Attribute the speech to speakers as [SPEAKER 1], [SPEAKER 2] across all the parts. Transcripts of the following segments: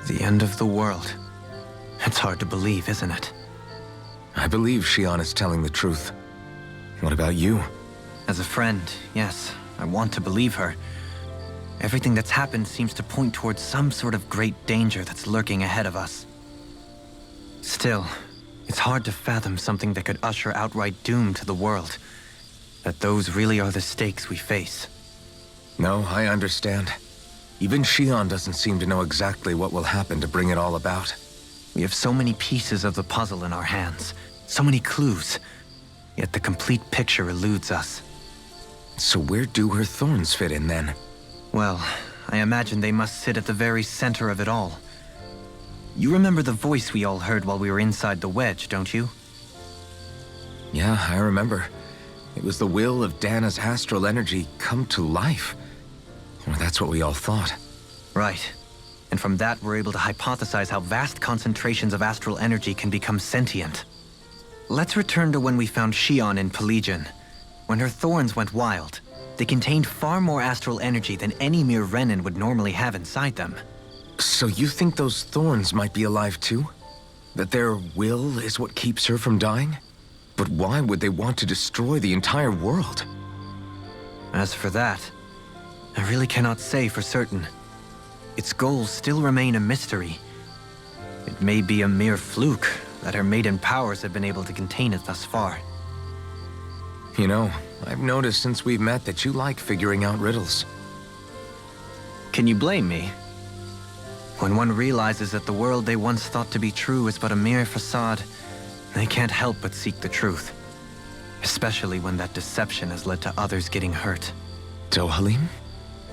[SPEAKER 1] The end of the world. It's hard to believe, isn't it?
[SPEAKER 2] I believe Shion is telling the truth. What about you?
[SPEAKER 1] As a friend, yes, I want to believe her. Everything that's happened seems to point towards some sort of great danger that's lurking ahead of us. Still, it's hard to fathom something that could usher outright doom to the world. That those really are the stakes we face.
[SPEAKER 2] No, I understand. Even Shion doesn't seem to know exactly what will happen to bring it all about.
[SPEAKER 1] We have so many pieces of the puzzle in our hands, so many clues, yet the complete picture eludes us.
[SPEAKER 2] So where do her thorns fit in then?
[SPEAKER 1] Well, I imagine they must sit at the very center of it all. You remember the voice we all heard while we were inside the wedge, don't you?
[SPEAKER 2] Yeah, I remember. It was the will of Dana's astral energy come to life. Well, that's what we all thought.
[SPEAKER 1] Right. And from that, we're able to hypothesize how vast concentrations of astral energy can become sentient. Let's return to when we found Shion in Pelagian. When her thorns went wild, they contained far more astral energy than any mere Renin would normally have inside them.
[SPEAKER 2] So you think those thorns might be alive too? That their will is what keeps her from dying? But why would they want to destroy the entire world?
[SPEAKER 1] As for that, I really cannot say for certain. Its goals still remain a mystery. It may be a mere fluke that her maiden powers have been able to contain it thus far.
[SPEAKER 2] You know, I've noticed since we've met that you like figuring out riddles.
[SPEAKER 1] Can you blame me? When one realizes that the world they once thought to be true is but a mere facade, they can't help but seek the truth. Especially when that deception has led to others getting hurt.
[SPEAKER 2] Dohalim?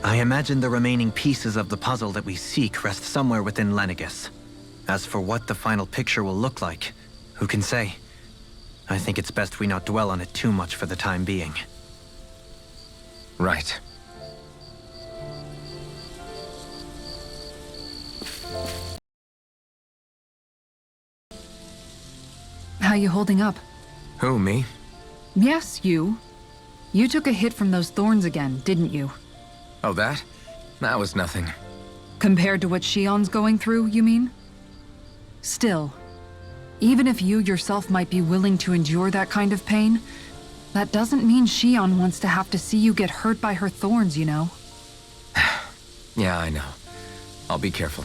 [SPEAKER 1] I imagine the remaining pieces of the puzzle that we seek rest somewhere within Lenegis. As for what the final picture will look like, who can say? I think it's best we not dwell on it too much for the time being.
[SPEAKER 2] Right.
[SPEAKER 3] How you holding up?
[SPEAKER 2] Who, me?
[SPEAKER 3] Yes, you. You took a hit from those thorns again, didn't you?
[SPEAKER 2] Oh, that? That was nothing.
[SPEAKER 3] Compared to what Shion's going through, you mean? Still, even if you yourself might be willing to endure that kind of pain, that doesn't mean Shion wants to have to see you get hurt by her thorns, you know?
[SPEAKER 2] Yeah, I know. I'll be careful.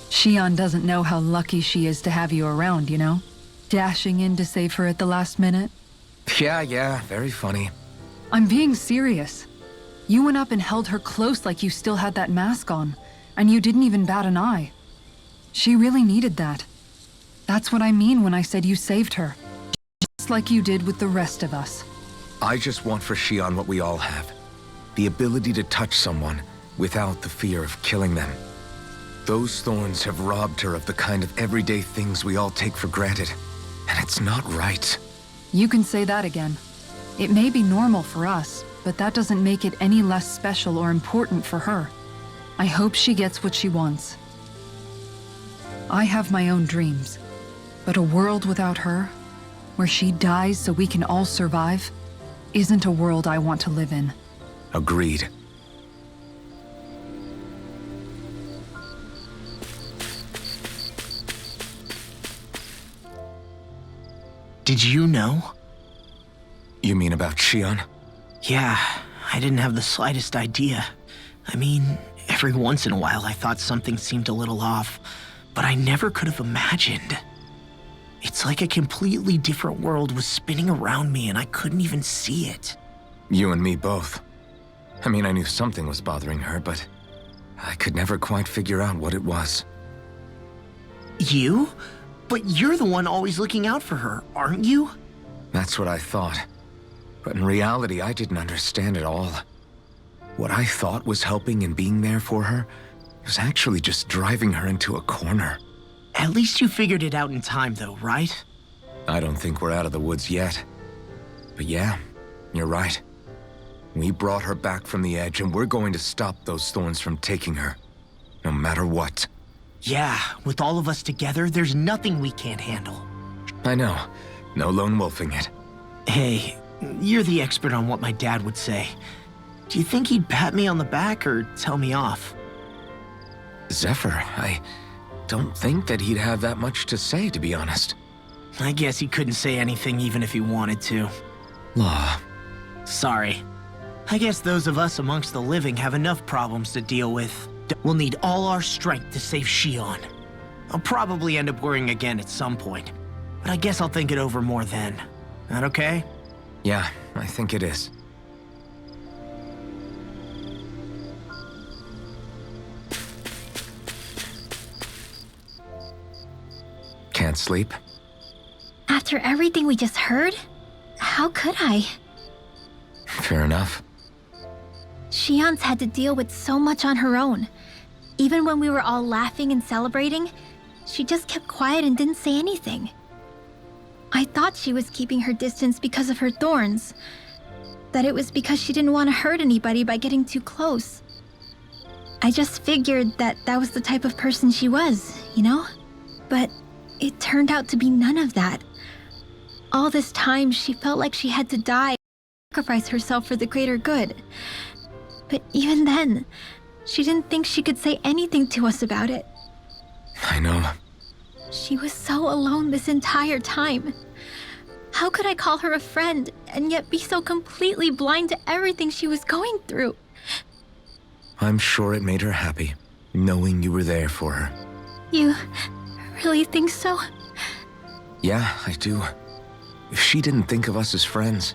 [SPEAKER 3] Shion doesn't know how lucky she is to have you around, you know? Dashing in to save her at the last minute.
[SPEAKER 2] Yeah, very funny.
[SPEAKER 3] I'm being serious. You went up and held her close like you still had that mask on, and you didn't even bat an eye. She really needed that. That's what I mean when I said you saved her. Just like you did with the rest of us.
[SPEAKER 2] I just want for Shion what we all have. The ability to touch someone without the fear of killing them. Those thorns have robbed her of the kind of everyday things we all take for granted. And it's not right.
[SPEAKER 3] You can say that again. It may be normal for us, but that doesn't make it any less special or important for her. I hope she gets what she wants. I have my own dreams, but a world without her, where she dies so we can all survive, isn't a world I want to live in.
[SPEAKER 2] Agreed.
[SPEAKER 4] Did you know?
[SPEAKER 2] You mean about Shion?
[SPEAKER 4] Yeah, I didn't have the slightest idea. I mean, every once in a while I thought something seemed a little off, but I never could have imagined. It's like a completely different world was spinning around me and I couldn't even see it.
[SPEAKER 2] You and me both. I mean, I knew something was bothering her, but I could never quite figure out what it was.
[SPEAKER 4] You? But you're the one always looking out for her, aren't you?
[SPEAKER 2] That's what I thought. But in reality, I didn't understand it all. What I thought was helping and being there for her was actually just driving her into a corner.
[SPEAKER 4] At least you figured it out in time though, right?
[SPEAKER 2] I don't think we're out of the woods yet. But yeah, you're right. We brought her back from the edge and we're going to stop those thorns from taking her. No matter what.
[SPEAKER 4] Yeah, with all of us together, there's nothing we can't handle.
[SPEAKER 2] I know. No lone wolfing it.
[SPEAKER 4] Hey, you're the expert on what my dad would say. Do you think he'd pat me on the back or tell me off?
[SPEAKER 2] Zephyr, I don't think that he'd have that much to say, to be honest.
[SPEAKER 4] I guess he couldn't say anything even if he wanted to.
[SPEAKER 2] Law.
[SPEAKER 4] Sorry. I guess those of us amongst the living have enough problems to deal with. We'll need all our strength to save Shion. I'll probably end up worrying again at some point, but I guess I'll think it over more then. That okay?
[SPEAKER 2] Yeah, I think it is. Can't sleep?
[SPEAKER 5] After everything we just heard, how could I?
[SPEAKER 2] Fair enough.
[SPEAKER 5] Shion's had to deal with so much on her own. Even when we were all laughing and celebrating, she just kept quiet and didn't say anything. I thought she was keeping her distance because of her thorns. That it was because she didn't want to hurt anybody by getting too close. I just figured that that was the type of person she was, you know? But it turned out to be none of that. All this time, she felt like she had to die, sacrifice herself for the greater good. But even then, she didn't think she could say anything to us about it.
[SPEAKER 2] I know.
[SPEAKER 5] She was so alone this entire time. How could I call her a friend and yet be so completely blind to everything she was going through?
[SPEAKER 2] I'm sure it made her happy, knowing you were there for her.
[SPEAKER 5] You really think so?
[SPEAKER 2] Yeah, I do. If she didn't think of us as friends,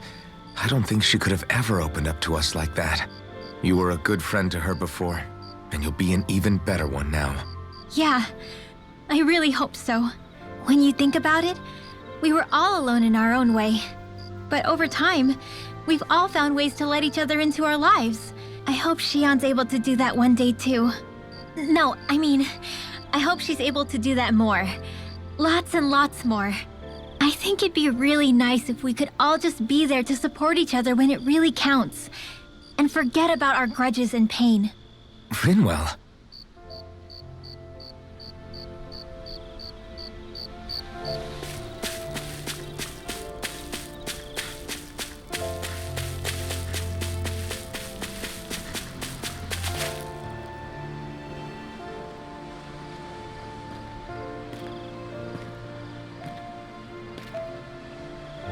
[SPEAKER 2] I don't think she could have ever opened up to us like that. You were a good friend to her before, and you'll be an even better one now.
[SPEAKER 5] Yeah, I really hope so. When you think about it, we were all alone in our own way. But over time, we've all found ways to let each other into our lives. I hope Shion's able to do that one day too. No, I mean, I hope she's able to do that more. Lots and lots more. I think it'd be really nice if we could all just be there to support each other when it really counts. And forget about our grudges and pain.
[SPEAKER 2] Rinwell.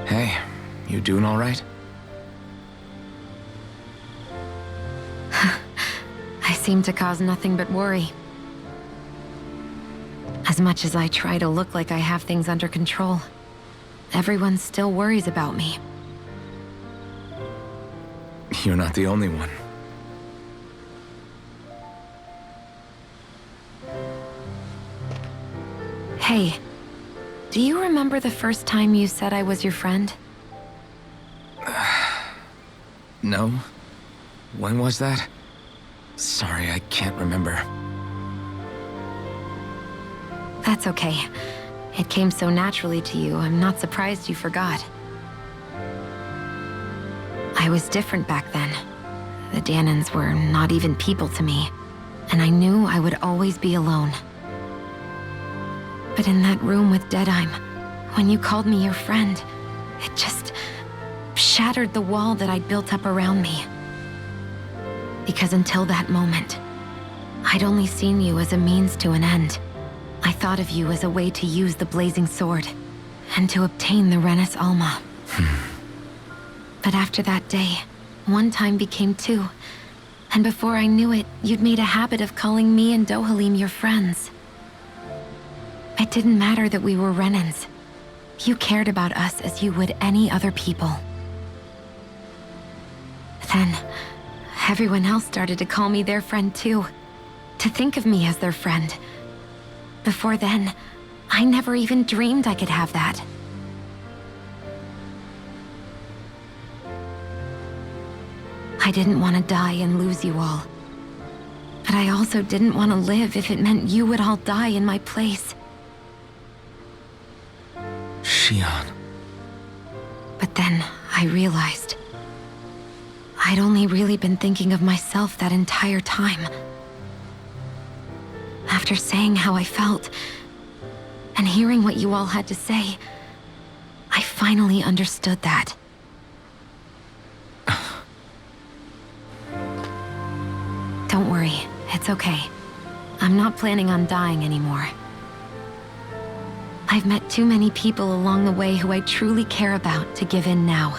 [SPEAKER 2] Hey, you doing all right?
[SPEAKER 6] I seem to cause nothing but worry. As much as I try to look like I have things under control, everyone still worries about me.
[SPEAKER 2] You're not the only one.
[SPEAKER 6] Hey, do you remember the first time you said I was your friend?
[SPEAKER 2] No? When was that? Sorry, I can't remember.
[SPEAKER 6] That's okay. It came so naturally to you, I'm not surprised you forgot. I was different back then. The Danans were not even people to me, and I knew I would always be alone. But in that room with Deadime, when you called me your friend, it just shattered the wall that I'd built up around me. Because until that moment, I'd only seen you as a means to an end. I thought of you as a way to use the blazing sword, and to obtain the Renis Alma. But after that day, one time became two, and before I knew it, you'd made a habit of calling me and Dohalim your friends. It didn't matter that we were Renans. You cared about us as you would any other people. Then, everyone else started to call me their friend too. To think of me as their friend. Before then, I never even dreamed I could have that. I didn't want to die and lose you all. But I also didn't want to live if it meant you would all die in my place.
[SPEAKER 2] Shion.
[SPEAKER 6] But then I realized I'd only really been thinking of myself that entire time. After saying how I felt, and hearing what you all had to say, I finally understood that. Don't worry, it's okay. I'm not planning on dying anymore. I've met too many people along the way who I truly care about to give in now.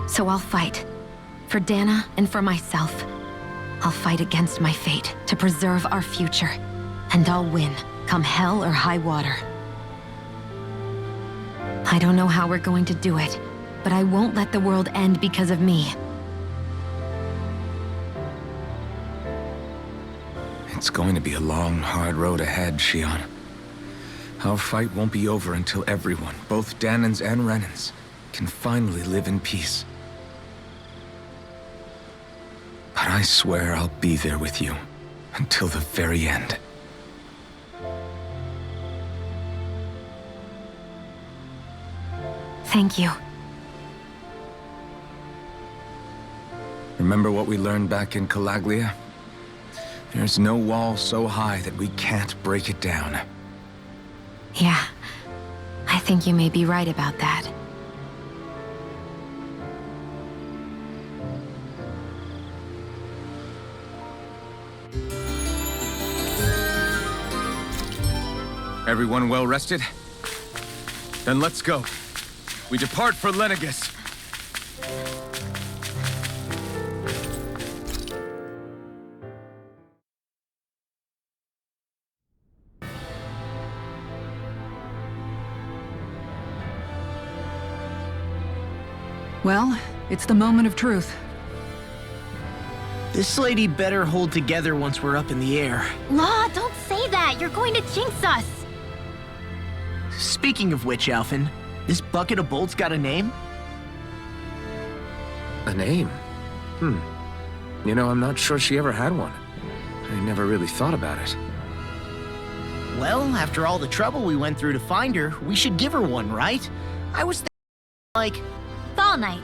[SPEAKER 6] So I'll fight. For Dana and for myself. I'll fight against my fate to preserve our future. And I'll win, come hell or high water. I don't know how we're going to do it, but I won't let the world end because of me.
[SPEAKER 2] It's going to be a long, hard road ahead, Shion. Our fight won't be over until everyone, both Danans and Renans, can finally live in peace. But I swear I'll be there with you until the very end.
[SPEAKER 6] Thank you.
[SPEAKER 2] Remember what we learned back in Calaglia? There's no wall so high that we can't break it down.
[SPEAKER 6] Yeah, I think you may be right about that.
[SPEAKER 2] Everyone well rested? Then let's go. We depart for Lenegus.
[SPEAKER 3] Well, it's the moment of truth.
[SPEAKER 4] This lady better hold together once we're up in the air.
[SPEAKER 5] Law, don't say that. You're going to jinx us.
[SPEAKER 4] Speaking of which, Alphen, this bucket of bolts got a name?
[SPEAKER 2] A name? You know, I'm not sure she ever had one. I never really thought about it.
[SPEAKER 4] Well, after all the trouble we went through to find her, we should give her one, right? I was thinking, like...
[SPEAKER 5] Fall Knights.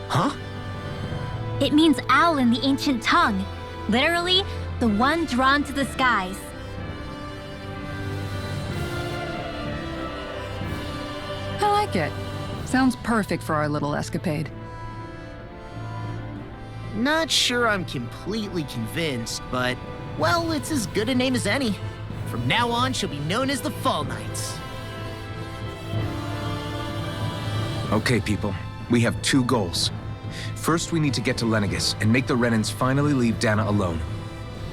[SPEAKER 4] Huh?
[SPEAKER 5] It means owl in the ancient tongue. Literally, the one drawn to the skies.
[SPEAKER 3] I like it. Sounds perfect for our little escapade.
[SPEAKER 4] Not sure I'm completely convinced, but, well, it's as good a name as any. From now on, she'll be known as the Fall Knights.
[SPEAKER 2] Okay, people. We have two goals. First, we need to get to Lenegus and make the Renans finally leave Dana alone.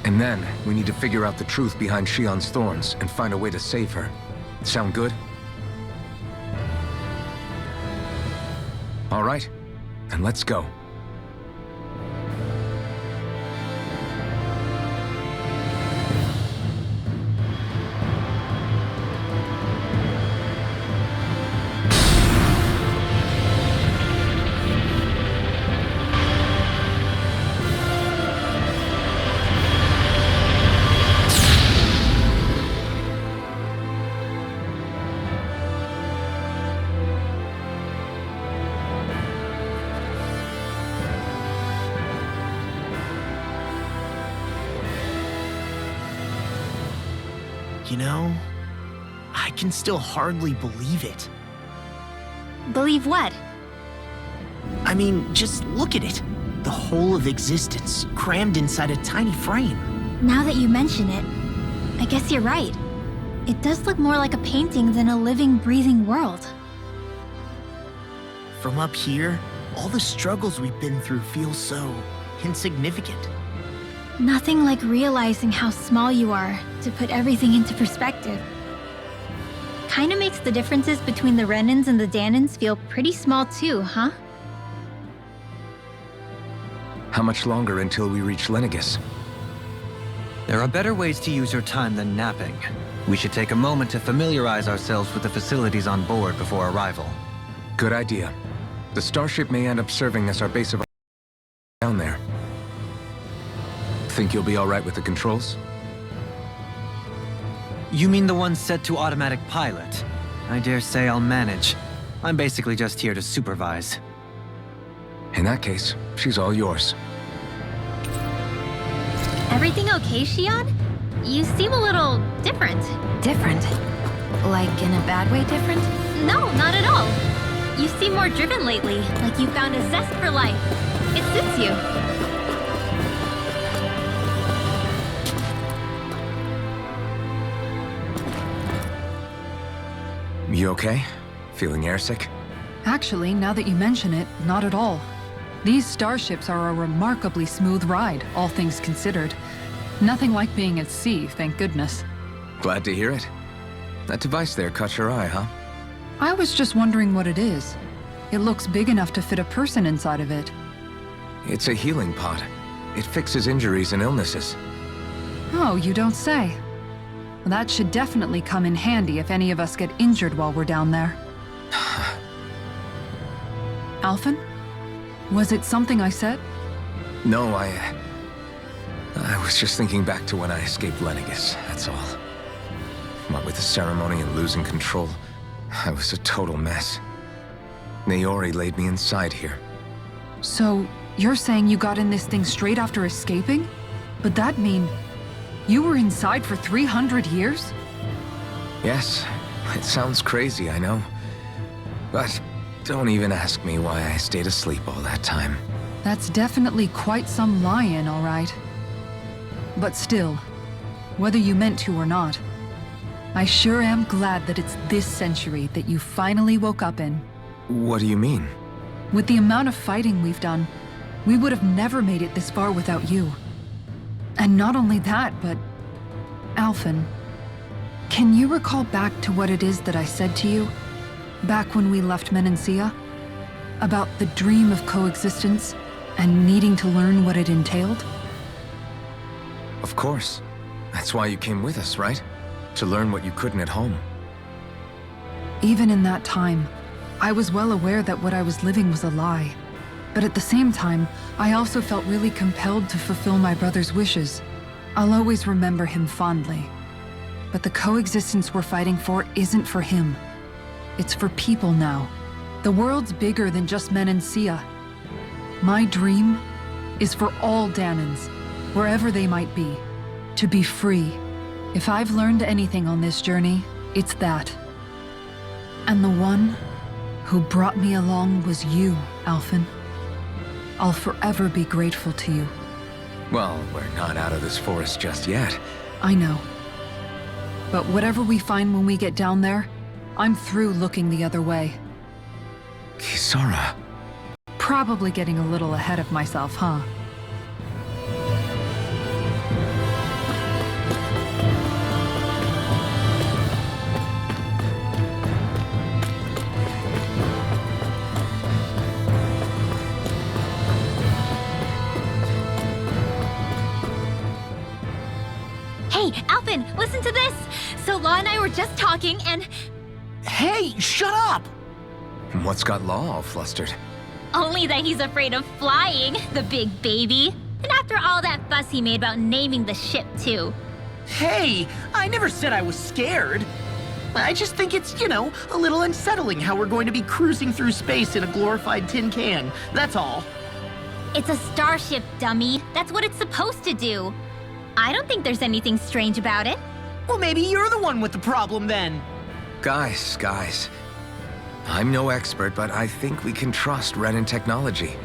[SPEAKER 2] And then, we need to figure out the truth behind Shion's thorns and find a way to save her. Sound good? All right, then let's go.
[SPEAKER 4] You know, I can still hardly believe it.
[SPEAKER 5] Believe what?
[SPEAKER 4] I mean, just look at it. The whole of existence, crammed inside a tiny frame.
[SPEAKER 5] Now that you mention it, I guess you're right. It does look more like a painting than a living, breathing world.
[SPEAKER 4] From up here, all the struggles we've been through feel so insignificant.
[SPEAKER 5] Nothing like realizing how small you are to put everything into perspective. Kinda makes the differences between the Renans and the Danans feel pretty small too, huh?
[SPEAKER 2] How much longer until we reach Lenegus?
[SPEAKER 1] There are better ways to use your time than napping. We should take a moment to familiarize ourselves with the facilities on board before arrival.
[SPEAKER 2] Good idea. The starship may end up serving as our base of down there. Think you'll be all right with the controls?
[SPEAKER 1] You mean the one set to automatic pilot? I dare say I'll manage. I'm basically just here to supervise.
[SPEAKER 2] In that case, she's all yours.
[SPEAKER 5] Everything okay, Shion? You seem a little different.
[SPEAKER 6] Different? Like in a bad way different?
[SPEAKER 5] No, not at all. You seem more driven lately, like you found a zest for life. It suits you.
[SPEAKER 2] You okay? Feeling airsick?
[SPEAKER 3] Actually, now that you mention it, not at all. These starships are a remarkably smooth ride, all things considered. Nothing like being at sea, thank goodness.
[SPEAKER 2] Glad to hear it. That device there caught your eye, huh?
[SPEAKER 3] I was just wondering what it is. It looks big enough to fit a person inside of it.
[SPEAKER 2] It's a healing pod. It fixes injuries and illnesses.
[SPEAKER 3] Oh, you don't say. That should definitely come in handy if any of us get injured while we're down there. Alphen? Was it something I said?
[SPEAKER 2] No, I was just thinking back to when I escaped Lenegis, that's all. What with the ceremony and losing control, I was a total mess. Naori laid me inside here.
[SPEAKER 3] So, you're saying you got in this thing straight after escaping? But that mean you were inside for 300 years?
[SPEAKER 2] Yes, it sounds crazy, I know. But don't even ask me why I stayed asleep all that time.
[SPEAKER 3] That's definitely quite some lie-in, all right. But still, whether you meant to or not, I sure am glad that it's this century that you finally woke up in.
[SPEAKER 2] What do you mean?
[SPEAKER 3] With the amount of fighting we've done, we would have never made it this far without you. And not only that, but... Alphen, can you recall back to what it is that I said to you? Back when we left Menancia? About the dream of coexistence and needing to learn what it entailed?
[SPEAKER 2] Of course. That's why you came with us, right? To learn what you couldn't at home.
[SPEAKER 3] Even in that time, I was well aware that what I was living was a lie. But at the same time, I also felt really compelled to fulfill my brother's wishes. I'll always remember him fondly. But the coexistence we're fighting for isn't for him. It's for people now. The world's bigger than just Menancia. My dream is for all Danans, wherever they might be, to be free. If I've learned anything on this journey, it's that. And the one who brought me along was you, Alphen. I'll forever be grateful to you.
[SPEAKER 2] Well, we're not out of this forest just yet.
[SPEAKER 3] I know. But whatever we find when we get down there, I'm through looking the other way.
[SPEAKER 2] Kisara.
[SPEAKER 3] Probably getting a little ahead of myself, huh?
[SPEAKER 5] Hey, Alphen, listen to this! So Law and I were just talking and...
[SPEAKER 4] Hey, shut up!
[SPEAKER 2] What's got Law all flustered?
[SPEAKER 5] Only that he's afraid of flying, the big baby. And after all that fuss he made about naming the ship, too.
[SPEAKER 4] Hey, I never said I was scared. I just think it's, a little unsettling how we're going to be cruising through space in a glorified tin can. That's all.
[SPEAKER 5] It's a starship, dummy. That's what it's supposed to do. I don't think there's anything strange about it.
[SPEAKER 4] Well, maybe you're the one with the problem then.
[SPEAKER 2] Guys. I'm no expert, but I think we can trust Renan technology.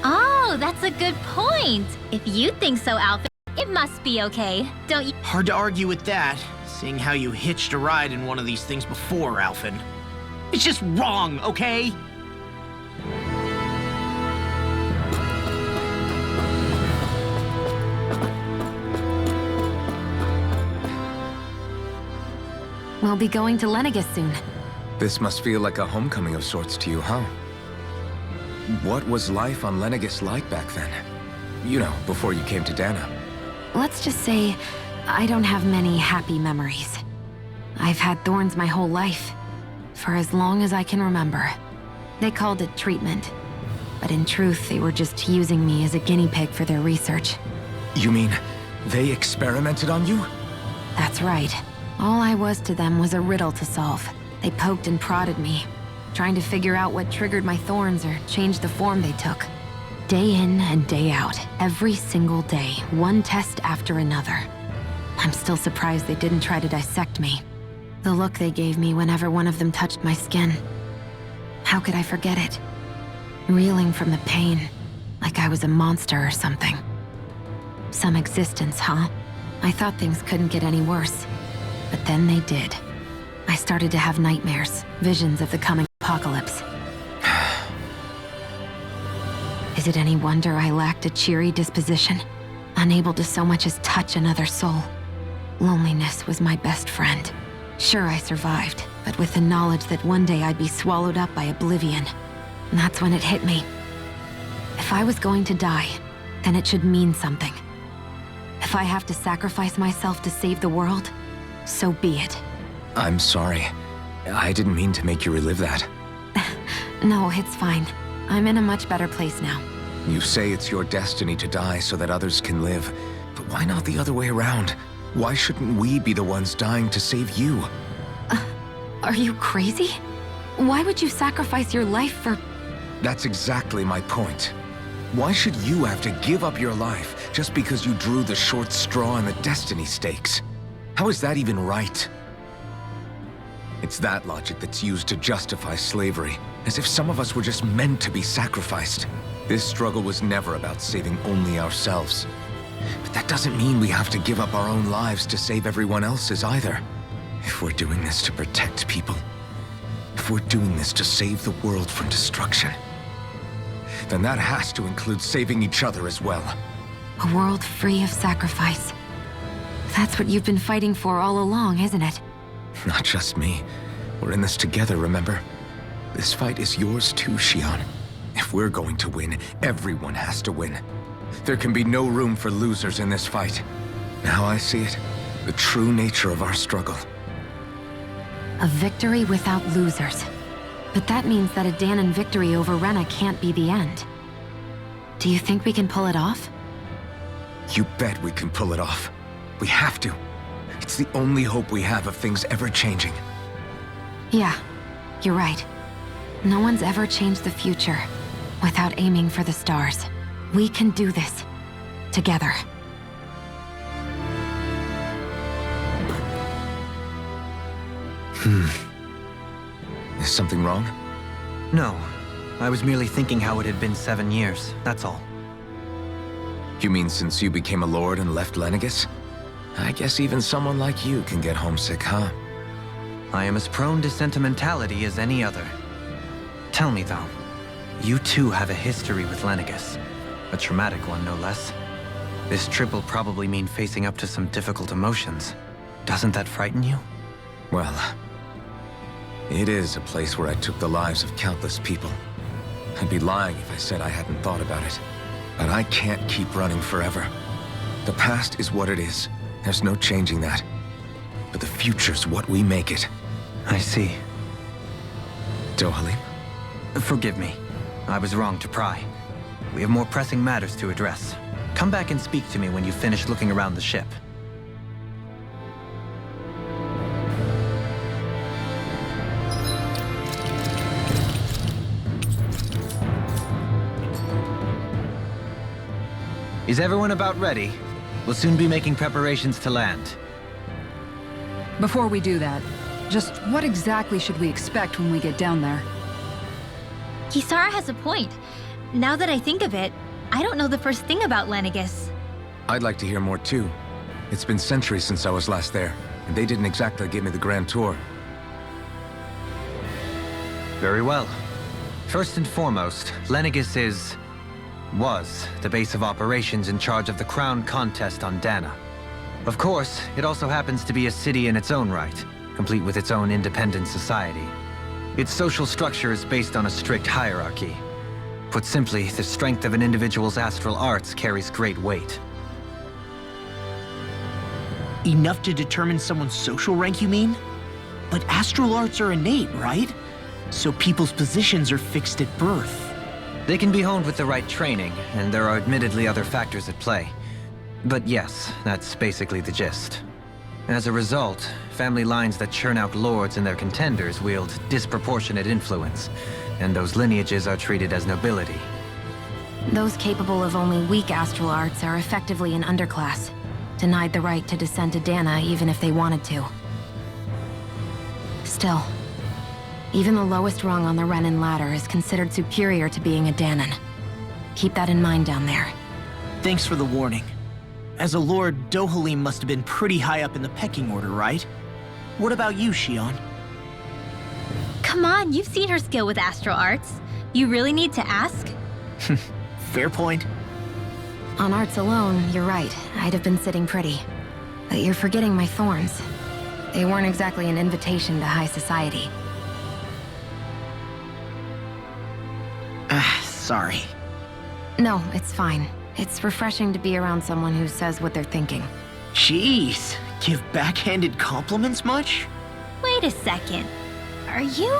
[SPEAKER 5] Oh, that's a good point. If you think so, Alphen, it must be okay, don't you?
[SPEAKER 4] Hard to argue with that, seeing how you hitched a ride in one of these things before, Alphen. It's just wrong, okay?
[SPEAKER 6] We'll be going to Lenegis soon.
[SPEAKER 2] This must feel like a homecoming of sorts to you, huh? What was life on Lenegis like back then? Before you came to Dana.
[SPEAKER 6] Let's just say, I don't have many happy memories. I've had thorns my whole life, for as long as I can remember. They called it treatment, but in truth, they were just using me as a guinea pig for their research.
[SPEAKER 2] You mean, they experimented on you?
[SPEAKER 6] That's right. All I was to them was a riddle to solve. They poked and prodded me, trying to figure out what triggered my thorns or changed the form they took. Day in and day out, every single day, one test after another. I'm still surprised they didn't try to dissect me. The look they gave me whenever one of them touched my skin. How could I forget it? Reeling from the pain, like I was a monster or something. Some existence, huh? I thought things couldn't get any worse. But then they did. I started to have nightmares, visions of the coming apocalypse. Is it any wonder I lacked a cheery disposition, unable to so much as touch another soul? Loneliness was my best friend. Sure, I survived, but with the knowledge that one day I'd be swallowed up by oblivion. And that's when it hit me. If I was going to die, then it should mean something. If I have to sacrifice myself to save the world, so be it.
[SPEAKER 2] I'm sorry. I didn't mean to make you relive that.
[SPEAKER 6] No, it's fine. I'm in a much better place now.
[SPEAKER 2] You say it's your destiny to die so that others can live, but why not the other way around? Why shouldn't we be the ones dying to save you?
[SPEAKER 6] Are you crazy? Why would you sacrifice your life for...
[SPEAKER 2] That's exactly my point. Why should you have to give up your life just because you drew the short straw in the destiny stakes? How is that even right? It's that logic that's used to justify slavery, as if some of us were just meant to be sacrificed. This struggle was never about saving only ourselves. But that doesn't mean we have to give up our own lives to save everyone else's either. If we're doing this to protect people, if we're doing this to save the world from destruction, then that has to include saving each other as well.
[SPEAKER 6] A world free of sacrifice. That's what you've been fighting for all along, isn't it?
[SPEAKER 2] Not just me. We're in this together, remember? This fight is yours too, Xion. If we're going to win, everyone has to win. There can be no room for losers in this fight. Now I see it, the true nature of our struggle.
[SPEAKER 6] A victory without losers. But that means that a Dahnan victory over Rena can't be the end. Do you think we can pull it off?
[SPEAKER 2] You bet we can pull it off. We have to. It's the only hope we have of things ever changing.
[SPEAKER 6] Yeah, you're right. No one's ever changed the future without aiming for the stars. We can do this. Together.
[SPEAKER 2] Is something wrong?
[SPEAKER 1] No. I was merely thinking how it had been 7 years, that's all.
[SPEAKER 2] You mean since you became a lord and left Lenegis? I guess even someone like you can get homesick, huh?
[SPEAKER 1] I am as prone to sentimentality as any other. Tell me though, you too have a history with Lenegis. A traumatic one, no less. This trip will probably mean facing up to some difficult emotions. Doesn't that frighten you?
[SPEAKER 2] Well, it is a place where I took the lives of countless people. I'd be lying if I said I hadn't thought about it. But I can't keep running forever. The past is what it is. There's no changing that. But the future's what we make it.
[SPEAKER 1] I see.
[SPEAKER 2] Dohalim?
[SPEAKER 1] Forgive me. I was wrong to pry. We have more pressing matters to address. Come back and speak to me when you finish looking around the ship. Is everyone about ready? We'll soon be making preparations to land.
[SPEAKER 3] Before we do that, just what exactly should we expect when we get down there?
[SPEAKER 5] Kisara has a point. Now that I think of it, I don't know the first thing about Lenegis.
[SPEAKER 2] I'd like to hear more too. It's been centuries since I was last there, and they didn't exactly give me the grand tour.
[SPEAKER 1] Very well. First and foremost, Lenegis was the base of operations in charge of the crown contest on Dana. Of course, it also happens to be a city in its own right, complete with its own independent society. Its social structure is based on a strict hierarchy. Put simply, the strength of an individual's astral arts carries great weight.
[SPEAKER 4] Enough to determine someone's social rank, you mean? But astral arts are innate, right? So people's positions are fixed at birth.
[SPEAKER 1] They can be honed with the right training, and there are admittedly other factors at play. But yes, that's basically the gist. As a result, family lines that churn out lords and their contenders wield disproportionate influence, and those lineages are treated as nobility.
[SPEAKER 6] Those capable of only weak astral arts are effectively an underclass, denied the right to descend to Dana even if they wanted to. Still, even the lowest rung on the Renan ladder is considered superior to being a Dahnan. Keep that in mind down there.
[SPEAKER 4] Thanks for the warning. As a lord, Dohalim must have been pretty high up in the pecking order, right? What about you, Xion?
[SPEAKER 5] Come on, you've seen her skill with astral arts. You really need to ask?
[SPEAKER 4] Fair point.
[SPEAKER 6] On arts alone, you're right. I'd have been sitting pretty. But you're forgetting my thorns. They weren't exactly an invitation to high society.
[SPEAKER 4] Sorry.
[SPEAKER 6] No, it's fine. It's refreshing to be around someone who says what they're thinking.
[SPEAKER 4] Jeez, give backhanded compliments much?
[SPEAKER 5] Wait a second. Are you?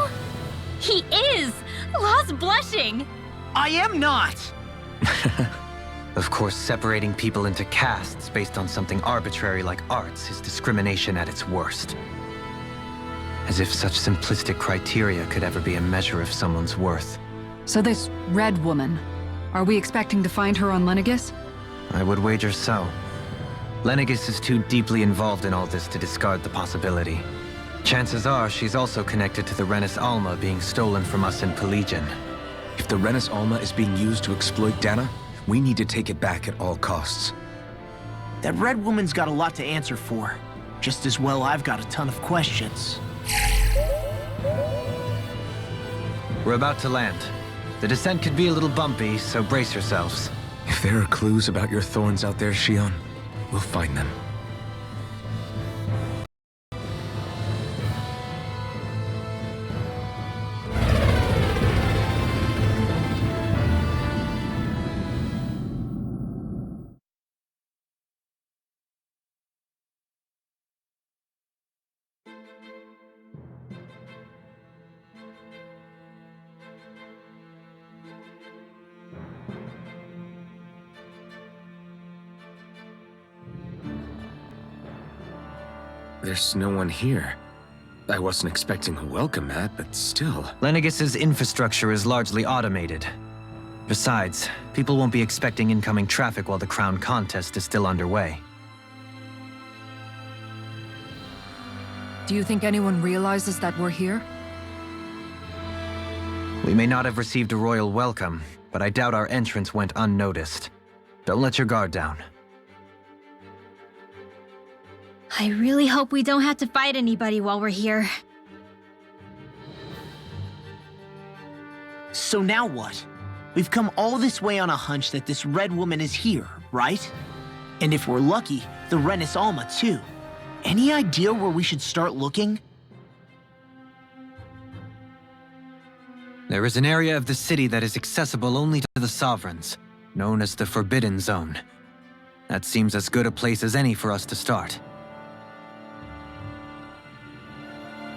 [SPEAKER 5] He is! Law's blushing!
[SPEAKER 4] I am not!
[SPEAKER 1] Of course, separating people into castes based on something arbitrary like arts is discrimination at its worst. As if such simplistic criteria could ever be a measure of someone's worth.
[SPEAKER 3] So this red woman, are we expecting to find her on Lenegis?
[SPEAKER 1] I would wager so. Lenegis is too deeply involved in all this to discard the possibility. Chances are she's also connected to the Renis Alma being stolen from us in Pelegion.
[SPEAKER 2] If the Renis Alma is being used to exploit Dana, we need to take it back at all costs.
[SPEAKER 4] That red woman's got a lot to answer for. Just as well I've got a ton of questions.
[SPEAKER 1] We're about to land. The descent could be a little bumpy, so brace yourselves.
[SPEAKER 2] If there are clues about your thorns out there, Shion, we'll find them. There's no one here. I wasn't expecting a welcome mat, but still.
[SPEAKER 1] Lenegis's infrastructure is largely automated. Besides, people won't be expecting incoming traffic while the crown contest is still underway.
[SPEAKER 3] Do you think anyone realizes that we're here?
[SPEAKER 1] We may not have received a royal welcome, but I doubt our entrance went unnoticed. Don't let your guard down.
[SPEAKER 5] I really hope we don't have to fight anybody while we're here.
[SPEAKER 4] So now what? We've come all this way on a hunch that this red woman is here, right? And if we're lucky, the Renis Alma too. Any idea where we should start looking?
[SPEAKER 1] There is an area of the city that is accessible only to the Sovereigns, known as the Forbidden Zone. That seems as good a place as any for us to start.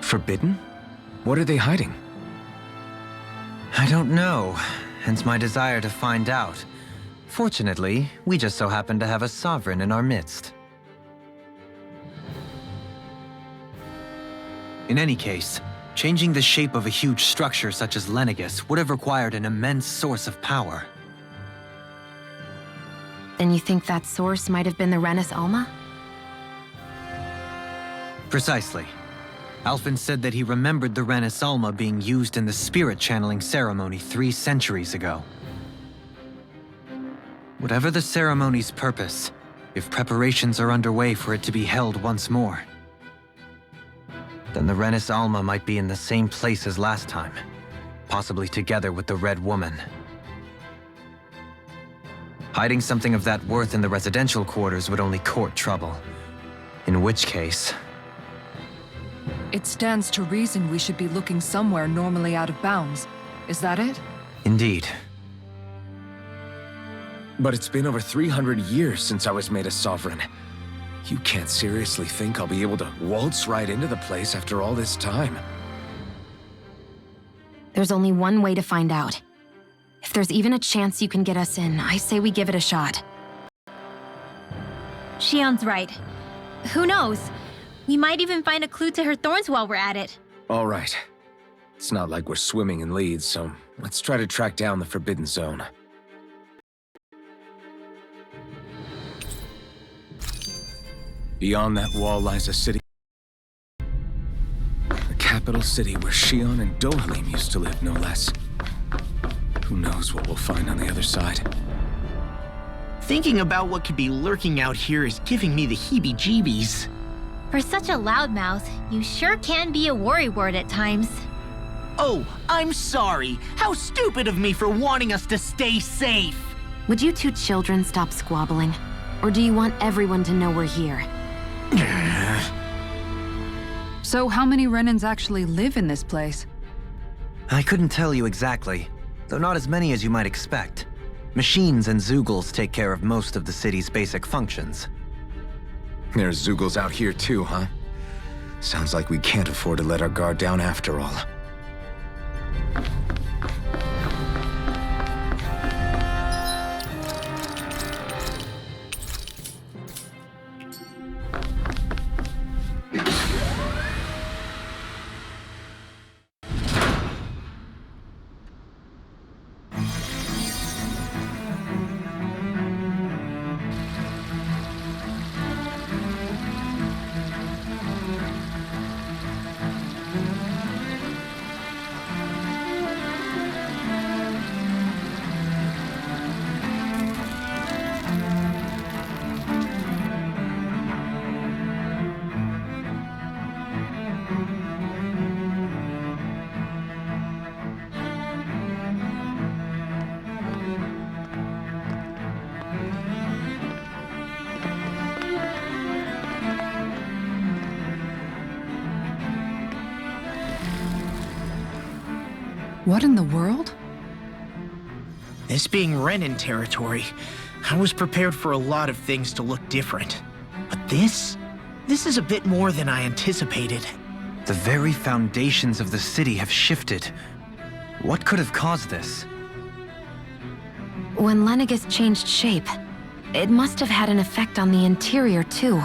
[SPEAKER 2] Forbidden? What are they hiding?
[SPEAKER 1] I don't know, hence my desire to find out. Fortunately, we just so happen to have a sovereign in our midst. In any case, changing the shape of a huge structure such as Lenegis would have required an immense source of power.
[SPEAKER 6] Then you think that source might have been the Renis Alma?
[SPEAKER 1] Precisely. Alphen said that he remembered the Renis Alma being used in the spirit channeling ceremony 3 centuries ago. Whatever the ceremony's purpose, if preparations are underway for it to be held once more, then the Renis Alma might be in the same place as last time, possibly together with the Red Woman. Hiding something of that worth in the residential quarters would only court trouble. In which case...
[SPEAKER 3] It stands to reason we should be looking somewhere normally out of bounds. Is that it?
[SPEAKER 1] Indeed.
[SPEAKER 2] But it's been over 300 years since I was made a sovereign. You can't seriously think I'll be able to waltz right into the place after all this time.
[SPEAKER 6] There's only one way to find out. If there's even a chance you can get us in, I say we give it a shot.
[SPEAKER 5] Shion's right. Who knows? We might even find a clue to her thorns while we're at it.
[SPEAKER 2] All right. It's not like we're swimming in leads, so let's try to track down the Forbidden Zone. Beyond that wall lies a city. The capital city where Shion and Dohalim used to live, no less. Who knows what we'll find on the other side.
[SPEAKER 4] Thinking about what could be lurking out here is giving me the heebie-jeebies.
[SPEAKER 5] For such a loudmouth, you sure can be a worrywart at times.
[SPEAKER 4] Oh, I'm sorry. How stupid of me for wanting us to stay safe.
[SPEAKER 6] Would you two children stop squabbling? Or do you want everyone to know we're here?
[SPEAKER 3] So how many Renans actually live in this place?
[SPEAKER 1] I couldn't tell you exactly, though not as many as you might expect. Machines and Zeugles take care of most of the city's basic functions.
[SPEAKER 2] There's Zeugles out here too, huh? Sounds like we can't afford to let our guard down after all.
[SPEAKER 3] What in the world?
[SPEAKER 4] This being Renan territory, I was prepared for a lot of things to look different. But this is a bit more than I anticipated.
[SPEAKER 1] The very foundations of the city have shifted. What could have caused this?
[SPEAKER 6] When Lenegis changed shape, it must have had an effect on the interior too.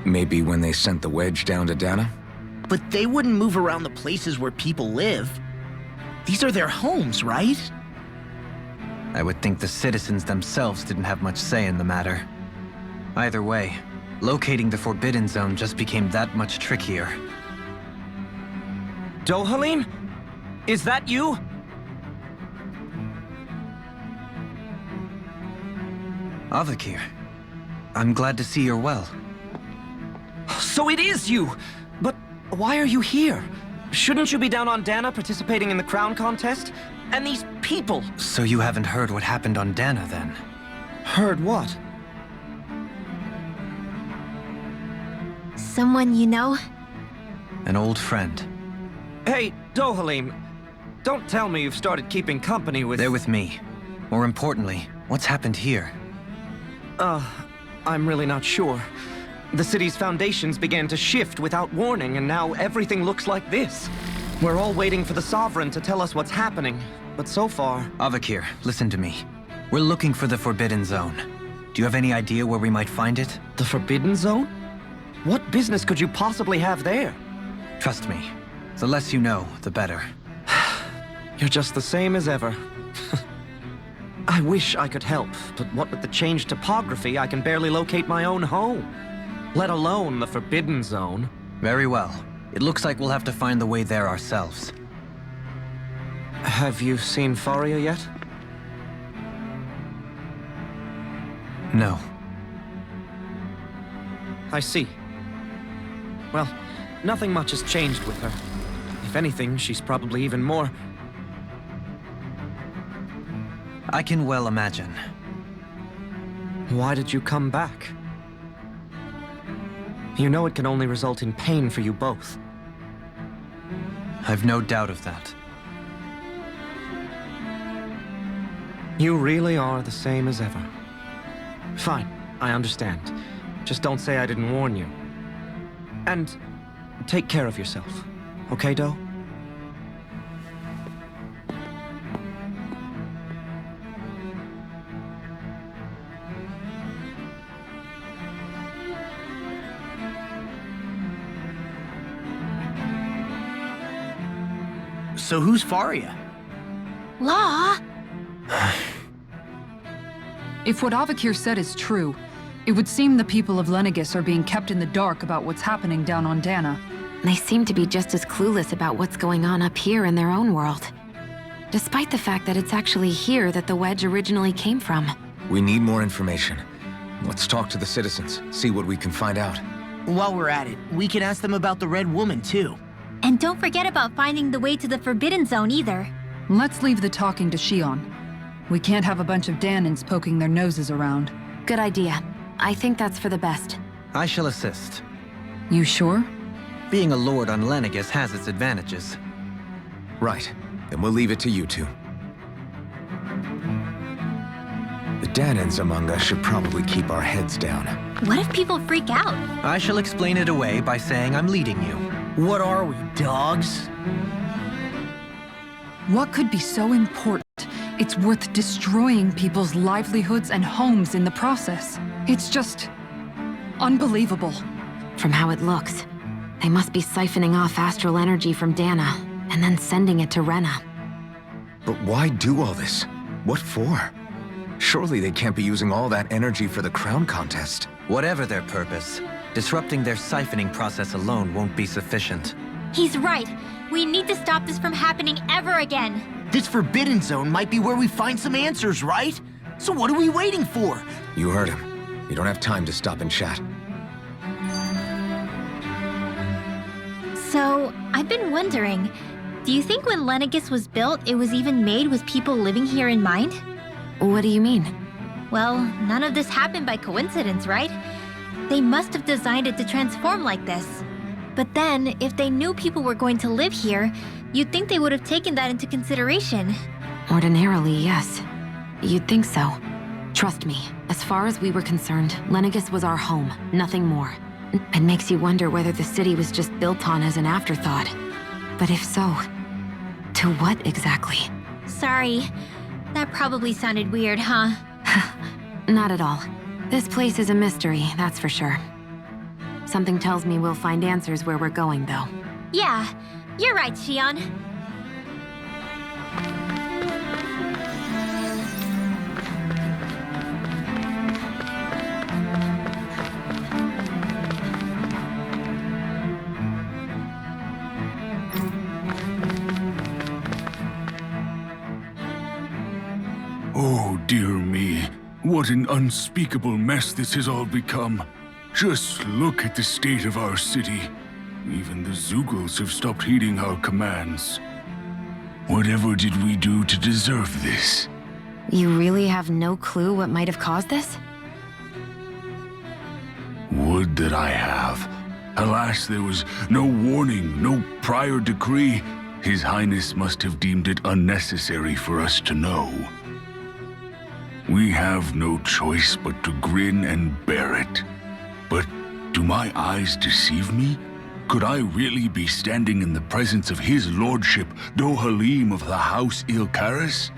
[SPEAKER 2] Maybe when they sent the wedge down to Dana?
[SPEAKER 4] But they wouldn't move around the places where people live. These are their homes, right?
[SPEAKER 1] I would think the citizens themselves didn't have much say in the matter. Either way, locating the Forbidden Zone just became that much trickier.
[SPEAKER 7] Dohalim? Is that you?
[SPEAKER 1] Avakir, I'm glad to see you're well.
[SPEAKER 7] So it is you! But why are you here? Shouldn't you be down on Dana participating in the crown contest? And these people!
[SPEAKER 1] So you haven't heard what happened on Dana, then?
[SPEAKER 7] Heard what?
[SPEAKER 5] Someone you know?
[SPEAKER 1] An old friend.
[SPEAKER 7] Hey, Dohalim, don't tell me you've started keeping company with...
[SPEAKER 1] They're with me. More importantly, what's happened here?
[SPEAKER 7] I'm really not sure. The city's foundations began to shift without warning, and now everything looks like this. We're all waiting for the Sovereign to tell us what's happening, but so far...
[SPEAKER 1] Avakir, listen to me. We're looking for the Forbidden Zone. Do you have any idea where we might find it?
[SPEAKER 7] The Forbidden Zone? What business could you possibly have there?
[SPEAKER 1] Trust me. The less you know, the better.
[SPEAKER 7] You're just the same as ever. I wish I could help, but what with the changed topography, I can barely locate my own home. Let alone the Forbidden Zone.
[SPEAKER 1] Very well. It looks like we'll have to find the way there ourselves.
[SPEAKER 7] Have you seen Faria yet?
[SPEAKER 1] No.
[SPEAKER 7] I see. Well, nothing much has changed with her. If anything, she's probably even more...
[SPEAKER 1] I can well imagine.
[SPEAKER 7] Why did you come back? You know it can only result in pain for you both.
[SPEAKER 1] I've no doubt of that.
[SPEAKER 7] You really are the same as ever. Fine, I understand. Just don't say I didn't warn you. And take care of yourself, okay, Doe?
[SPEAKER 4] So who's Faria?
[SPEAKER 5] Law?
[SPEAKER 3] If what Avakir said is true, it would seem the people of Lenegis are being kept in the dark about what's happening down on Dana.
[SPEAKER 6] They seem to be just as clueless about what's going on up here in their own world. Despite the fact that it's actually here that the wedge originally came from.
[SPEAKER 2] We need more information. Let's talk to the citizens, see what we can find out.
[SPEAKER 4] While we're at it, we can ask them about the Red Woman, too.
[SPEAKER 5] And don't forget about finding the way to the Forbidden Zone either.
[SPEAKER 3] Let's leave the talking to Shion. We can't have a bunch of Danins poking their noses around.
[SPEAKER 6] Good idea. I think that's for the best.
[SPEAKER 1] I shall assist.
[SPEAKER 3] You sure?
[SPEAKER 1] Being a lord on Lenegis has its advantages.
[SPEAKER 2] Right. Then we'll leave it to you two. The Danins among us should probably keep our heads down.
[SPEAKER 5] What if people freak out?
[SPEAKER 1] I shall explain it away by saying I'm leading you.
[SPEAKER 4] What are we, dogs?
[SPEAKER 3] What could be so important? It's worth destroying people's livelihoods and homes in the process. It's just unbelievable.
[SPEAKER 6] From how it looks, they must be siphoning off astral energy from Dana, and then sending it to Rena.
[SPEAKER 2] But why do all this? What for? Surely they can't be using all that energy for the crown contest.
[SPEAKER 1] Whatever their purpose, disrupting their siphoning process alone won't be sufficient.
[SPEAKER 5] He's right. We need to stop this from happening ever again.
[SPEAKER 4] This Forbidden Zone might be where we find some answers, right? So what are we waiting for?
[SPEAKER 2] You heard him. You don't have time to stop and chat.
[SPEAKER 5] So, I've been wondering, do you think when Lenegis was built, it was even made with people living here in mind?
[SPEAKER 6] What do you mean?
[SPEAKER 5] Well, none of this happened by coincidence, right? They must have designed it to transform like this. But then, if they knew people were going to live here, you'd think they would have taken that into consideration.
[SPEAKER 6] Ordinarily, yes. You'd think so. Trust me, as far as we were concerned, Lenegis was our home, nothing more. It makes you wonder whether the city was just built on as an afterthought. But if so, to what exactly?
[SPEAKER 5] Sorry. That probably sounded weird, huh?
[SPEAKER 6] Not at all. This place is a mystery, that's for sure. Something tells me we'll find answers where we're going, though.
[SPEAKER 5] Yeah, you're right, Shion.
[SPEAKER 8] Oh, dear me. What an unspeakable mess this has all become. Just look at the state of our city. Even the Zeugles have stopped heeding our commands. Whatever did we do to deserve this?
[SPEAKER 6] You really have no clue what might have caused this?
[SPEAKER 8] Would that I have. Alas, there was no warning, no prior decree. His Highness must have deemed it unnecessary for us to know. We have no choice but to grin and bear it. But do my eyes deceive me? Could I really be standing in the presence of his lordship, Dohalim of the House Ilkaris?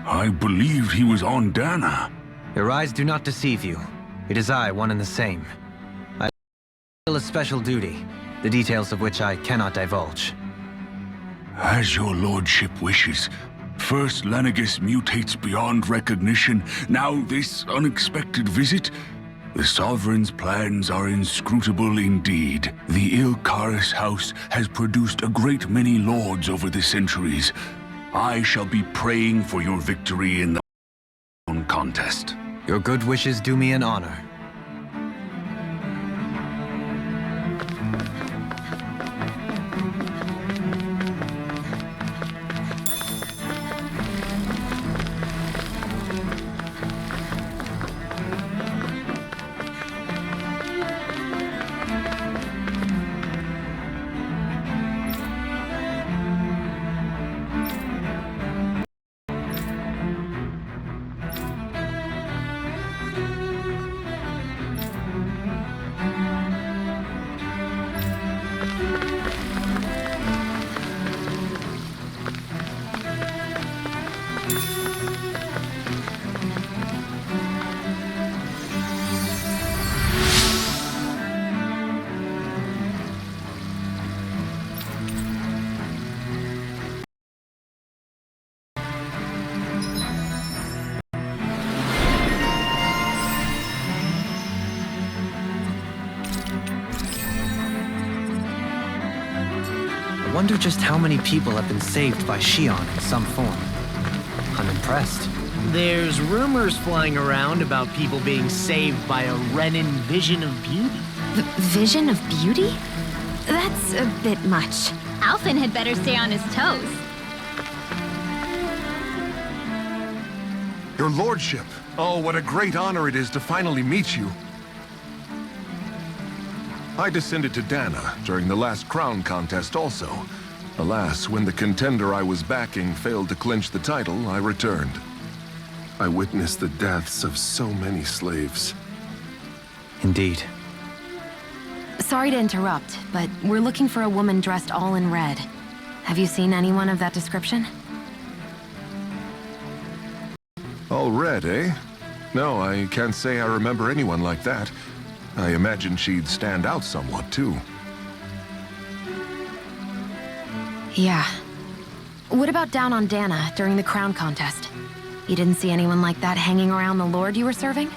[SPEAKER 8] I believed he was on Dana.
[SPEAKER 1] Your eyes do not deceive you. It is I, one and the same. I feel a special duty, the details of which I cannot divulge.
[SPEAKER 8] As your lordship wishes. First Lenegis mutates beyond recognition, now this unexpected visit. The Sovereign's plans are inscrutable indeed. The Ilkaris house has produced a great many lords over the centuries. I shall be praying for your victory in the contest.
[SPEAKER 1] Your good wishes do me an honor. I wonder just how many people have been saved by Shion in some form. I'm impressed.
[SPEAKER 4] There's rumors flying around about people being saved by a Renin vision of beauty.
[SPEAKER 6] Vision of beauty? That's a bit much.
[SPEAKER 5] Alphen had better stay on his toes.
[SPEAKER 9] Your lordship. Oh, what a great honor it is to finally meet you. I descended to Dana during the last crown contest also. Alas, when the contender I was backing failed to clinch the title, I returned. I witnessed the deaths of so many slaves.
[SPEAKER 1] Indeed.
[SPEAKER 6] Sorry to interrupt, but we're looking for a woman dressed all in red. Have you seen anyone of that description?
[SPEAKER 9] All red, eh? No, I can't say I remember anyone like that. I imagine she'd stand out somewhat, too.
[SPEAKER 6] Yeah. What about down on Dana during the crown contest? You didn't see anyone like that hanging around the lord you were serving?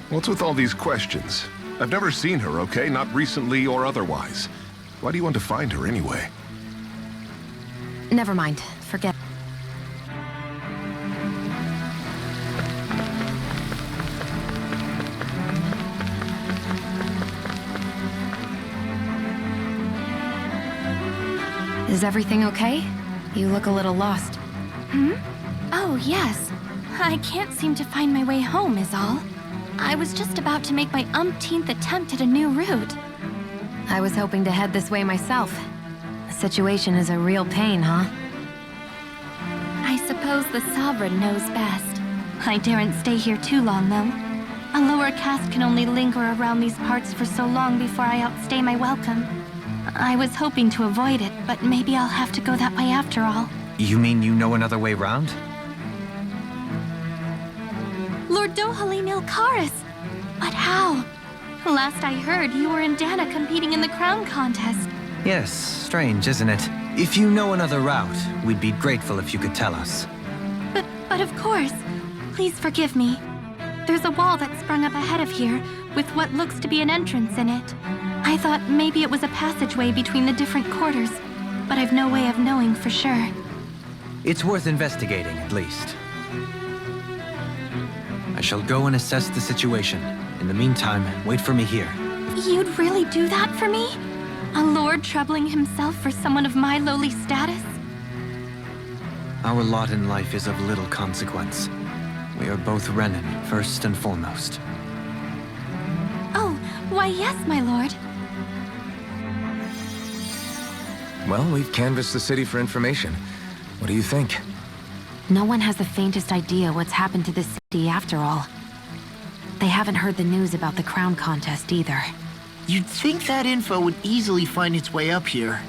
[SPEAKER 9] What's with all these questions? I've never seen her, okay? Not recently or otherwise. Why do you want to find her anyway?
[SPEAKER 6] Never mind. Forget. Is everything okay? You look a little lost.
[SPEAKER 10] Oh, yes. I can't seem to find my way home, is all. I was just about to make my umpteenth attempt at a new route.
[SPEAKER 6] I was hoping to head this way myself. The situation is a real pain, huh?
[SPEAKER 10] I suppose the Sovereign knows best. I daren't stay here too long, though. A lower caste can only linger around these parts for so long before I outstay my welcome. I was hoping to avoid it, but maybe I'll have to go that way after all.
[SPEAKER 1] You mean you know another way round?
[SPEAKER 10] Lord Dohalim Ilkaris! But how? Last I heard, you were in Dana competing in the crown contest.
[SPEAKER 1] Yes, strange, isn't it? If you know another route, we'd be grateful if you could tell us.
[SPEAKER 10] But of course. Please forgive me. There's a wall that sprung up ahead of here, with what looks to be an entrance in it. I thought maybe it was a passageway between the different quarters, but I've no way of knowing for sure.
[SPEAKER 1] It's worth investigating, at least. I shall go and assess the situation. In the meantime, wait for me here.
[SPEAKER 10] You'd really do that for me? A lord troubling himself for someone of my lowly status?
[SPEAKER 1] Our lot in life is of little consequence. We are both Renan, first and foremost.
[SPEAKER 10] Oh, why yes, my lord.
[SPEAKER 2] Well, we've canvassed the city for information. What do you think?
[SPEAKER 6] No one has the faintest idea what's happened to this city after all. They haven't heard the news about the crown contest either.
[SPEAKER 4] You'd think that info would easily find its way up here.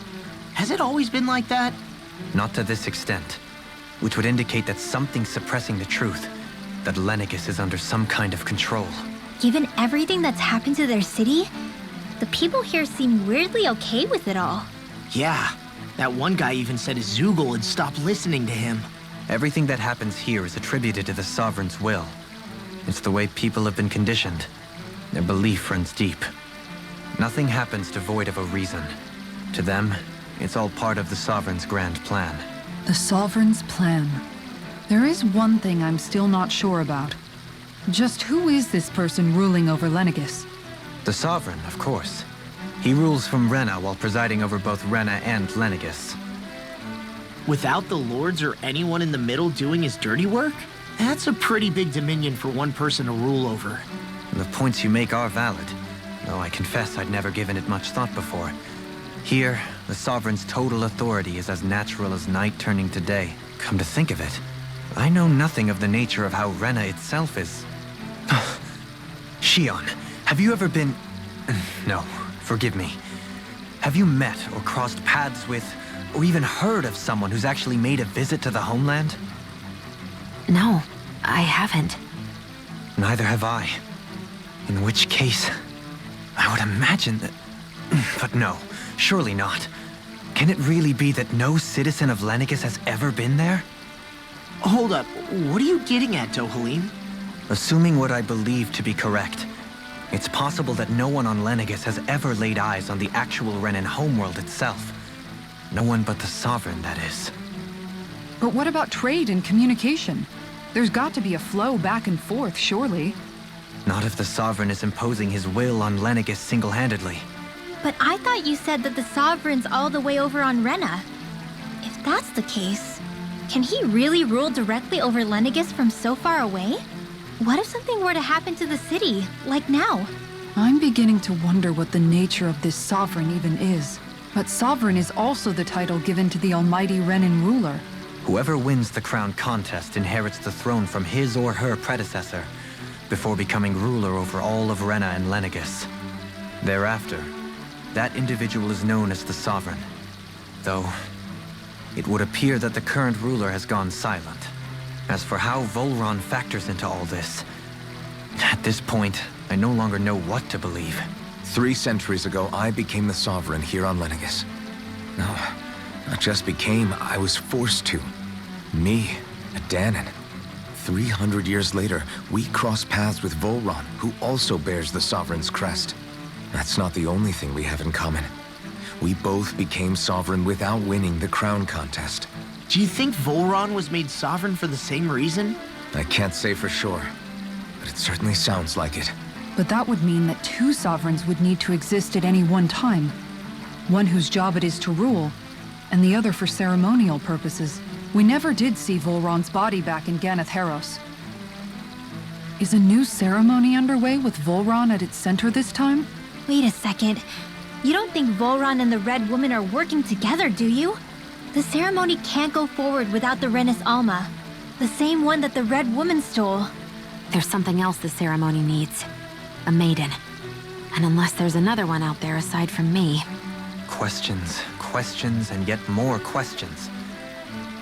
[SPEAKER 4] Has it always been like that?
[SPEAKER 1] Not to this extent, which would indicate that something's suppressing the truth, that Lenegis is under some kind of control.
[SPEAKER 5] Given everything that's happened to their city, the people here seem weirdly okay with it all.
[SPEAKER 4] Yeah, that one guy even said Zoogle had stopped listening to him.
[SPEAKER 1] Everything that happens here is attributed to the Sovereign's will. It's the way people have been conditioned. Their belief runs deep. Nothing happens devoid of a reason. To them, it's all part of the Sovereign's grand plan.
[SPEAKER 3] The Sovereign's plan. There is one thing I'm still not sure about. Just who is this person ruling over Lenegis?
[SPEAKER 1] The Sovereign, of course. He rules from Rena while presiding over both Rena and Lenegis.
[SPEAKER 4] Without the lords or anyone in the middle doing his dirty work? That's a pretty big dominion for one person to rule over.
[SPEAKER 1] The points you make are valid, though I confess I'd never given it much thought before. Here, the Sovereign's total authority is as natural as night turning to day. Come to think of it, I know nothing of the nature of how Rena itself is. Shion, have you ever been... No, forgive me. Have you met or crossed paths with, or even heard of someone who's actually made a visit to the homeland?
[SPEAKER 6] No, I haven't.
[SPEAKER 1] Neither have I. In which case, I would imagine that... But no, surely not. Can it really be that no citizen of Lenegis has ever been there?
[SPEAKER 4] Hold up, what are you getting at, Dohalim?
[SPEAKER 1] Assuming what I believe to be correct, it's possible that no one on Lenegis has ever laid eyes on the actual Renan homeworld itself. No one but the Sovereign, that is.
[SPEAKER 3] But what about trade and communication? There's got to be a flow back and forth, surely.
[SPEAKER 1] Not if the Sovereign is imposing his will on Lenegis single-handedly.
[SPEAKER 5] But I thought you said that the Sovereign's all the way over on Rena. If that's the case, can he really rule directly over Lenegis from so far away? What if something were to happen to the city, like now?
[SPEAKER 3] I'm beginning to wonder what the nature of this Sovereign even is. But Sovereign is also the title given to the almighty Renan ruler.
[SPEAKER 1] Whoever wins the crown contest inherits the throne from his or her predecessor, before becoming ruler over all of Rena and Lenegis. Thereafter, that individual is known as the Sovereign. Though, it would appear that the current ruler has gone silent. As for how Volron factors into all this, at this point, I no longer know what to believe.
[SPEAKER 2] 3 centuries ago, I became the Sovereign here on Lenegis. No, not just became, I was forced to. Me, a Danon. 300 years later, we cross paths with Volron, who also bears the Sovereign's crest. That's not the only thing we have in common. We both became Sovereign without winning the crown contest.
[SPEAKER 4] Do you think Volron was made sovereign for the same reason?
[SPEAKER 2] I can't say for sure, but it certainly sounds like it.
[SPEAKER 3] But that would mean that 2 sovereigns would need to exist at any one time. One whose job it is to rule, and the other for ceremonial purposes. We never did see Volron's body back in Ganath Haros. Is a new ceremony underway with Volron at its center this time?
[SPEAKER 5] Wait a second. You don't think Volron and the Red Woman are working together, do you? The ceremony can't go forward without the Renis Alma. The same one that the Red Woman stole.
[SPEAKER 6] There's something else the ceremony needs. A maiden. And unless there's another one out there aside from me...
[SPEAKER 1] Questions, questions, and yet more questions.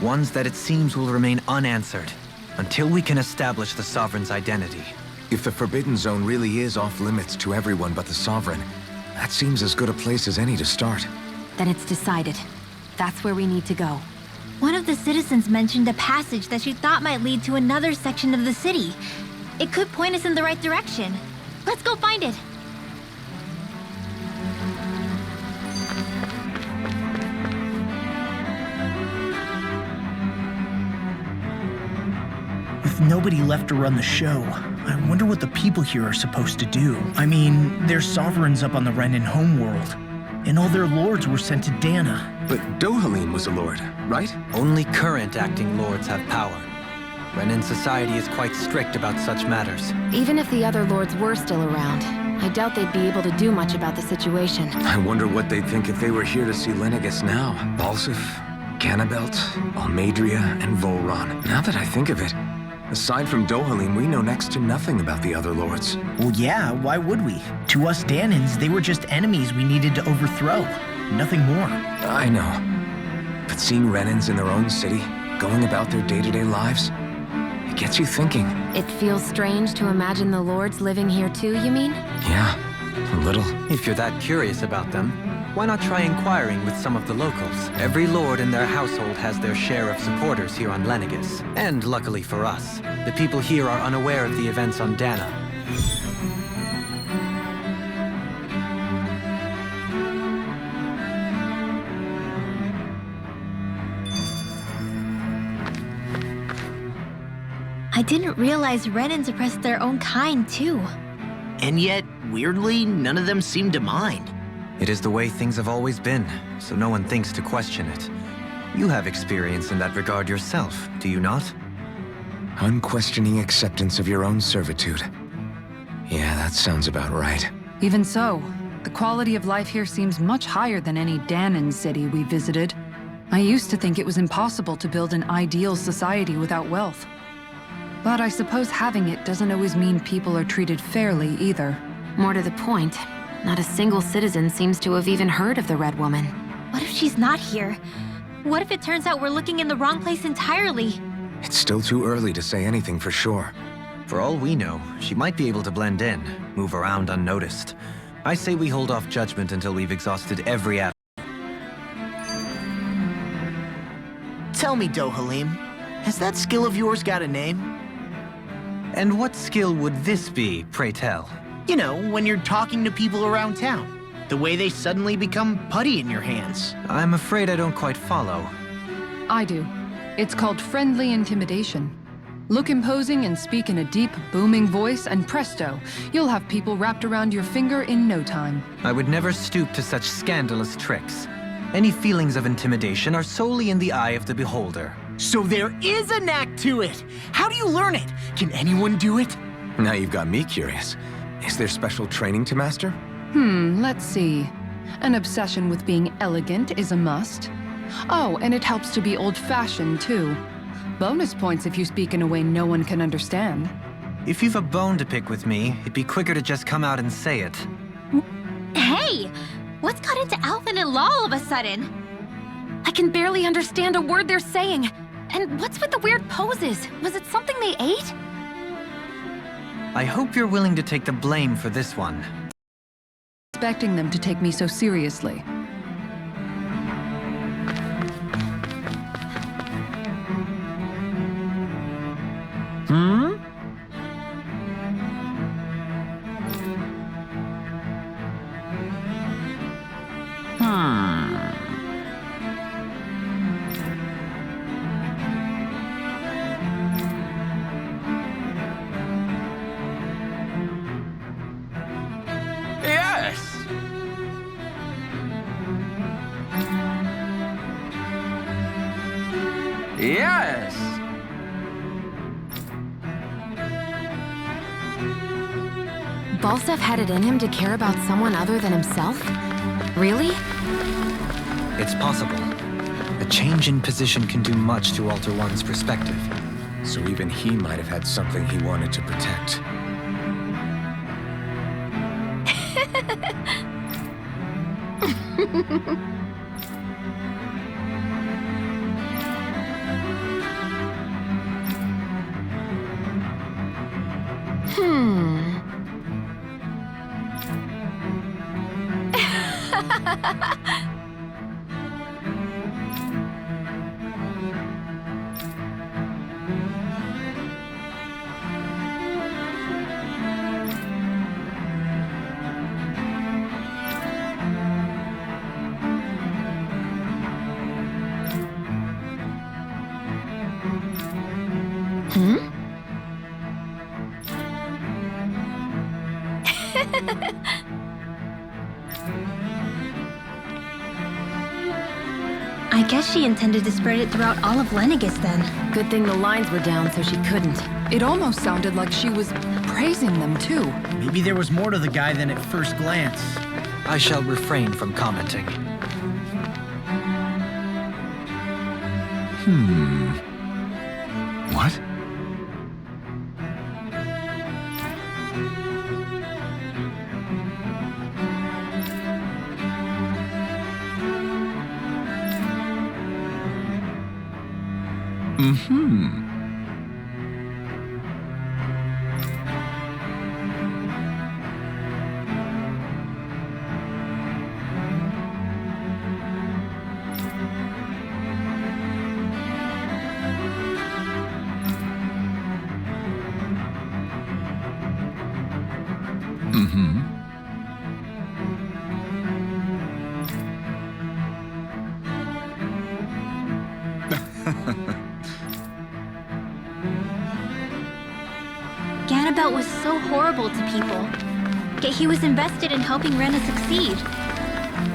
[SPEAKER 1] Ones that it seems will remain unanswered until we can establish the Sovereign's identity.
[SPEAKER 2] If the Forbidden Zone really is off limits to everyone but the Sovereign, that seems as good a place as any to start.
[SPEAKER 6] Then it's decided. That's where we need to go.
[SPEAKER 5] One of the citizens mentioned a passage that she thought might lead to another section of the city. It could point us in the right direction. Let's go find it.
[SPEAKER 4] With nobody left to run the show, I wonder what the people here are supposed to do. I mean, there's sovereigns up on the Renan homeworld, and all their lords were sent to Dana.
[SPEAKER 2] But Dohalim was a lord, right?
[SPEAKER 1] Only current acting lords have power. Renan society is quite strict about such matters.
[SPEAKER 6] Even if the other lords were still around, I doubt they'd be able to do much about the situation.
[SPEAKER 2] I wonder what they'd think if they were here to see Lenegis now. Balsif, Cannabelt, Almadria, and Volron. Now that I think of it, aside from Dohalim, we know next to nothing about the other lords.
[SPEAKER 4] Well, yeah, why would we? To us Danans, they were just enemies we needed to overthrow. Nothing more.
[SPEAKER 2] I know. But seeing Renans in their own city, going about their day-to-day lives, it gets you thinking.
[SPEAKER 6] It feels strange to imagine the lords living here too, you mean?
[SPEAKER 2] Yeah, a little.
[SPEAKER 1] If you're that curious about them, why not try inquiring with some of the locals? Every lord in their household has their share of supporters here on Lenegis. And luckily for us, the people here are unaware of the events on Dana.
[SPEAKER 5] I didn't realize Renans oppressed their own kind, too.
[SPEAKER 4] And yet, weirdly, none of them seemed to mind.
[SPEAKER 1] It is the way things have always been, so no one thinks to question it. You have experience in that regard yourself, do you not?
[SPEAKER 2] Unquestioning acceptance of your own servitude. Yeah, that sounds about right.
[SPEAKER 3] Even so, the quality of life here seems much higher than any Danon city we visited. I used to think it was impossible to build an ideal society without wealth. But I suppose having it doesn't always mean people are treated fairly either.
[SPEAKER 6] More to the point, not a single citizen seems to have even heard of the Red Woman.
[SPEAKER 5] What if she's not here? What if it turns out we're looking in the wrong place entirely?
[SPEAKER 2] It's still too early to say anything for sure.
[SPEAKER 1] For all we know, she might be able to blend in, move around unnoticed. I say we hold off judgment until we've exhausted every avenue.
[SPEAKER 4] Tell me, Dohalim, has that skill of yours got a name?
[SPEAKER 1] And what skill would this be, pray tell?
[SPEAKER 4] You know, when you're talking to people around town. The way they suddenly become putty in your hands.
[SPEAKER 1] I'm afraid I don't quite follow.
[SPEAKER 3] I do. It's called friendly intimidation. Look imposing and speak in a deep, booming voice, and presto, you'll have people wrapped around your finger in no time.
[SPEAKER 1] I would never stoop to such scandalous tricks. Any feelings of intimidation are solely in the eye of the beholder.
[SPEAKER 4] So there is a knack to it! How do you learn it? Can anyone do it?
[SPEAKER 2] Now you've got me curious. Is there special training to master?
[SPEAKER 3] Let's see. An obsession with being elegant is a must. Oh, and it helps to be old-fashioned, too. Bonus points if you speak in a way no one can understand.
[SPEAKER 1] If you've a bone to pick with me, it'd be quicker to just come out and say it.
[SPEAKER 10] Hey! What's got into Alvin and Law all of a sudden?
[SPEAKER 6] I can barely understand a word they're saying. And what's with the weird poses? Was it something they ate?
[SPEAKER 1] I hope you're willing to take the blame for this one.
[SPEAKER 3] Expecting them to take me so seriously.
[SPEAKER 8] Yes! Yes!
[SPEAKER 6] Balsef had it in him to care about someone other than himself? Really?
[SPEAKER 1] It's possible. A change in position can do much to alter one's perspective.
[SPEAKER 2] So even he might have had something he wanted to protect.
[SPEAKER 5] I guess she intended to spread it throughout all of Lenegis then.
[SPEAKER 6] Good thing the lines were down so she couldn't.
[SPEAKER 3] It almost sounded like she was praising them, too.
[SPEAKER 4] Maybe there was more to the guy than at first glance.
[SPEAKER 1] I shall refrain from commenting.
[SPEAKER 8] What?
[SPEAKER 5] Ganabelt was so horrible to people, yet he was invested in helping Rena succeed.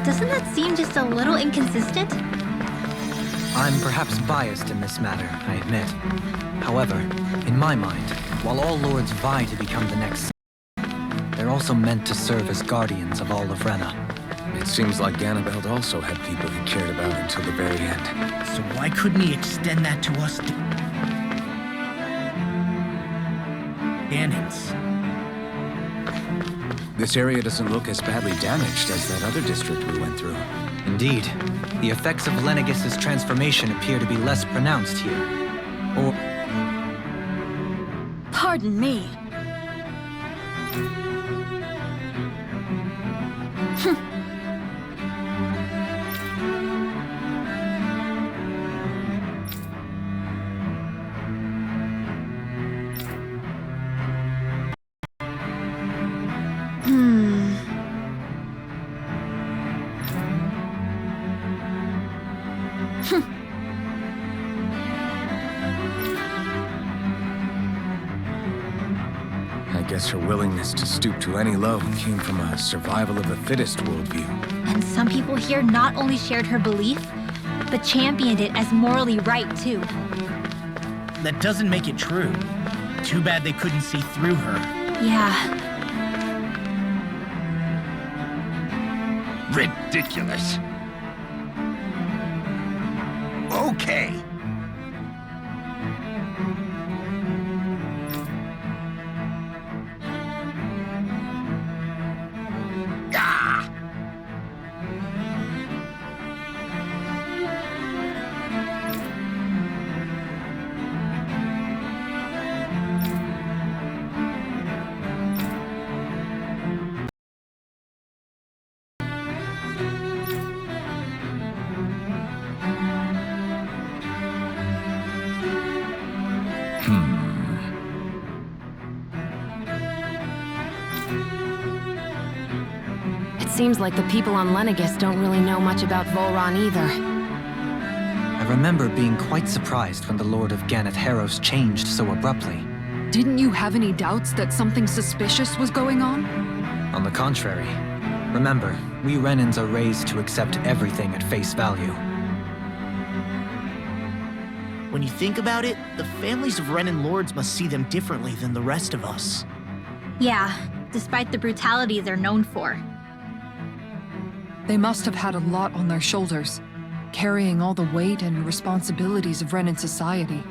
[SPEAKER 5] Doesn't that seem just a little inconsistent?
[SPEAKER 1] I'm perhaps biased in this matter, I admit. However, in my mind, while all lords vie to become the next, they're also meant to serve as guardians of all of Rena.
[SPEAKER 2] It seems like Ganabelt also had people he cared about until the very end.
[SPEAKER 4] So why couldn't he extend that to us? Ganons.
[SPEAKER 2] This area doesn't look as badly damaged as that other district we went through.
[SPEAKER 1] Indeed, the effects of Lenegis's transformation appear to be less pronounced here. Or
[SPEAKER 10] Pardon me.
[SPEAKER 2] guess her willingness to stoop to any low came from a survival of the fittest worldview.
[SPEAKER 5] And some people here not only shared her belief, but championed it as morally right, too.
[SPEAKER 4] That doesn't make it true. Too bad they couldn't see through her.
[SPEAKER 5] Yeah.
[SPEAKER 11] Ridiculous. Okay. Ah!
[SPEAKER 6] It seems like the people on Lenegis don't really know much about Volron either.
[SPEAKER 1] I remember being quite surprised when the Lord of Ganath Harros changed so abruptly.
[SPEAKER 3] Didn't you have any doubts that something suspicious was going on?
[SPEAKER 1] On the contrary. Remember, we Renans are raised to accept everything at face value.
[SPEAKER 4] When you think about it, the families of Renan lords must see them differently than the rest of us.
[SPEAKER 5] Yeah, despite the brutality they're known for.
[SPEAKER 3] They must have had a lot on their shoulders, carrying all the weight and responsibilities of Renan society.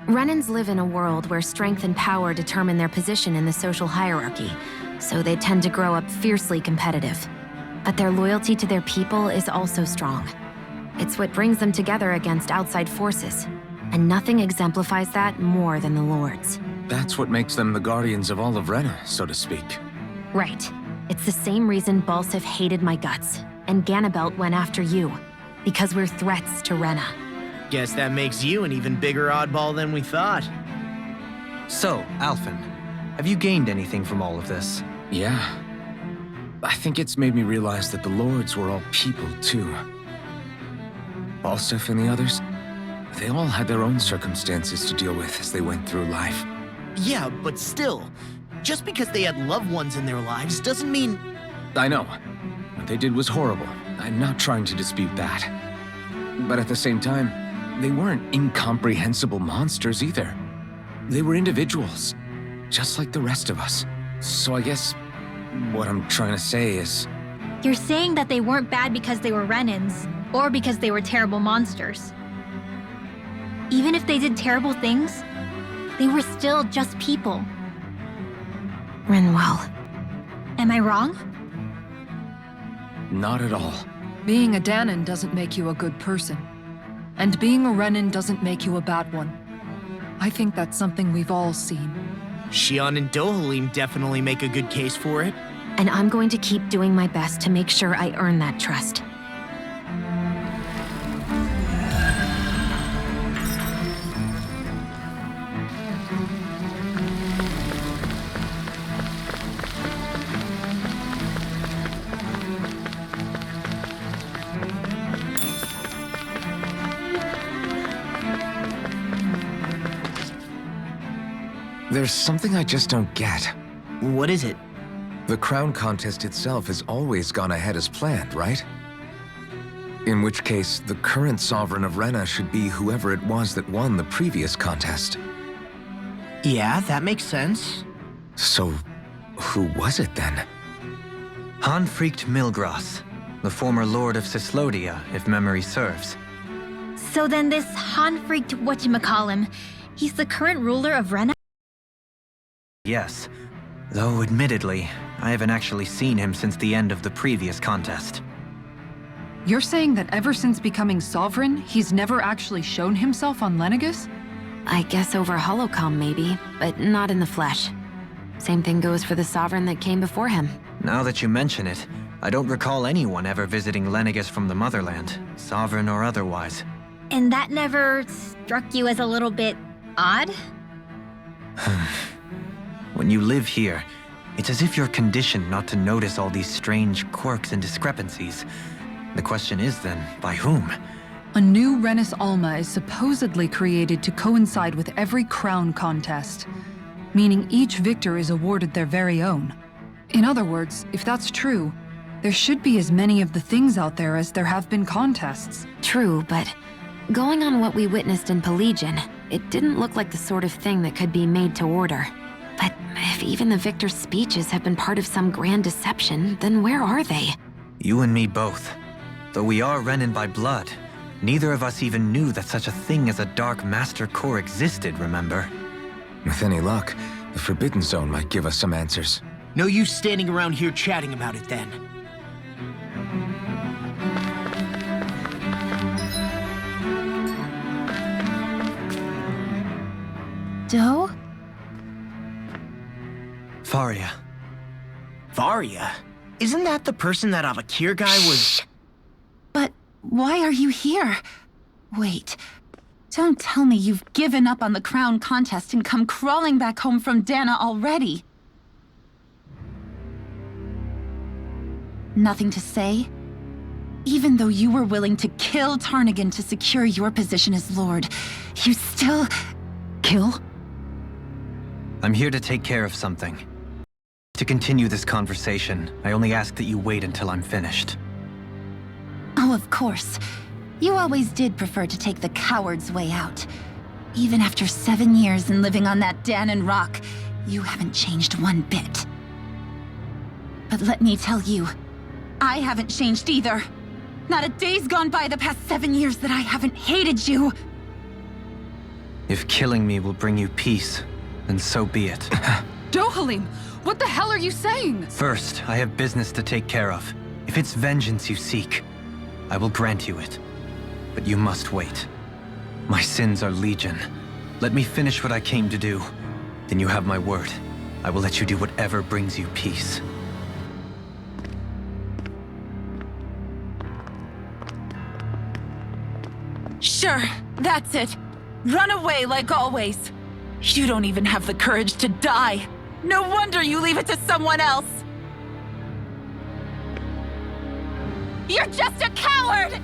[SPEAKER 6] Renans live in a world where strength and power determine their position in the social hierarchy, so they tend to grow up fiercely competitive. But their loyalty to their people is also strong. It's what brings them together against outside forces, and nothing exemplifies that more than the Lords.
[SPEAKER 2] That's what makes them the guardians of all of Rena, so to speak.
[SPEAKER 6] Right. It's the same reason Balsif hated my guts, and Ganabelt went after you. Because we're threats to Rena.
[SPEAKER 4] Guess that makes you an even bigger oddball than we thought.
[SPEAKER 1] So, Alphen, have you gained anything from all of this?
[SPEAKER 2] Yeah. I think it's made me realize that the Lords were all people, too. Balsif and the others, they all had their own circumstances to deal with as they went through life.
[SPEAKER 4] Yeah, but still, just because they had loved ones in their lives doesn't mean...
[SPEAKER 2] I know. What they did was horrible. I'm not trying to dispute that. But at the same time, they weren't incomprehensible monsters either. They were individuals, just like the rest of us. So I guess what I'm trying to say is...
[SPEAKER 5] You're saying that they weren't bad because they were Renans, or because they were terrible monsters. Even if they did terrible things, they were still just people.
[SPEAKER 6] Renwell.
[SPEAKER 5] Am I wrong?
[SPEAKER 2] Not at all.
[SPEAKER 3] Being a Danan doesn't make you a good person. And being a Renan doesn't make you a bad one. I think that's something we've all seen.
[SPEAKER 4] Shion and Dohalim definitely make a good case for it.
[SPEAKER 6] And I'm going to keep doing my best to make sure I earn that trust.
[SPEAKER 2] There's something I just don't get.
[SPEAKER 4] What is it?
[SPEAKER 2] The crown contest itself has always gone ahead as planned, right? In which case, the current sovereign of Rena should be whoever it was that won the previous contest.
[SPEAKER 4] Yeah, that makes sense.
[SPEAKER 2] So, who was it then?
[SPEAKER 1] Hanfricht Milgras, the former Lord of Cislodia, if memory serves.
[SPEAKER 5] So then this Hanfricht whatchamacallem, he's the current ruler of Rena?
[SPEAKER 1] Yes, though admittedly, I haven't actually seen him since the end of the previous contest.
[SPEAKER 3] You're saying that ever since becoming sovereign, he's never actually shown himself on Lenegis?
[SPEAKER 6] I guess over holocom maybe, but not in the flesh. Same thing goes for the sovereign that came before him.
[SPEAKER 1] Now that you mention it, I don't recall anyone ever visiting Lenegis from the motherland, sovereign or otherwise.
[SPEAKER 5] And that never struck you as a little bit odd?
[SPEAKER 1] When you live here, it's as if you're conditioned not to notice all these strange quirks and discrepancies. The question is then, by whom?
[SPEAKER 3] A new Renis Alma is supposedly created to coincide with every crown contest. meaning each victor is awarded their very own. In other words, if that's true, there should be as many of the things out there as there have been contests.
[SPEAKER 6] True, but going on what we witnessed in Pelagian, it didn't look like the sort of thing that could be made to order. But if even the victor's speeches have been part of some grand deception, then where are they?
[SPEAKER 1] You and me both. Though we are Renin by blood, neither of us even knew that such a thing as a Dark Master Core existed, remember?
[SPEAKER 2] With any luck, the Forbidden Zone might give us some answers.
[SPEAKER 4] No use standing around here chatting about it then.
[SPEAKER 10] Doe?
[SPEAKER 1] Faria.
[SPEAKER 4] Varia? Isn't that the person that Avakir guy was...
[SPEAKER 12] But why are you here? Wait. Don't tell me you've given up on the crown contest and come crawling back home from Dana already. Nothing to say? Even though you were willing to kill Tarnigan to secure your position as Lord, you still...
[SPEAKER 3] Kill?
[SPEAKER 1] I'm here to take care of something. To continue this conversation, I only ask that you wait until I'm finished.
[SPEAKER 12] Oh, of course. You always did prefer to take the coward's way out. Even after 7 years and living on that Danon rock, you haven't changed one bit. But let me tell you, I haven't changed either. Not a day's gone by the past 7 years that I haven't hated you.
[SPEAKER 1] If killing me will bring you peace, then so be it.
[SPEAKER 3] Dohalim, what the hell are you saying?
[SPEAKER 1] First, I have business to take care of. If it's vengeance you seek, I will grant you it. But you must wait. My sins are legion. Let me finish what I came to do. Then you have my word. I will let you do whatever brings you peace.
[SPEAKER 12] Sure, that's it. Run away like always. You don't even have the courage to die. No wonder you leave it to someone else. You're just a coward!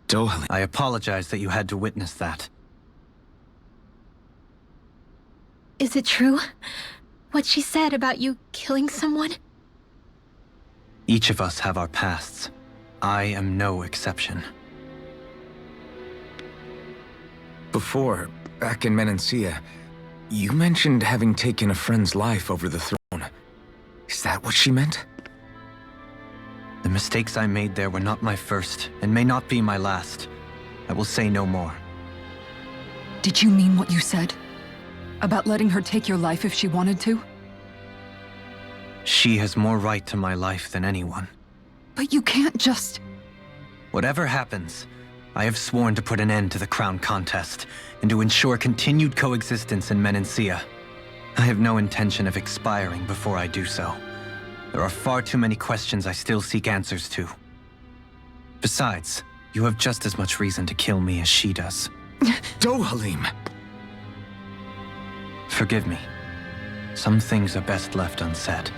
[SPEAKER 2] Dohalim.
[SPEAKER 1] I apologize that you had to witness that.
[SPEAKER 5] Is it true? What she said about you killing someone?
[SPEAKER 1] Each of us have our pasts. I am no exception.
[SPEAKER 2] Before, back in Menancia, you mentioned having taken a friend's life over the throne. Is that what she meant?
[SPEAKER 1] The mistakes I made there were not my first, and may not be my last. I will say no more.
[SPEAKER 3] Did you mean what you said? About letting her take your life if she wanted to?
[SPEAKER 1] She has more right to my life than anyone.
[SPEAKER 3] But you can't just...
[SPEAKER 1] Whatever happens, I have sworn to put an end to the crown contest, and to ensure continued coexistence in Menancia. I have no intention of expiring before I do so. There are far too many questions I still seek answers to. Besides, you have just as much reason to kill me as she does.
[SPEAKER 2] Dohalim!
[SPEAKER 1] Forgive me. Some things are best left unsaid.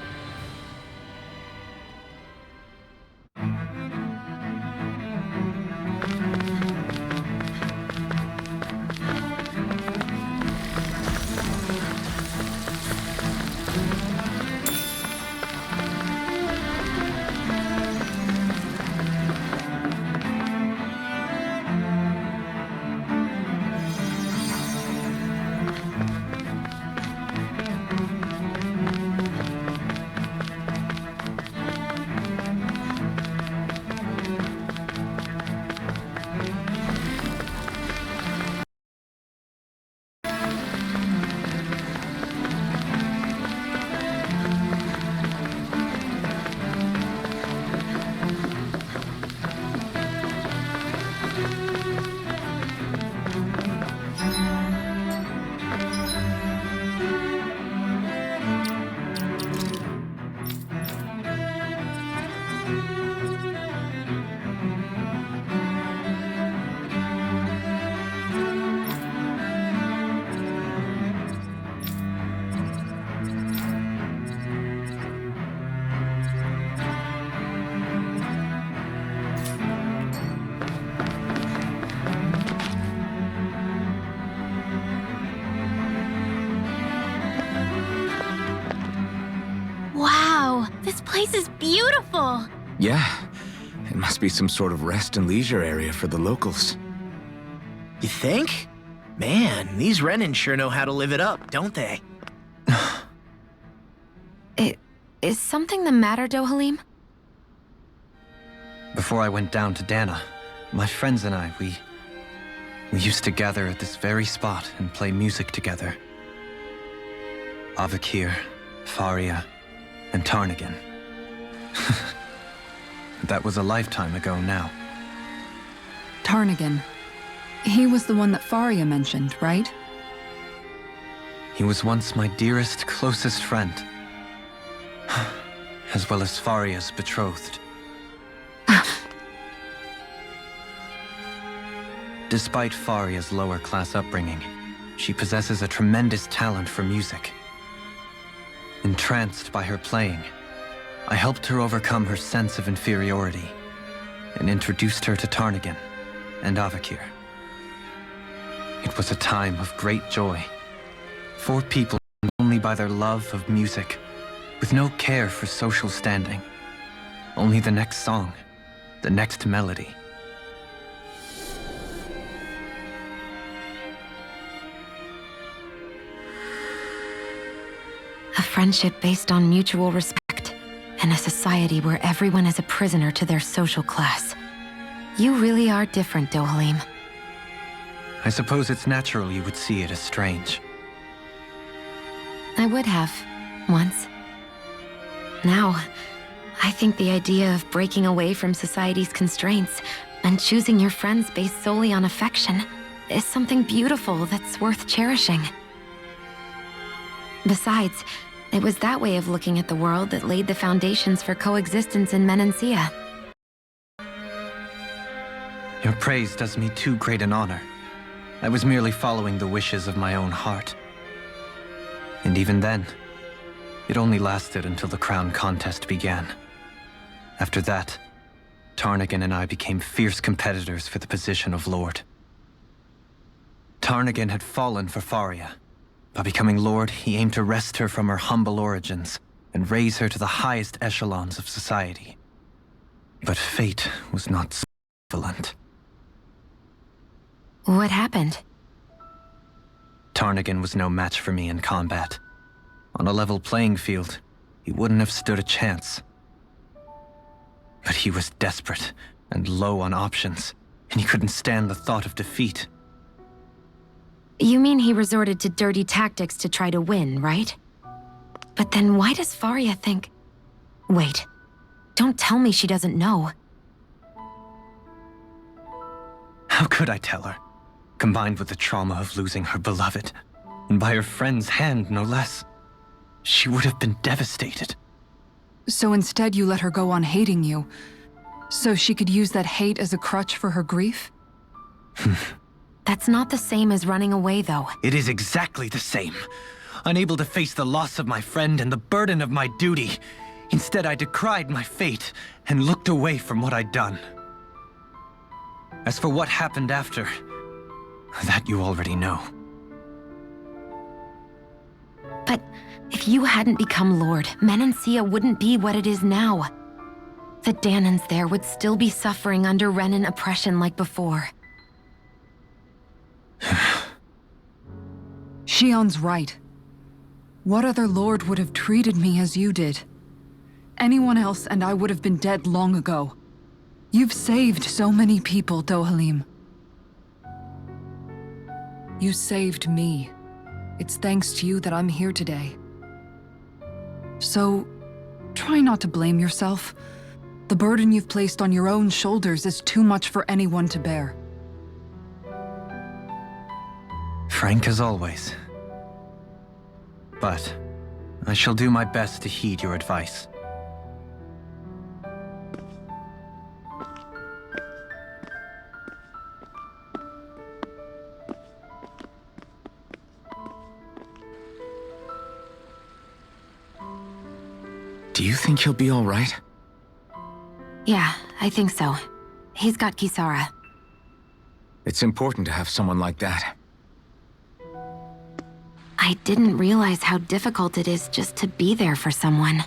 [SPEAKER 5] place is beautiful!
[SPEAKER 2] Yeah, it must be some sort of rest and leisure area for the locals.
[SPEAKER 4] You think? Man, these Renan sure know how to live it up, don't they?
[SPEAKER 6] Is something the matter, Dohalim?
[SPEAKER 1] Before I went down to Dana, my friends and I, we used to gather at this very spot and play music together. Avakir, Faria, and Tarnagan. That was a lifetime ago now.
[SPEAKER 3] Tarnagan. He was the one that Faria mentioned, right?
[SPEAKER 1] He was once my dearest, closest friend. As well as Faria's betrothed. Despite Faria's lower-class upbringing, she possesses a tremendous talent for music. Entranced by her playing, I helped her overcome her sense of inferiority and introduced her to Tarnagan and Avakir. It was a time of great joy. 4 people only by their love of music, with no care for social standing. Only the next song, the next melody.
[SPEAKER 6] A friendship based on mutual respect, and a society where everyone is a prisoner to their social class. You really are different, Dohalim.
[SPEAKER 1] I suppose it's natural you would see it as strange.
[SPEAKER 6] I would have, once. Now, I think the idea of breaking away from society's constraints and choosing your friends based solely on affection is something beautiful that's worth cherishing. Besides, it was that way of looking at the world that laid the foundations for coexistence in Menancia.
[SPEAKER 1] Your praise does me too great an honor. I was merely following the wishes of my own heart. And even then, it only lasted until the crown contest began. After that, Tarnagan and I became fierce competitors for the position of Lord. Tarnagan had fallen for Faria. By becoming Lord, he aimed to wrest her from her humble origins and raise her to the highest echelons of society. But fate was not so benevolent.
[SPEAKER 6] What happened?
[SPEAKER 1] Tarnagan was no match for me in combat. On a level playing field, he wouldn't have stood a chance. But he was desperate and low on options, and he couldn't stand the thought of defeat.
[SPEAKER 6] You mean he resorted to dirty tactics to try to win, right? But then why does Faria think... Wait, don't tell me she doesn't know.
[SPEAKER 1] How could I tell her? Combined with the trauma of losing her beloved, and by her friend's hand, no less, she would have been devastated.
[SPEAKER 3] So instead you let her go on hating you, so she could use that hate as a crutch for her grief?
[SPEAKER 6] That's not the same as running away, though.
[SPEAKER 1] It is exactly the same. Unable to face the loss of my friend and the burden of my duty, instead I decried my fate and looked away from what I'd done. As for what happened after, that you already know.
[SPEAKER 6] But if you hadn't become Lord, Menancia wouldn't be what it is now. The Danans there would still be suffering under Renan oppression like before.
[SPEAKER 3] Shion's right. What other lord would have treated me as you did? Anyone else and I would have been dead long ago. You've saved so many people, Dohalim. You saved me. It's thanks to you that I'm here today. So, try not to blame yourself. The burden you've placed on your own shoulders is too much for anyone to bear.
[SPEAKER 1] Frank as always. But I shall do my best to heed your advice.
[SPEAKER 2] Do you think he'll be all right?
[SPEAKER 6] Yeah, I think so. He's got Kisara.
[SPEAKER 2] It's important to have someone like that.
[SPEAKER 6] I didn't realize how difficult it is just to be there for someone.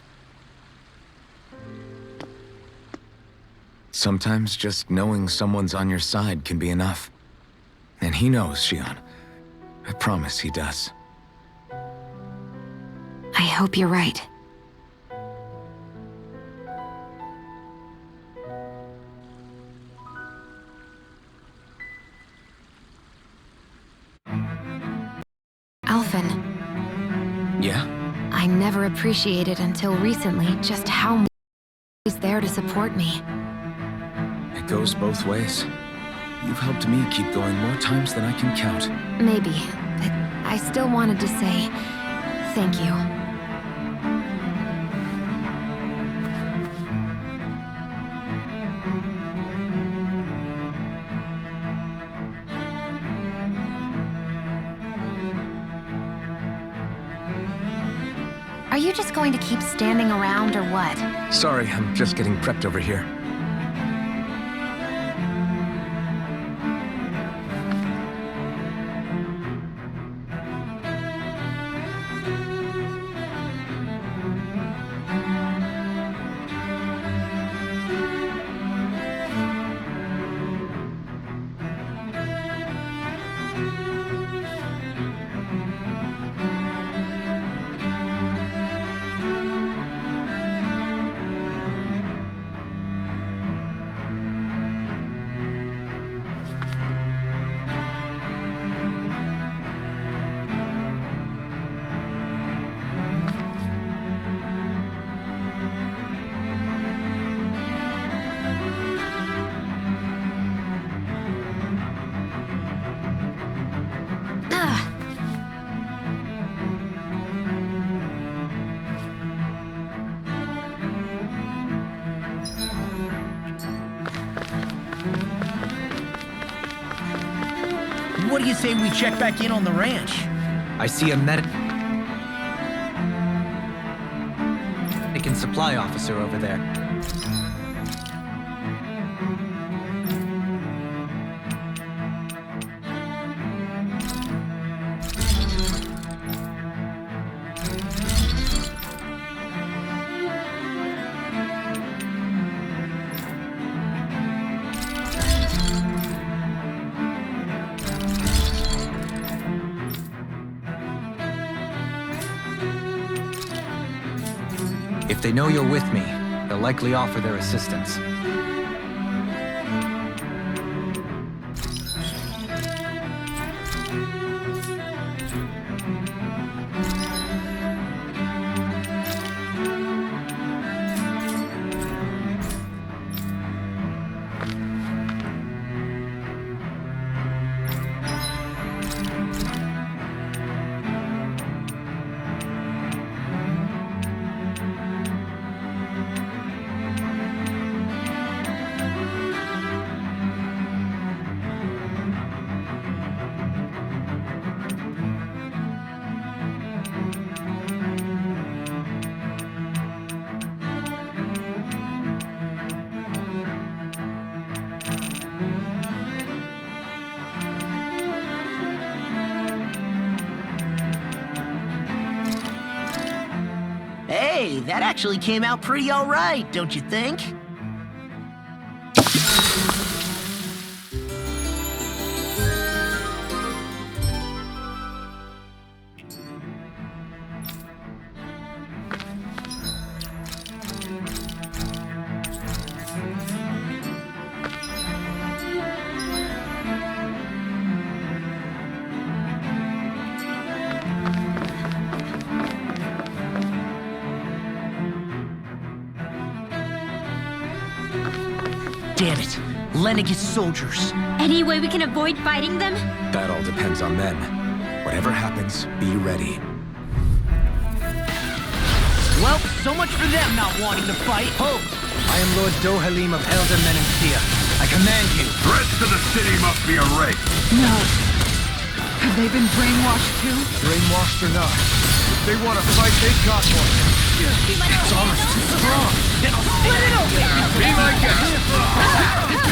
[SPEAKER 2] Sometimes just knowing someone's on your side can be enough. And he knows, Shion. I promise he does.
[SPEAKER 6] I hope you're right. Alphen,
[SPEAKER 2] Yeah?
[SPEAKER 6] I never appreciated until recently just how much he's there to support me.
[SPEAKER 2] It goes both ways. You've helped me keep going more times than I can count.
[SPEAKER 6] Maybe, but I still wanted to say thank you. Are you just going to keep standing around or what?
[SPEAKER 2] Sorry, I'm just getting prepped over here.
[SPEAKER 4] What do you say we check back in on the ranch?
[SPEAKER 1] I see a medic and supply officer over there. If they know you're with me, they'll likely offer their assistance.
[SPEAKER 4] Hey, that actually came out pretty all right, don't you think? Damn it. Lenniget's soldiers.
[SPEAKER 5] Any way we can avoid fighting them?
[SPEAKER 2] That all depends on them. Whatever happens, be ready.
[SPEAKER 4] Well, so much for them not wanting to fight.
[SPEAKER 1] Ho! I am Lord Dohalim of Elder Menencia. I command you.
[SPEAKER 8] Threats to the city must be erased.
[SPEAKER 3] No. Have they been brainwashed too?
[SPEAKER 9] Brainwashed or not, if they want to fight, they've got one.
[SPEAKER 5] It's almost too strong.
[SPEAKER 4] Then I'll split it open.
[SPEAKER 9] Be my guest.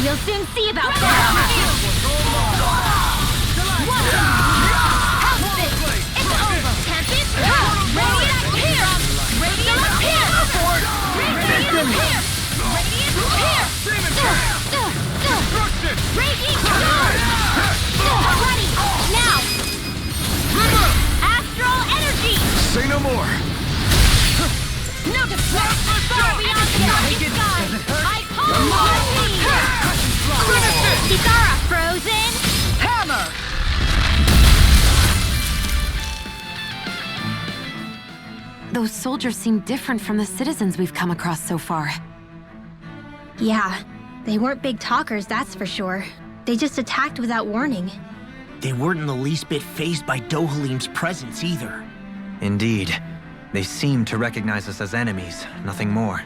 [SPEAKER 5] You'll
[SPEAKER 10] We'll soon see about that! How's this? It's over! Tempest! Radiant here! Radiant here! Radiant here! Raging sword! Ready! Now! Astral energy!
[SPEAKER 2] Say no more!
[SPEAKER 10] No defense! Far beyond the darkest sky! I call on me! Kitara frozen! Hammer!
[SPEAKER 6] Those soldiers seem different from the citizens we've come across so far.
[SPEAKER 5] Yeah, they weren't big talkers, that's for sure. They just attacked without warning.
[SPEAKER 4] They weren't in the least bit fazed by Dohalim's presence either.
[SPEAKER 1] Indeed. They seem to recognize us as enemies, nothing more.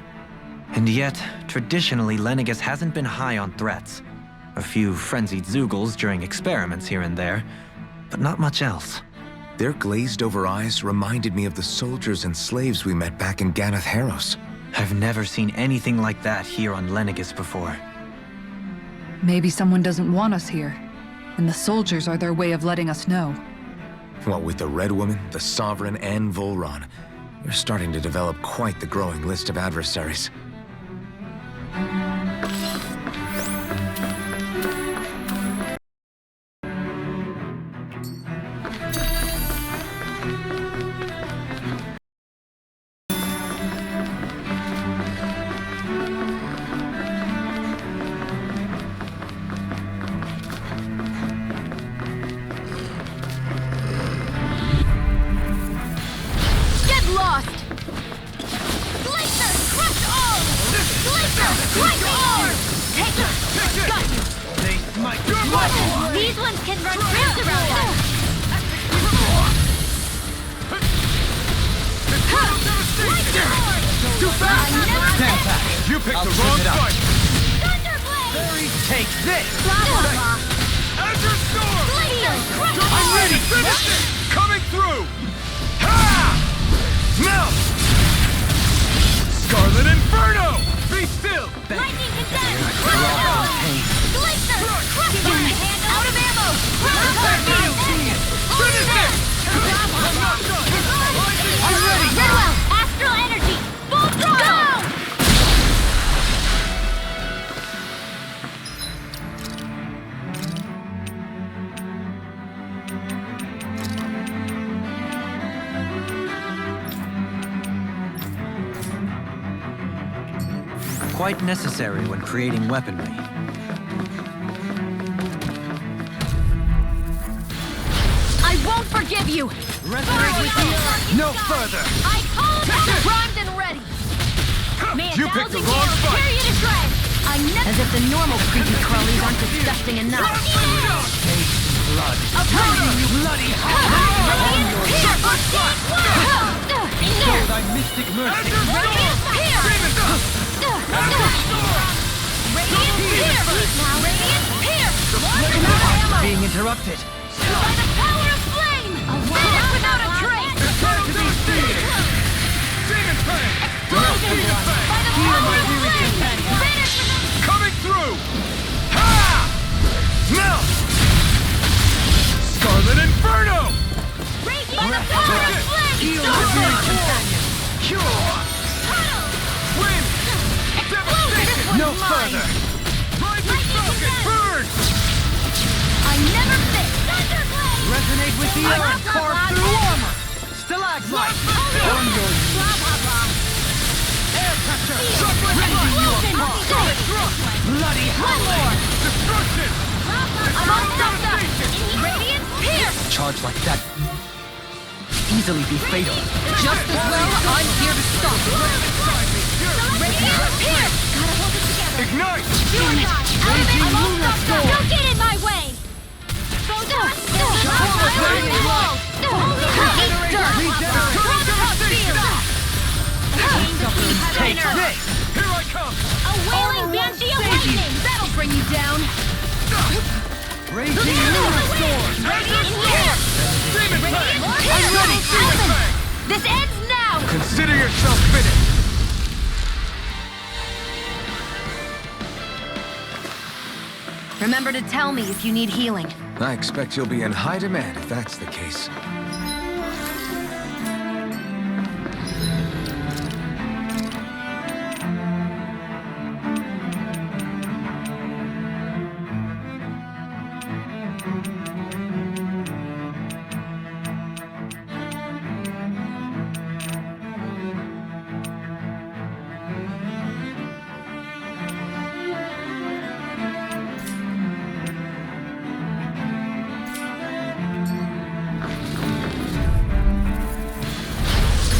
[SPEAKER 1] And yet, traditionally, Lenegis hasn't been high on threats. A few frenzied Zeugles during experiments here and there, but not much else.
[SPEAKER 2] Their glazed-over eyes reminded me of the soldiers and slaves we met back in Ganath Haros.
[SPEAKER 1] I've never seen anything like that here on Lenegis before.
[SPEAKER 3] Maybe someone doesn't want us here, and the soldiers are their way of letting us know.
[SPEAKER 2] What with the Red Woman, the Sovereign, and Volron, we're starting to develop quite the growing list of adversaries.
[SPEAKER 10] Get lost! Glacier, crush all! Glacier, crush all! Take it! Got you! These ones can run rails around us!
[SPEAKER 11] Too fast! You picked the wrong fight!
[SPEAKER 10] Thunderblade!
[SPEAKER 11] Take this!
[SPEAKER 10] Blah, blah, blah.
[SPEAKER 11] Azure Storm!
[SPEAKER 10] Glacier, crush all!
[SPEAKER 11] I'm ready! Finish it! Coming through! Ha! Melt! Scarlet Inferno! Be still!
[SPEAKER 10] Lightning Condense! Crush all! Glacier, crush all! Out of ammo! Crush all!
[SPEAKER 11] Finish it!
[SPEAKER 10] I'm ready! Very well! Astral energy! Full throttle! Go!
[SPEAKER 1] Quite necessary when creating weaponry.
[SPEAKER 10] I won't forgive you!
[SPEAKER 11] No further!
[SPEAKER 10] I call upon primed and ready! May
[SPEAKER 11] You picked the wrong fight!
[SPEAKER 10] Tear you to shreds! I never...
[SPEAKER 6] As if the normal creepy crawlies aren't disgusting enough.
[SPEAKER 11] Blood!
[SPEAKER 10] Opposing you!
[SPEAKER 11] Bloody
[SPEAKER 10] Radiant Pierce!
[SPEAKER 11] Show thy mystic mercy!
[SPEAKER 10] Radiant Pierce! Radiant Pierce! Radiant Pierce! Ammo!
[SPEAKER 1] Being interrupted.
[SPEAKER 10] By the power of flame! Finish without a trace!
[SPEAKER 11] Demon Fang!
[SPEAKER 10] Explosion! By the power of flame! Finish with
[SPEAKER 11] Coming through! Ha! Melt! Scarlet Inferno!
[SPEAKER 10] Radiant by the power of flame!
[SPEAKER 11] Heal
[SPEAKER 10] Storm!
[SPEAKER 11] the weary companion! Cure!
[SPEAKER 10] Tunnel!
[SPEAKER 11] Wind! Devastation!
[SPEAKER 10] No
[SPEAKER 11] further! Rising Falcon! Burn!
[SPEAKER 10] I never fit! Thunderblade!
[SPEAKER 11] Resonate with the earth! Carve through armor! Stalagmite! On your
[SPEAKER 10] Blah, blah, blah.
[SPEAKER 11] air pressure!
[SPEAKER 10] Explosion!
[SPEAKER 11] Bloody
[SPEAKER 10] One more!
[SPEAKER 11] Destruction!
[SPEAKER 10] I'm all stuffed up! Radiant Pierce!
[SPEAKER 1] Charge like that easily be fatal.
[SPEAKER 3] Just as well, I'm here to stop it.
[SPEAKER 10] Radiant Pierce! Gotta hold it together.
[SPEAKER 11] Ignite!
[SPEAKER 10] I'm all stuffed up! Don't get in my way!
[SPEAKER 11] Take this! Here I come!
[SPEAKER 10] A wailing banshee of lightning!
[SPEAKER 3] That'll bring you down.
[SPEAKER 11] Raging Lunar Storm!
[SPEAKER 10] Radiant Pierce!
[SPEAKER 11] Demon Fang!
[SPEAKER 10] I'm ready!
[SPEAKER 11] Demon Fang!
[SPEAKER 10] This ends now!
[SPEAKER 11] Consider yourself finished!
[SPEAKER 6] Remember to tell me if you need healing.
[SPEAKER 2] I expect you'll be in high demand if that's the case.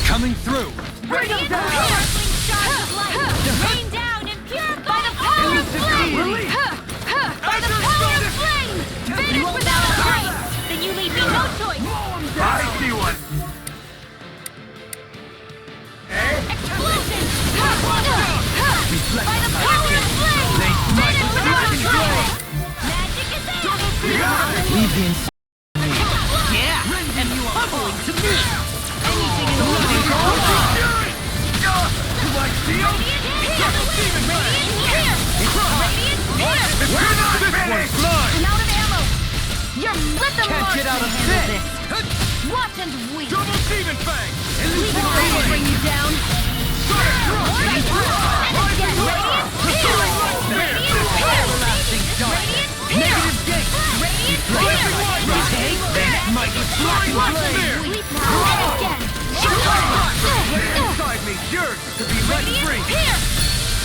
[SPEAKER 11] Coming through!
[SPEAKER 10] Radiant sparkling shards of light! Rain down and purify the power of flame! By the power of flame! Finish without a trace! Then you leave me no choice!
[SPEAKER 11] I see one!
[SPEAKER 10] Explosion! By the power of flame! Finish without a trace! Magic is there!
[SPEAKER 1] Leave the ins-
[SPEAKER 4] Yeah! And you are humbling to me! Anything in the
[SPEAKER 10] I'm out of ammo! Let the
[SPEAKER 11] Can't get out of
[SPEAKER 10] marksman
[SPEAKER 11] this.
[SPEAKER 10] handle this! Watch and weep!
[SPEAKER 11] Double demon fang!
[SPEAKER 10] Ready to bring you down! Radiant pierce! Radiant pierce!
[SPEAKER 11] Negative gate!
[SPEAKER 10] Radiant pierce!
[SPEAKER 11] Take that mighty flying blade!
[SPEAKER 10] Sleep now! Again!
[SPEAKER 11] Inside me yearns to be let free!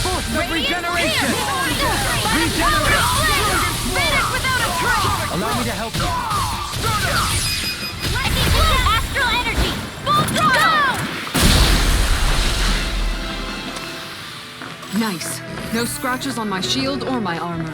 [SPEAKER 11] Force of regeneration!
[SPEAKER 10] Regenerate! Finish without a trace!
[SPEAKER 1] Allow me to help you.
[SPEAKER 10] Astral energy! Full throttle!
[SPEAKER 3] Nice. No scratches on my shield or my armor.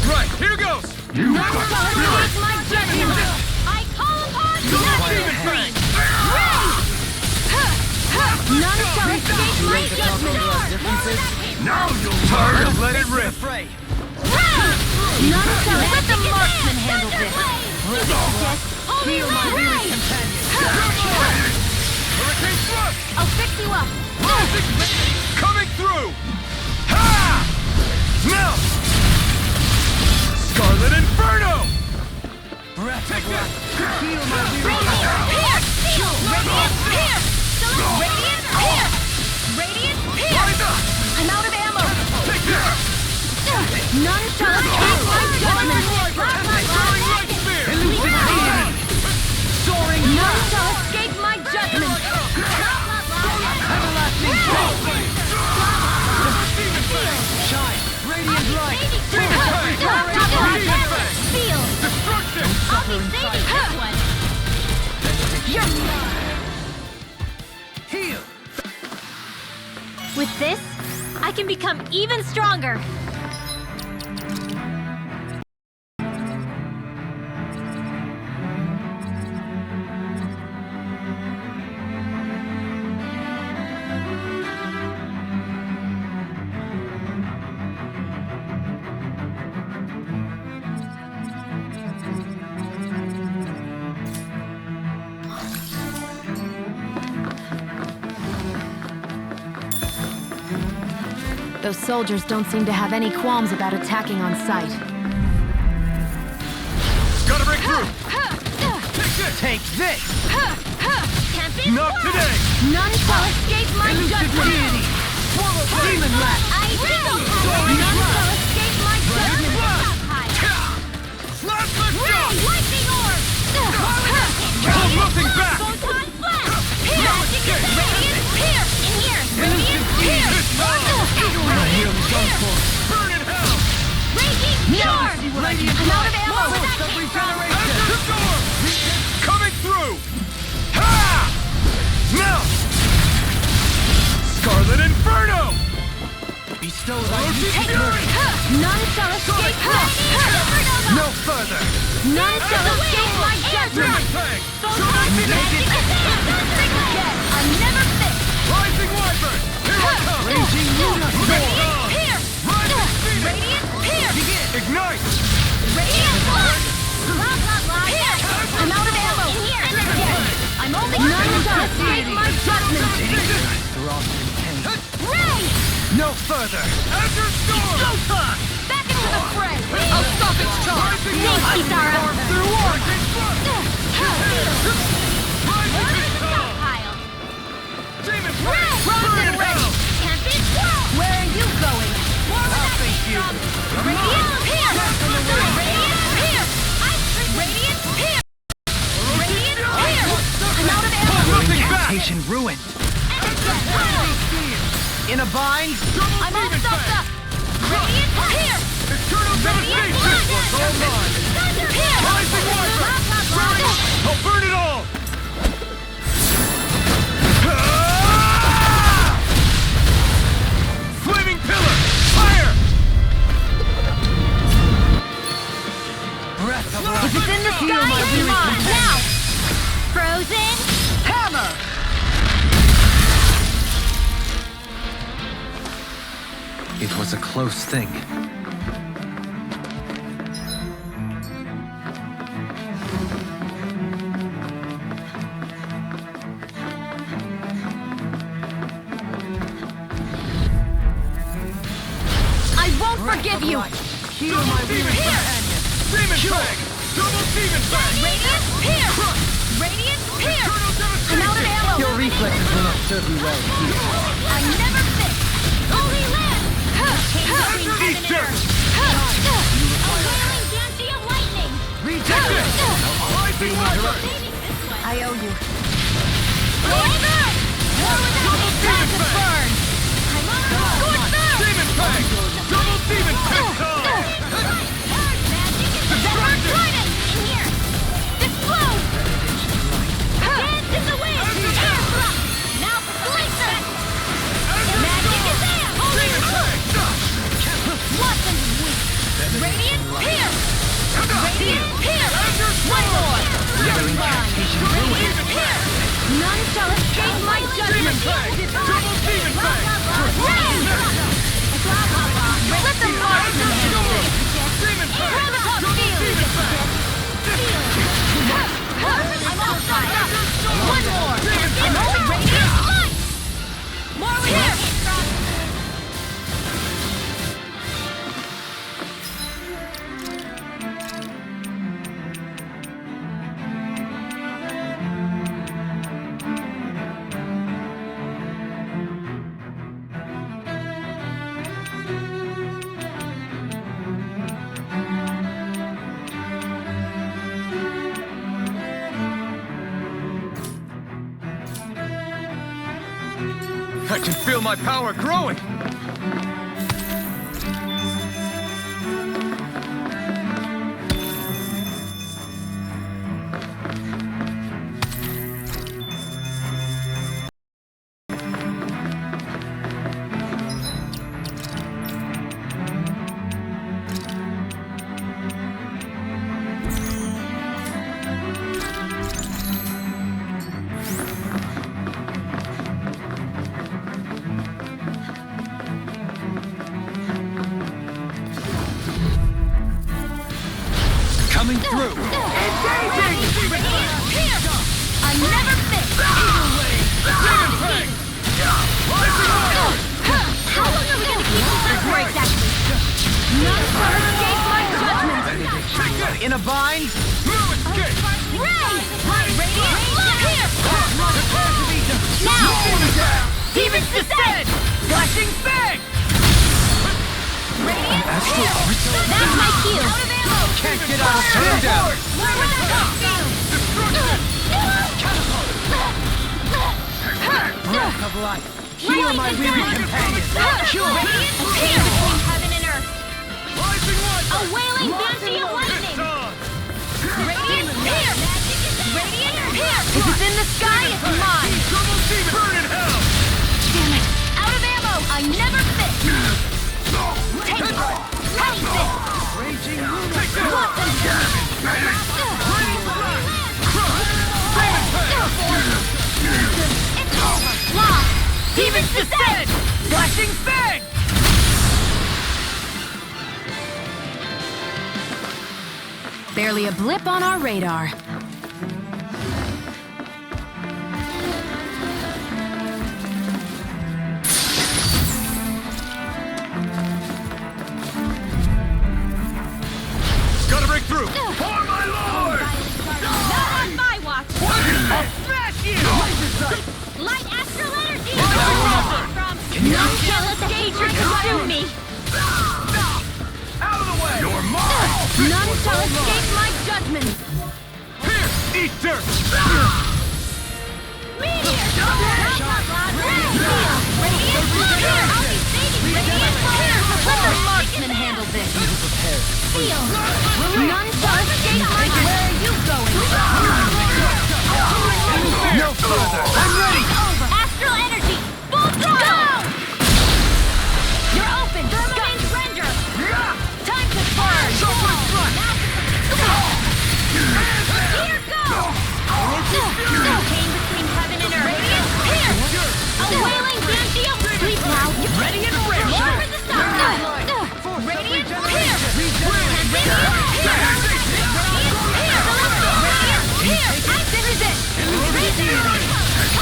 [SPEAKER 11] Right, here goes!
[SPEAKER 10] None shall escape my judgment! I call upon
[SPEAKER 11] Double
[SPEAKER 10] judgment!
[SPEAKER 11] demon fang!
[SPEAKER 10] None shall escape my judgment!
[SPEAKER 11] Now you'll learn to let it rip!
[SPEAKER 10] None shall let the marksman handle this! Feel my weary
[SPEAKER 11] Hurricane thrust!
[SPEAKER 10] I'll fix you up!
[SPEAKER 11] Coming through! Ha! Now! Scarlet Inferno! Breath of life! Feel my
[SPEAKER 10] Radiant pierce! Radiant pierce! Radiant pierce! Radiant pierce! I'm out of ammo!
[SPEAKER 11] Take this!
[SPEAKER 10] None shall escape my judgment!
[SPEAKER 11] Soaring light spear!
[SPEAKER 10] Soaring! None shall escape my judgment!
[SPEAKER 11] Everlasting Blade! Demon Fang!
[SPEAKER 1] Shine! Radiant light!
[SPEAKER 10] Feel!
[SPEAKER 11] Destruction!
[SPEAKER 10] I'll be saving this one! You're mine!
[SPEAKER 11] Heal!
[SPEAKER 10] With this, I can become even stronger!
[SPEAKER 6] Those soldiers don't seem to have any qualms about attacking on sight.
[SPEAKER 11] Gotta break through! Take this!
[SPEAKER 10] Tempest
[SPEAKER 11] Not
[SPEAKER 10] Sword!
[SPEAKER 11] today!
[SPEAKER 10] None shall escape my judgment!
[SPEAKER 11] Swallow demon rat!
[SPEAKER 10] I will! None shall escape my judgment!
[SPEAKER 11] Slash the jump!
[SPEAKER 10] Lightning orb!
[SPEAKER 11] I'm looking back!
[SPEAKER 10] Photon flash! Magic is radiant pierce! In here! Radiant pierce! Radiant pierce!
[SPEAKER 11] Burn in hell!
[SPEAKER 10] Raging storm! I'm out of ammo!
[SPEAKER 11] Storm! Coming through! Ha! Now! Scarlet Inferno! Bestow thy fury!
[SPEAKER 10] None shall escape my
[SPEAKER 11] No further!
[SPEAKER 10] None shall escape my judgment!
[SPEAKER 11] Fang!
[SPEAKER 10] Magic is I'm never fit!
[SPEAKER 11] Rising Wyvern! Here Raging
[SPEAKER 10] Radiant Pierce! Radiant Pierce!
[SPEAKER 11] Ignite!
[SPEAKER 10] Radiant Blast! Blah, blah, blah. Pierce! I'm out of ammo! In here! I'm only none shall escape my judgment! Ray!
[SPEAKER 11] No further! Azure Storm!
[SPEAKER 10] Showtime! Back into the fray! I'll stop its charge! Thank you, Zara!
[SPEAKER 11] Through one!
[SPEAKER 10] Stockpile!
[SPEAKER 11] Demon
[SPEAKER 10] Ray! Burn in hell! Can't be swallowed! Where are you going? More where that came from! Radiant Pierce! Radiant Pierce! Radiant Pierce! Radiant Pierce! I'm out of ammo!
[SPEAKER 11] Nothing back!
[SPEAKER 1] Incantation ruined.
[SPEAKER 11] In a bind!
[SPEAKER 10] I'm all stuffed up! Radiant Pierce!
[SPEAKER 11] Eternal
[SPEAKER 10] Radiant
[SPEAKER 11] devastation!
[SPEAKER 10] Blast! Thunder Pierce!
[SPEAKER 11] Rising water!
[SPEAKER 10] Blah, blah, blah.
[SPEAKER 11] I'll burn it all! Flaming pillar! Fire!
[SPEAKER 1] Breath of
[SPEAKER 10] If it's in the sky, it's mine! Now! Frozen!
[SPEAKER 11] Hammer!
[SPEAKER 1] It was a close thing.
[SPEAKER 10] I won't forgive you!
[SPEAKER 11] Double demon companion! Demon fang! Double demon fang!
[SPEAKER 10] Radiant Pierce! Radiant Pierce! I'm out of ammo!
[SPEAKER 1] Your reflexes will not serve you well here.
[SPEAKER 10] I never fit! Holy land! Change between heaven and
[SPEAKER 11] Easter!
[SPEAKER 10] earth! A wailing Dancy of lightning!
[SPEAKER 11] Reject it! Rising water!
[SPEAKER 10] I owe you. Going through! War without me tries to burn! I'm on a roll! Going through!
[SPEAKER 11] Demon fang! Double demon pistol!
[SPEAKER 10] Zephyr Trident! In here! Explode! Dance in the wind! Air thrust! Now Glacier! Magic is there! Holy Blossom weak! Radiant Pierce! Radiant Pierce! One more! You're mine! Radiant Pierce! None shall escape my judgment!
[SPEAKER 11] Double demon fang!
[SPEAKER 10] Ray! Let them mark the
[SPEAKER 11] Demon fang!
[SPEAKER 10] Graviton field! I'm all stocked up! One more! I'm only radiant light! More here!
[SPEAKER 11] I can feel my power growing!
[SPEAKER 1] Coming through.
[SPEAKER 10] I never fit! How long are we gonna keep this up for exactly? None shall escape my judgment!
[SPEAKER 11] In a bind?
[SPEAKER 10] Ray! Radiant here! Now!
[SPEAKER 11] Demons descend! Flashing fang!
[SPEAKER 10] Radiant
[SPEAKER 1] Astral
[SPEAKER 10] here!
[SPEAKER 1] Arts?
[SPEAKER 10] That's my cue! Out of ammo!
[SPEAKER 11] Can't get out of stand down!
[SPEAKER 1] Breath of life. Heal my weary companion.
[SPEAKER 10] Radiant here! Between heaven and earth! A wailing banshee of lightning! Radiant here! Radiant here! If it's in the sky, it's mine!
[SPEAKER 11] Burn in hell!
[SPEAKER 10] Damn it! Out of ammo! I never fit! Take it! Take this! It's over! Lost! Demons descend!
[SPEAKER 11] Flashing Fang!
[SPEAKER 6] Barely a blip on our radar.
[SPEAKER 11] Gotta break through! For my lord!
[SPEAKER 10] Not on my watch!
[SPEAKER 11] I'll smash you!
[SPEAKER 10] Light astral energy! None shall escape or consume me!
[SPEAKER 11] Out of the way! You're mine!
[SPEAKER 10] None shall escape my judgment!
[SPEAKER 11] Here! Eat dirt!
[SPEAKER 10] Meteor! Radiant Blue! Here! I'll be saving Radiant Blue! Let the marksman handle this! Steel! None shall escape my judgment! Where are you going?
[SPEAKER 11] No further! I'm ready!
[SPEAKER 10] Astral energy! Full throttle! You're open! Thermal surrender! Time to burn! Here goes! Chain between heaven and earth! Radiant pierce! A wailing Banshee! Sleep now!
[SPEAKER 11] Ready and ready!
[SPEAKER 10] More for the stop! Radiant pierce! Radiant pierce! Radiant pierce! This is it!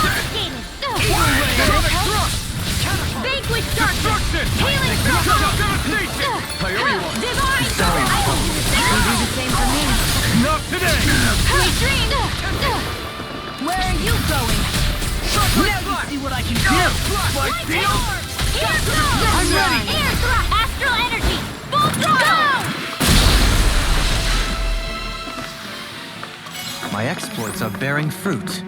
[SPEAKER 10] Confiscated! Vanquish darkness! Healing
[SPEAKER 11] Devastation!
[SPEAKER 10] Divine! I will do the same for me!
[SPEAKER 11] Not today!
[SPEAKER 10] Sweet dreams! Where are you going?
[SPEAKER 11] Never! See what I can do! My deal!
[SPEAKER 10] Here goes!
[SPEAKER 11] I'm ready!
[SPEAKER 10] Air thrust! Astral energy! Full throttle!
[SPEAKER 1] My exploits are bearing fruit.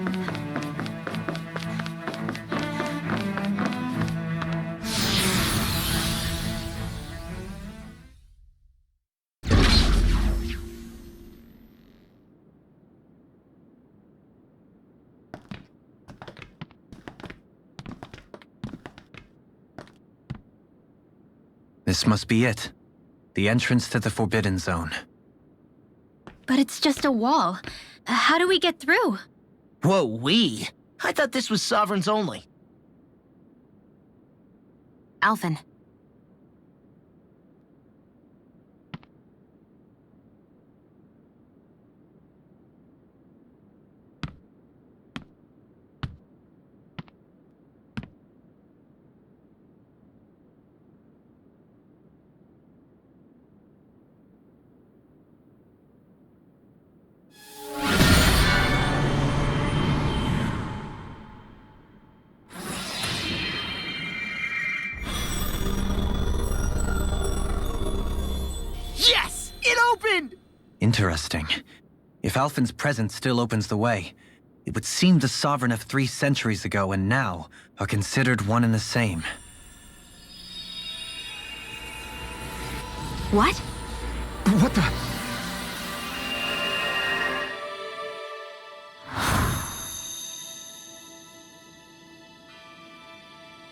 [SPEAKER 1] This must be it. The entrance to the Forbidden Zone.
[SPEAKER 5] But it's just a wall. How do we get through?
[SPEAKER 4] Whoa, we? I thought this was Sovereigns only.
[SPEAKER 6] Alphen.
[SPEAKER 4] Yes! It opened!
[SPEAKER 1] Interesting. If Alphen's presence still opens the way, it would seem the Sovereign of 3 centuries ago and now are considered one and the same.
[SPEAKER 6] What?
[SPEAKER 7] What the?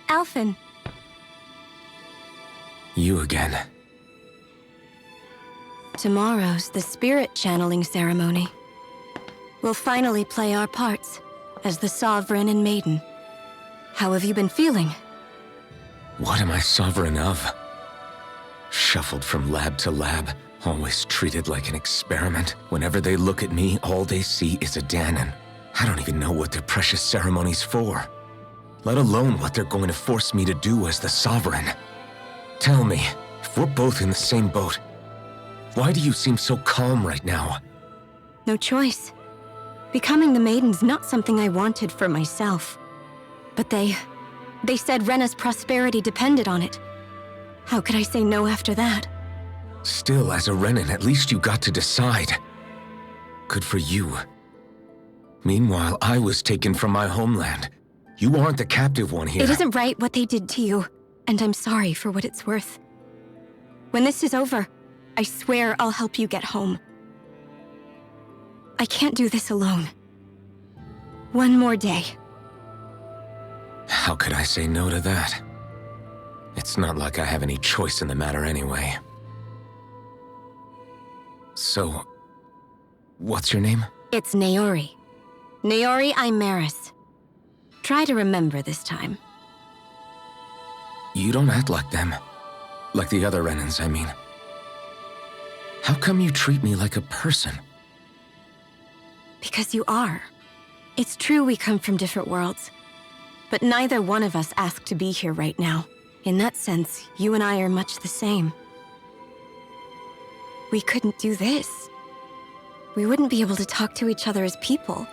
[SPEAKER 6] Alphen.
[SPEAKER 2] You again.
[SPEAKER 6] Tomorrow's the spirit channeling ceremony. We'll finally play our parts as the Sovereign and Maiden. How have you been feeling?
[SPEAKER 2] What am I sovereign of? Shuffled from lab to lab, always treated like an experiment. Whenever they look at me, all they see is a Danon. I don't even know what their precious ceremony's for, let alone what they're going to force me to do as the Sovereign. Tell me, if we're both in the same boat, why do you seem so calm right now?
[SPEAKER 6] No choice. Becoming the Maiden's not something I wanted for myself. But they said Rena's prosperity depended on it. How could I say no after that?
[SPEAKER 2] Still, as a Renan, at least you got to decide. Good for you. Meanwhile, I was taken from my homeland. You aren't the captive one here.
[SPEAKER 6] It isn't right what they did to you, and I'm sorry for what it's worth. When this is over, I swear I'll help you get home. I can't do this alone. One more day.
[SPEAKER 2] How could I say no to that? It's not like I have any choice in the matter anyway. So, what's your name?
[SPEAKER 6] It's Naori. Naori Imaris. Try to remember this time.
[SPEAKER 2] You don't act like them. Like the other Renans, I mean. How come you treat me like a person?
[SPEAKER 6] Because you are. It's true we come from different worlds. But neither one of us asked to be here right now. In that sense, you and I are much the same. We couldn't do this. We wouldn't be able to talk to each other as people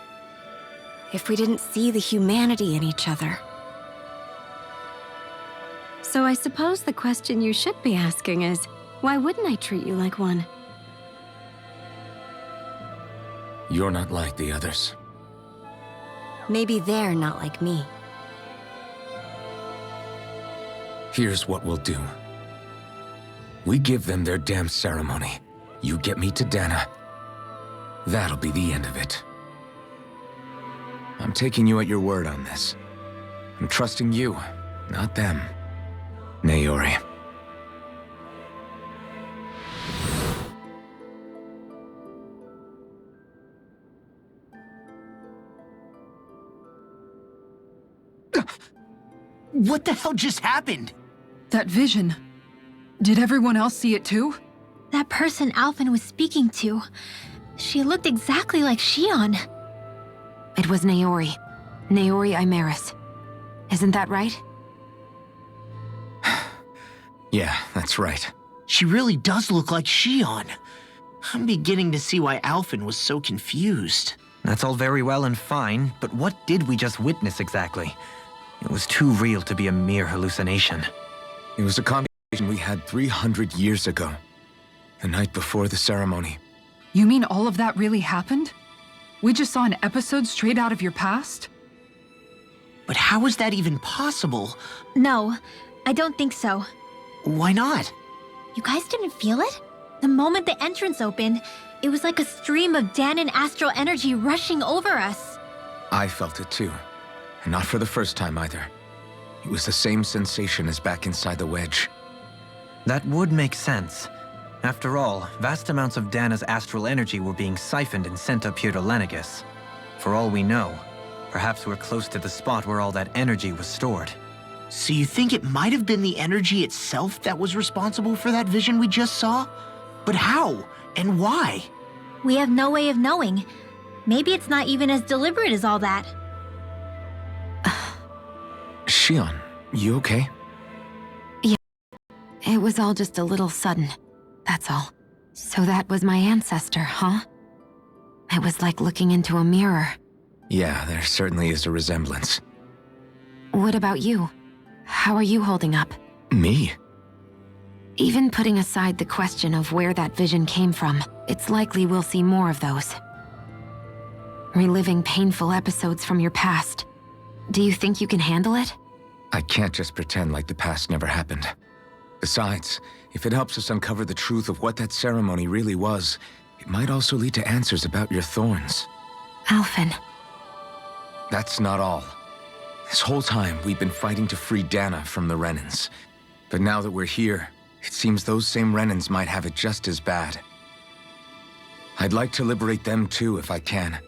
[SPEAKER 6] if we didn't see the humanity in each other. So I suppose the question you should be asking is, why wouldn't I treat you like one?
[SPEAKER 2] You're not like the others.
[SPEAKER 6] Maybe they're not like me.
[SPEAKER 2] Here's what we'll do. We give them their damn ceremony. You get me to Dana. That'll be the end of it. I'm taking you at your word on this. I'm trusting you, not them. Naori.
[SPEAKER 4] What the hell just happened?
[SPEAKER 3] That vision. Did everyone else see it too?
[SPEAKER 5] That person Alphen was speaking to, she looked exactly like Shion.
[SPEAKER 6] It was Naori. Naori Imaris. Isn't that right?
[SPEAKER 2] Yeah, that's right.
[SPEAKER 4] She really does look like Shion. I'm beginning to see why Alphen was so confused.
[SPEAKER 1] That's all very well and fine, but what did we just witness exactly? It was too real to be a mere hallucination.
[SPEAKER 2] It was a conversation we had 300 years ago. The night before the ceremony.
[SPEAKER 3] You mean all of that really happened? We just saw an episode straight out of your past?
[SPEAKER 4] But how is that even possible?
[SPEAKER 5] No, I don't think so.
[SPEAKER 4] Why not?
[SPEAKER 5] You guys didn't feel it? The moment the entrance opened, it was like a stream of Danon astral energy rushing over us.
[SPEAKER 2] I felt it too. And not for the first time either. It was the same sensation as back inside the wedge.
[SPEAKER 1] That would make sense. After all, vast amounts of Dana's astral energy were being siphoned and sent up here to Lenegus. For all we know, perhaps we're close to the spot where all that energy was stored.
[SPEAKER 4] So you think it might have been the energy itself that was responsible for that vision we just saw? But how? And why?
[SPEAKER 5] We have no way of knowing. Maybe it's not even as deliberate as all that.
[SPEAKER 2] Shion, you okay?
[SPEAKER 6] It was all just a little sudden. That's all. So that was my ancestor, huh? It was like looking into a mirror.
[SPEAKER 2] Yeah, there certainly is a resemblance.
[SPEAKER 6] What about you? How are you holding up?
[SPEAKER 2] Me?
[SPEAKER 6] Even putting aside the question of where that vision came from, it's likely we'll see more of those. Reliving painful episodes from your past. Do you think you can handle it?
[SPEAKER 2] I can't just pretend like the past never happened. Besides, if it helps us uncover the truth of what that ceremony really was, it might also lead to answers about your thorns.
[SPEAKER 6] Alphen.
[SPEAKER 2] That's not all. This whole time, we've been fighting to free Dana from the Renans. But now that we're here, it seems those same Renans might have it just as bad. I'd like to liberate them too if I can.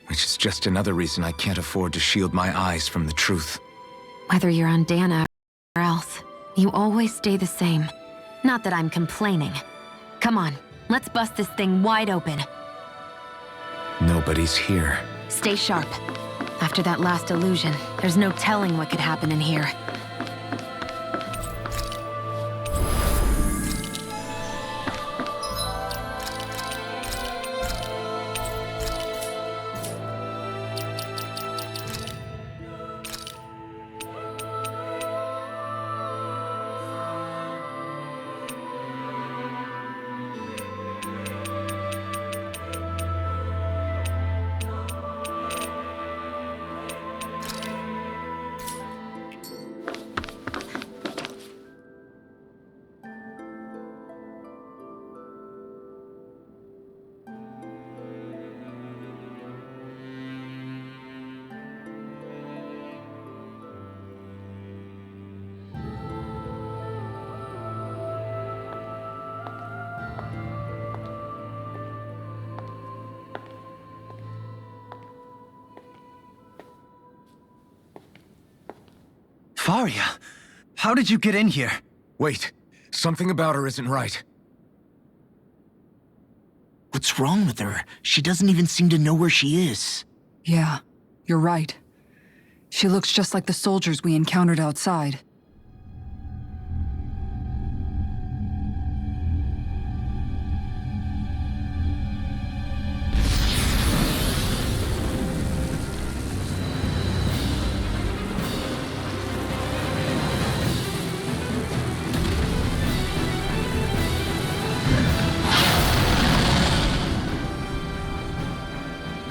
[SPEAKER 2] Which is just another reason I can't afford to shield my eyes from the truth.
[SPEAKER 6] Whether you're on Dana or else, you always stay the same. Not that I'm complaining. Come on, let's bust this thing wide open.
[SPEAKER 2] Nobody's here.
[SPEAKER 6] Stay sharp. After that last illusion, there's no telling what could happen in here.
[SPEAKER 1] Faria, How did you get in here?
[SPEAKER 2] Wait, something about her isn't right.
[SPEAKER 4] What's wrong with her? She doesn't even seem to know where she is.
[SPEAKER 3] Yeah, you're right. She looks just like the soldiers we encountered outside.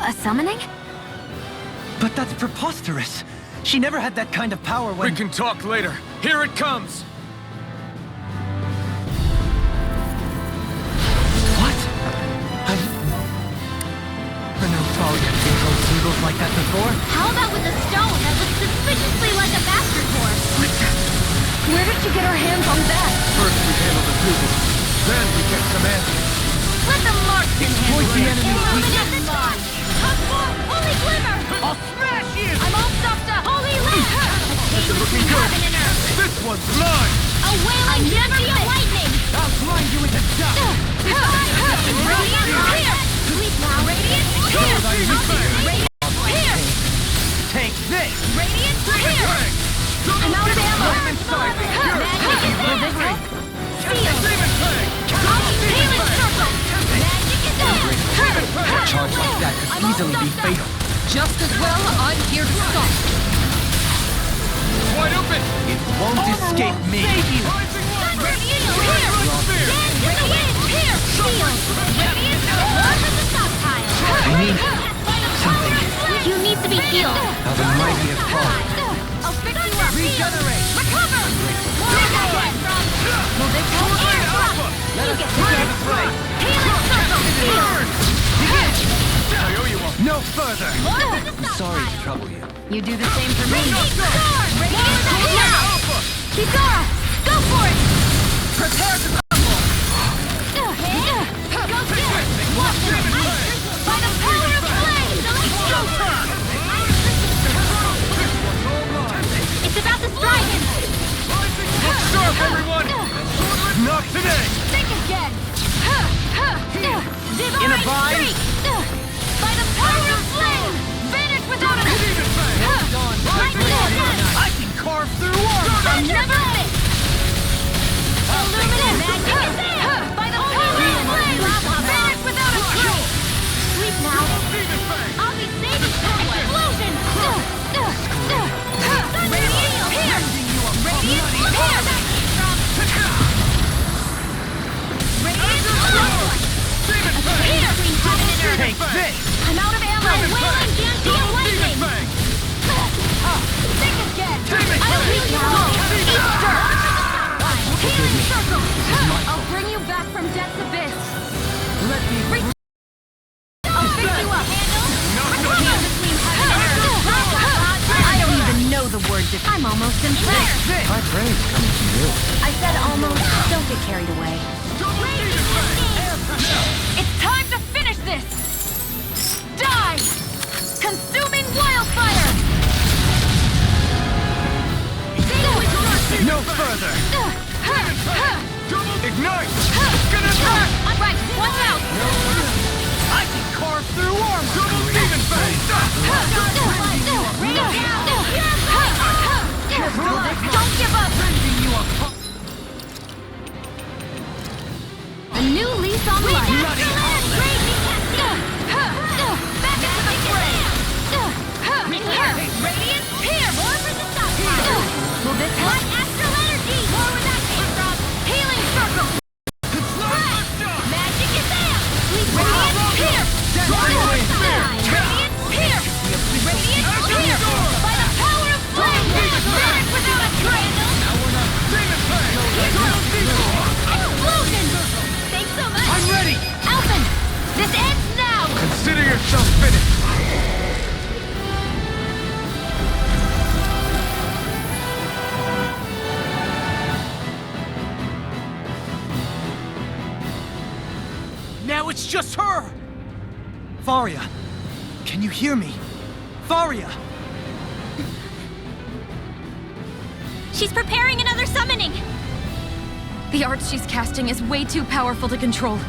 [SPEAKER 6] A summoning?
[SPEAKER 1] But that's preposterous. She never had that kind of power when...
[SPEAKER 2] We can talk later. Here it comes!
[SPEAKER 1] What? I know Thalia controlled symbols like that before.
[SPEAKER 5] How about with a stone that looks suspiciously like a bastard horse?
[SPEAKER 3] Where did she get her hands on that?
[SPEAKER 9] First we handle the physics, then we get some answers.
[SPEAKER 5] Let the marksman handle
[SPEAKER 1] the
[SPEAKER 5] it.
[SPEAKER 1] enemy's
[SPEAKER 5] Illuminate the time. Holy glimmer!
[SPEAKER 11] I'll smash you!
[SPEAKER 5] I'm all stuffed up. Holy lamp!
[SPEAKER 9] This is looking good. This one's mine!
[SPEAKER 5] A wailing energy of lightning!
[SPEAKER 1] I'll grind you into dust!
[SPEAKER 5] Radiant here! Sleep now! Radiant here! Radiant here!
[SPEAKER 1] Take this!
[SPEAKER 5] Radiant here! I'm out of ammo!
[SPEAKER 9] inside me!
[SPEAKER 5] Magic is there! Seal! Healing circle! Magic is there!
[SPEAKER 1] A charge like that could easily be fatal.
[SPEAKER 3] Just as well, I'm here to stop.
[SPEAKER 9] Wide open!
[SPEAKER 1] It won't escape me.
[SPEAKER 5] Radiant here! Dance in the wind! Here! Shield! Radiant over the stockpile!
[SPEAKER 1] I need something.
[SPEAKER 5] You need to be healed!
[SPEAKER 1] How the mighty have fallen.
[SPEAKER 5] I'll fix you up!
[SPEAKER 1] Regenerate!
[SPEAKER 5] Recover! Take a hit! Will this help? You get the hit! Healing circle! Burn!
[SPEAKER 9] I owe you one.
[SPEAKER 1] No further!
[SPEAKER 5] Over the
[SPEAKER 1] I'm sorry to
[SPEAKER 5] stockpile!
[SPEAKER 1] trouble you.
[SPEAKER 3] You do the same for me.
[SPEAKER 5] Radiant storm! Radiant now! Kisara! Go for it!
[SPEAKER 3] Prepare to crumble!
[SPEAKER 5] Go get! Watch it! By the power of flame! It's about to strike him!
[SPEAKER 9] Sharp, everyone! Not today!
[SPEAKER 5] Think again!
[SPEAKER 1] In a bind?
[SPEAKER 5] By the power of flame! Vanish without a...
[SPEAKER 1] I can carve through walls!
[SPEAKER 5] I'll never miss! Illuminate magic! By the power of flame! Vanish without a trace! Sleep now! I'll be saving you! Explosion! Radiant here! Radiant here! Radiant here!
[SPEAKER 1] Take this!
[SPEAKER 5] I'm out of ammo! Wailing Genji and lightning! Think again! I'll heal you all! Easter! Healing circle! I'll bring you back from death's abyss!
[SPEAKER 1] Let me...
[SPEAKER 5] I'll fix you up! I don't even know the word difference.
[SPEAKER 6] I'm almost impressed.
[SPEAKER 1] My praise coming from you.
[SPEAKER 6] I said almost. Don't get carried away.
[SPEAKER 3] It's time to finish this! Die! Consuming wildfire!
[SPEAKER 1] No further!
[SPEAKER 9] Ignite!
[SPEAKER 3] I'm right, watch out!
[SPEAKER 1] I can carve through armor!
[SPEAKER 9] Double demon fang!
[SPEAKER 3] Don't give up!
[SPEAKER 5] A new lease on life!
[SPEAKER 3] Back into the fray!
[SPEAKER 5] Radiant here! More for the stockpile!
[SPEAKER 3] Will this help?
[SPEAKER 5] My astral energy! More where that came from! Healing circle! Magic is there! Radiant here! Radiant here! Radiant here! By the power of flame! Vanish without a trace! Explosion! Thanks so much!
[SPEAKER 1] I'm ready!
[SPEAKER 5] Alvin! This ends now!
[SPEAKER 9] Consider yourself finished!
[SPEAKER 1] Now it's just her! Varia, can you hear me? Varia!
[SPEAKER 5] She's preparing another summoning!
[SPEAKER 6] The art she's casting is way too powerful to control.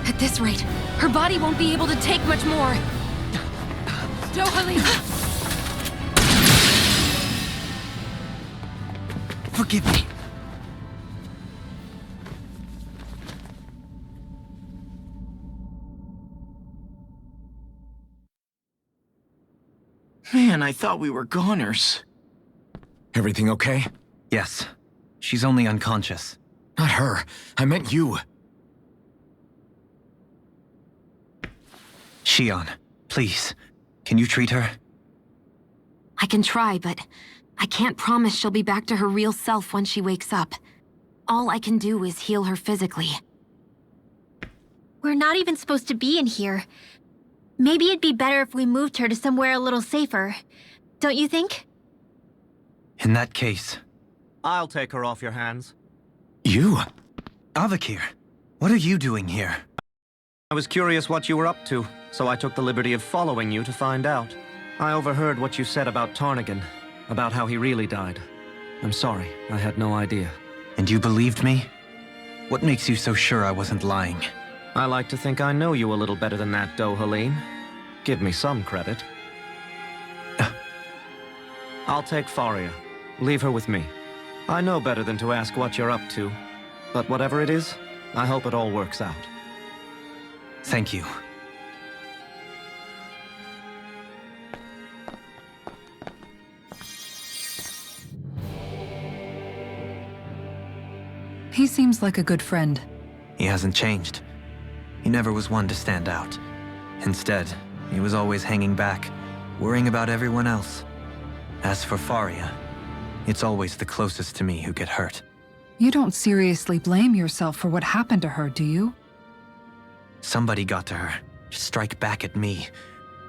[SPEAKER 6] At this rate, her body won't be able to take much more. Dohalim!
[SPEAKER 1] Forgive me.
[SPEAKER 4] Man, I thought we were goners.
[SPEAKER 2] Everything okay?
[SPEAKER 1] Yes. She's only unconscious.
[SPEAKER 2] Not her. I meant you.
[SPEAKER 1] Shion, please. Can you treat her?
[SPEAKER 6] I can try, but I can't promise she'll be back to her real self when she wakes up. All I can do is heal her physically.
[SPEAKER 5] We're not even supposed to be in here. Maybe it'd be better if we moved her to somewhere a little safer. Don't you think?
[SPEAKER 1] In that case...
[SPEAKER 7] I'll take her off your hands.
[SPEAKER 2] You?
[SPEAKER 1] Avakir, what are you doing here?
[SPEAKER 7] I was curious what you were up to, so I took the liberty of following you to find out. I overheard what you said about Tarnagan, about how he really died. I'm sorry, I had no idea.
[SPEAKER 1] And you believed me? What makes you so sure I wasn't lying?
[SPEAKER 7] I like to think I know you a little better than that, Dohalim. Give me some credit. I'll take Faria. Leave her with me. I know better than to ask what you're up to. But whatever it is, I hope it all works out.
[SPEAKER 1] Thank you.
[SPEAKER 3] He seems like a good friend.
[SPEAKER 1] He hasn't changed. He never was one to stand out. Instead, he was always hanging back, worrying about everyone else. As for Faria, it's always the closest to me who get hurt.
[SPEAKER 3] You don't seriously blame yourself for what happened to her, do you?
[SPEAKER 1] Somebody got to her, to strike back at me.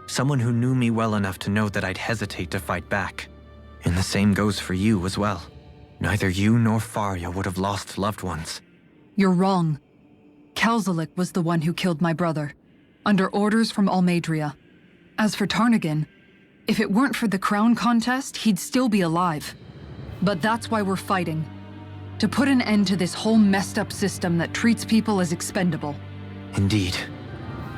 [SPEAKER 1] Someone who knew me well enough to know that I'd hesitate to fight back. And the same goes for you as well. Neither you nor Faria would have lost loved ones.
[SPEAKER 3] You're wrong. Kelzalik was the one who killed my brother, under orders from Almadria. As for Tarnagan, if it weren't for the crown contest, he'd still be alive. But that's why we're fighting. To put an end to this whole messed up system that treats people as expendable.
[SPEAKER 1] Indeed.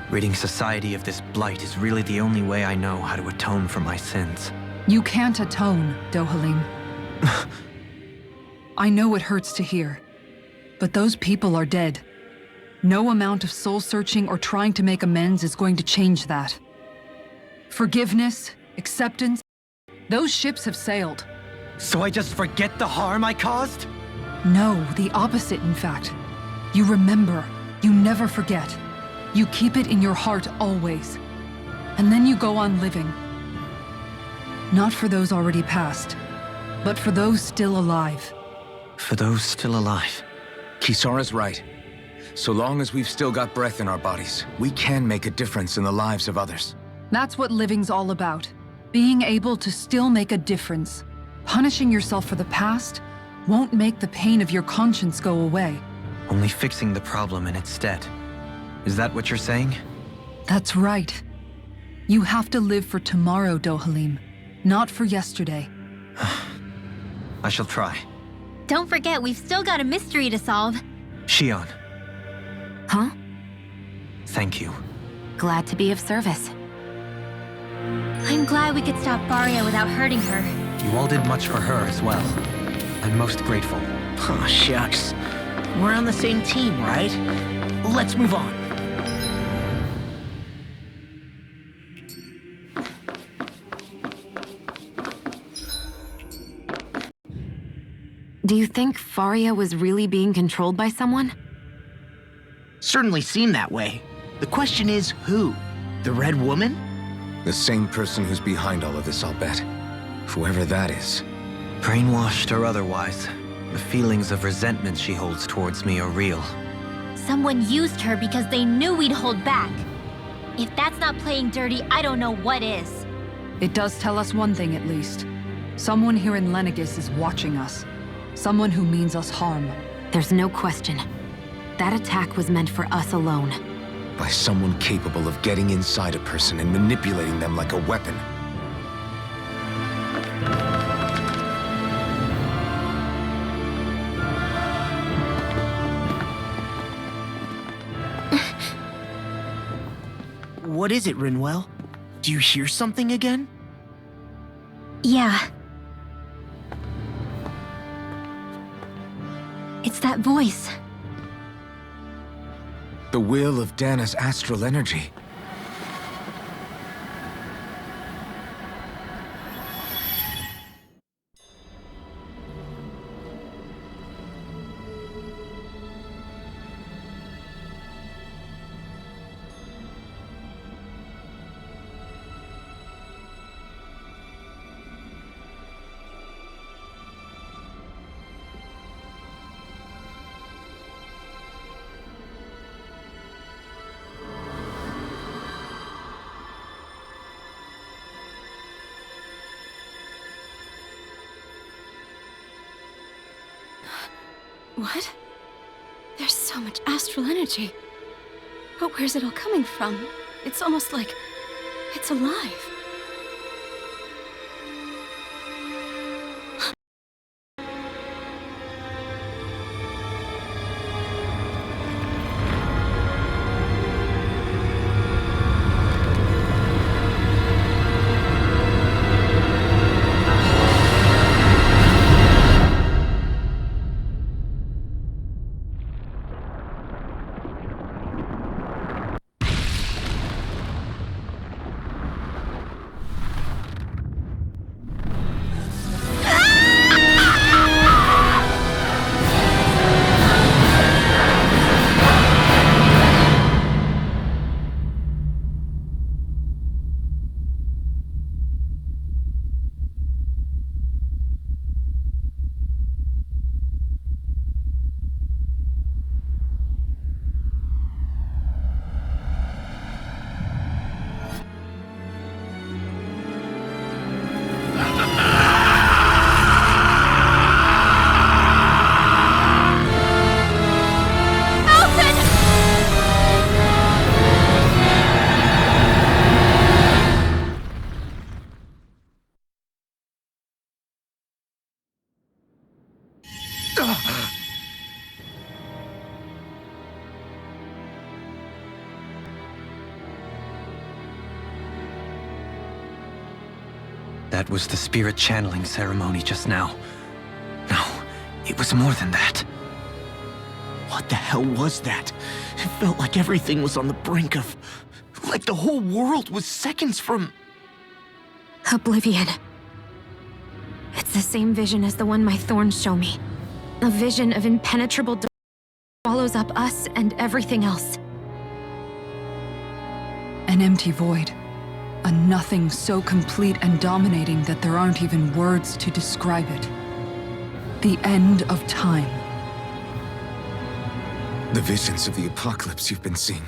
[SPEAKER 1] Ridding society of this blight is really the only way I know how to atone for my sins.
[SPEAKER 3] You can't atone, Dohalim. I know it hurts to hear, but those people are dead. No amount of soul-searching or trying to make amends is going to change that. Forgiveness, acceptance, those ships have sailed.
[SPEAKER 1] So I just forget the harm I caused?
[SPEAKER 3] No, the opposite, in fact. You remember. You never forget. You keep it in your heart always. And then you go on living. Not for those already passed, but for those still alive.
[SPEAKER 1] For those still alive.
[SPEAKER 2] Kisara's right. So long as we've still got breath in our bodies, we can make a difference in the lives of others.
[SPEAKER 3] That's what living's all about. Being able to still make a difference. Punishing yourself for the past won't make the pain of your conscience go away.
[SPEAKER 1] Only fixing the problem in its stead. Is that what you're saying?
[SPEAKER 3] That's right. You have to live for tomorrow, Dohalim, not for yesterday.
[SPEAKER 1] I shall try.
[SPEAKER 5] Don't forget, we've still got a mystery to solve.
[SPEAKER 1] Shion,
[SPEAKER 6] Huh?
[SPEAKER 1] thank you.
[SPEAKER 6] Glad to be of service.
[SPEAKER 5] I'm glad we could stop Faria without hurting her.
[SPEAKER 1] You all did much for her as well. I'm most grateful.
[SPEAKER 4] Oh, shucks. We're on the same team, right? Let's move on.
[SPEAKER 6] Do you think Faria was really being controlled by someone?
[SPEAKER 4] Certainly seemed that way. The question is, who? The Red Woman?
[SPEAKER 2] The same person who's behind all of this, I'll bet. Whoever that is.
[SPEAKER 1] Brainwashed or otherwise, the feelings of resentment she holds towards me are real.
[SPEAKER 5] Someone used her because they knew we'd hold back. If that's not playing dirty, I don't know what is.
[SPEAKER 3] It does tell us one thing at least. Someone here in Lenegis is watching us. Someone who means us harm.
[SPEAKER 6] There's no question. That attack was meant for us alone.
[SPEAKER 2] By someone capable of getting inside a person and manipulating them like a weapon.
[SPEAKER 4] What is it, Rinwell? Do you hear something again?
[SPEAKER 5] Yeah. It's that voice.
[SPEAKER 2] The will of Dana's astral energy.
[SPEAKER 13] What? There's so much astral energy. But where's it all coming from? It's almost like it's alive.
[SPEAKER 1] That was the spirit channeling ceremony just now. No, it was more than that.
[SPEAKER 4] What the hell was that? It felt like everything was on the brink of... like the whole world was seconds from...
[SPEAKER 6] Oblivion. It's the same vision as the one my thorns show me. A vision of impenetrable darkness swallows up us and everything else.
[SPEAKER 3] An empty void. A nothing so complete and dominating that there aren't even words to describe it. The end of time.
[SPEAKER 2] The visions of the apocalypse you've been seeing.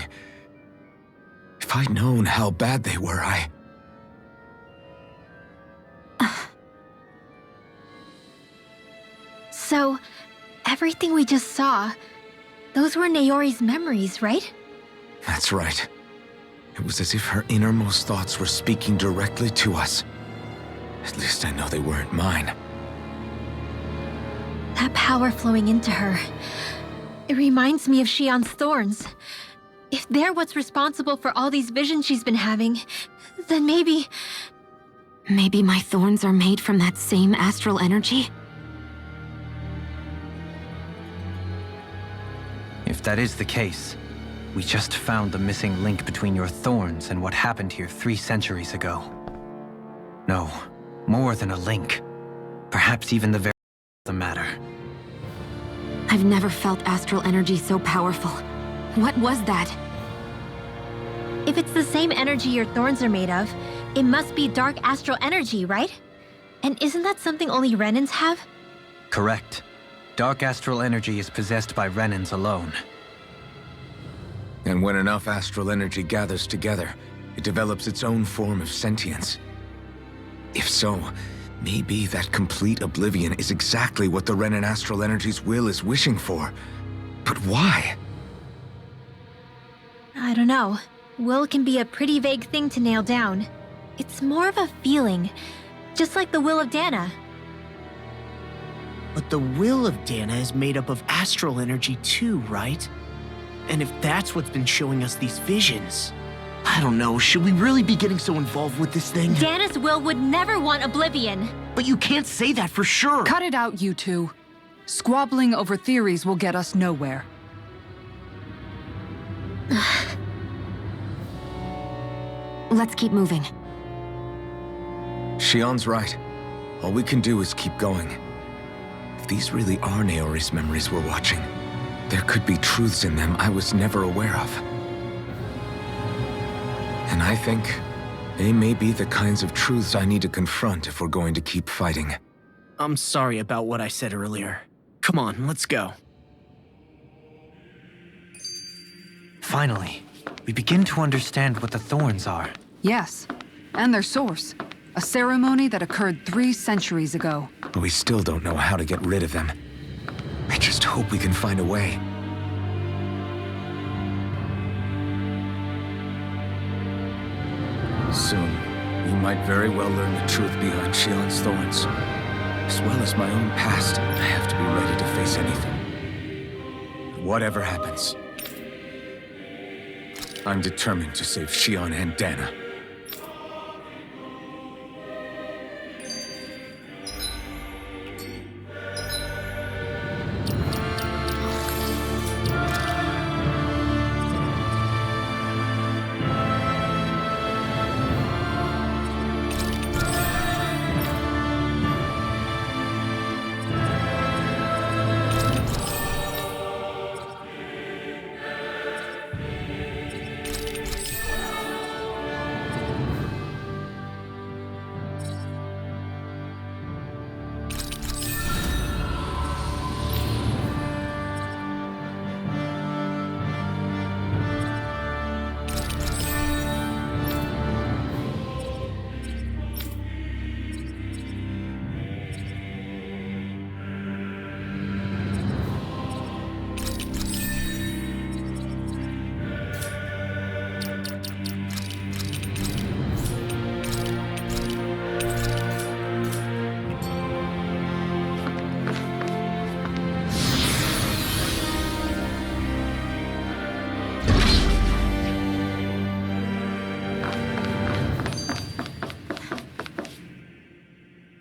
[SPEAKER 2] If I'd known how bad they were,
[SPEAKER 5] So, everything we just saw, those were Naori's memories, right?
[SPEAKER 2] That's right. It was as if her innermost thoughts were speaking directly to us. At least I know they weren't mine.
[SPEAKER 5] That power flowing into her. It reminds me of Shion's thorns. If they're what's responsible for all these visions she's been having, then maybe...
[SPEAKER 6] Maybe my thorns are made from that same astral energy?
[SPEAKER 1] If that is the case, we just found the missing link between your thorns and what happened here 3 centuries ago. No, more than a link. Perhaps even the very the matter.
[SPEAKER 6] I've never felt astral energy so powerful. What was that?
[SPEAKER 5] If it's the same energy your thorns are made of, it must be dark astral energy, right? And isn't that something only Renans have?
[SPEAKER 1] Correct. Dark astral energy is possessed by Renans alone.
[SPEAKER 2] And when enough astral energy gathers together, it develops its own form of sentience. If so, maybe that complete oblivion is exactly what the Renan astral energy's will is wishing for. But why?
[SPEAKER 5] I don't know. Will can be a pretty vague thing to nail down. It's more of a feeling, just like the will of Dana.
[SPEAKER 4] But the will of Dana is made up of astral energy too, right? And if that's what's been showing us these visions... I don't know, should we really be getting so involved with this thing?
[SPEAKER 5] Dana's will would never want oblivion.
[SPEAKER 4] But you can't say that for sure.
[SPEAKER 3] Cut it out, you two. Squabbling over theories will get us nowhere.
[SPEAKER 6] Let's keep moving.
[SPEAKER 2] Shion's right. All we can do is keep going. If these really are Naori's memories we're watching, there could be truths in them I was never aware of. And I think they may be the kinds of truths I need to confront if we're going to keep fighting.
[SPEAKER 4] I'm sorry about what I said earlier. Come on, let's go.
[SPEAKER 1] Finally, we begin to understand what the thorns are.
[SPEAKER 3] Yes, and their source. A ceremony that occurred 3 centuries ago.
[SPEAKER 2] But we still don't know how to get rid of them. I just hope we can find a way. Soon, we might very well learn the truth behind Shion's thorns. As well as my own past, I have to be ready to face anything. Whatever happens, I'm determined to save Shion and Dana.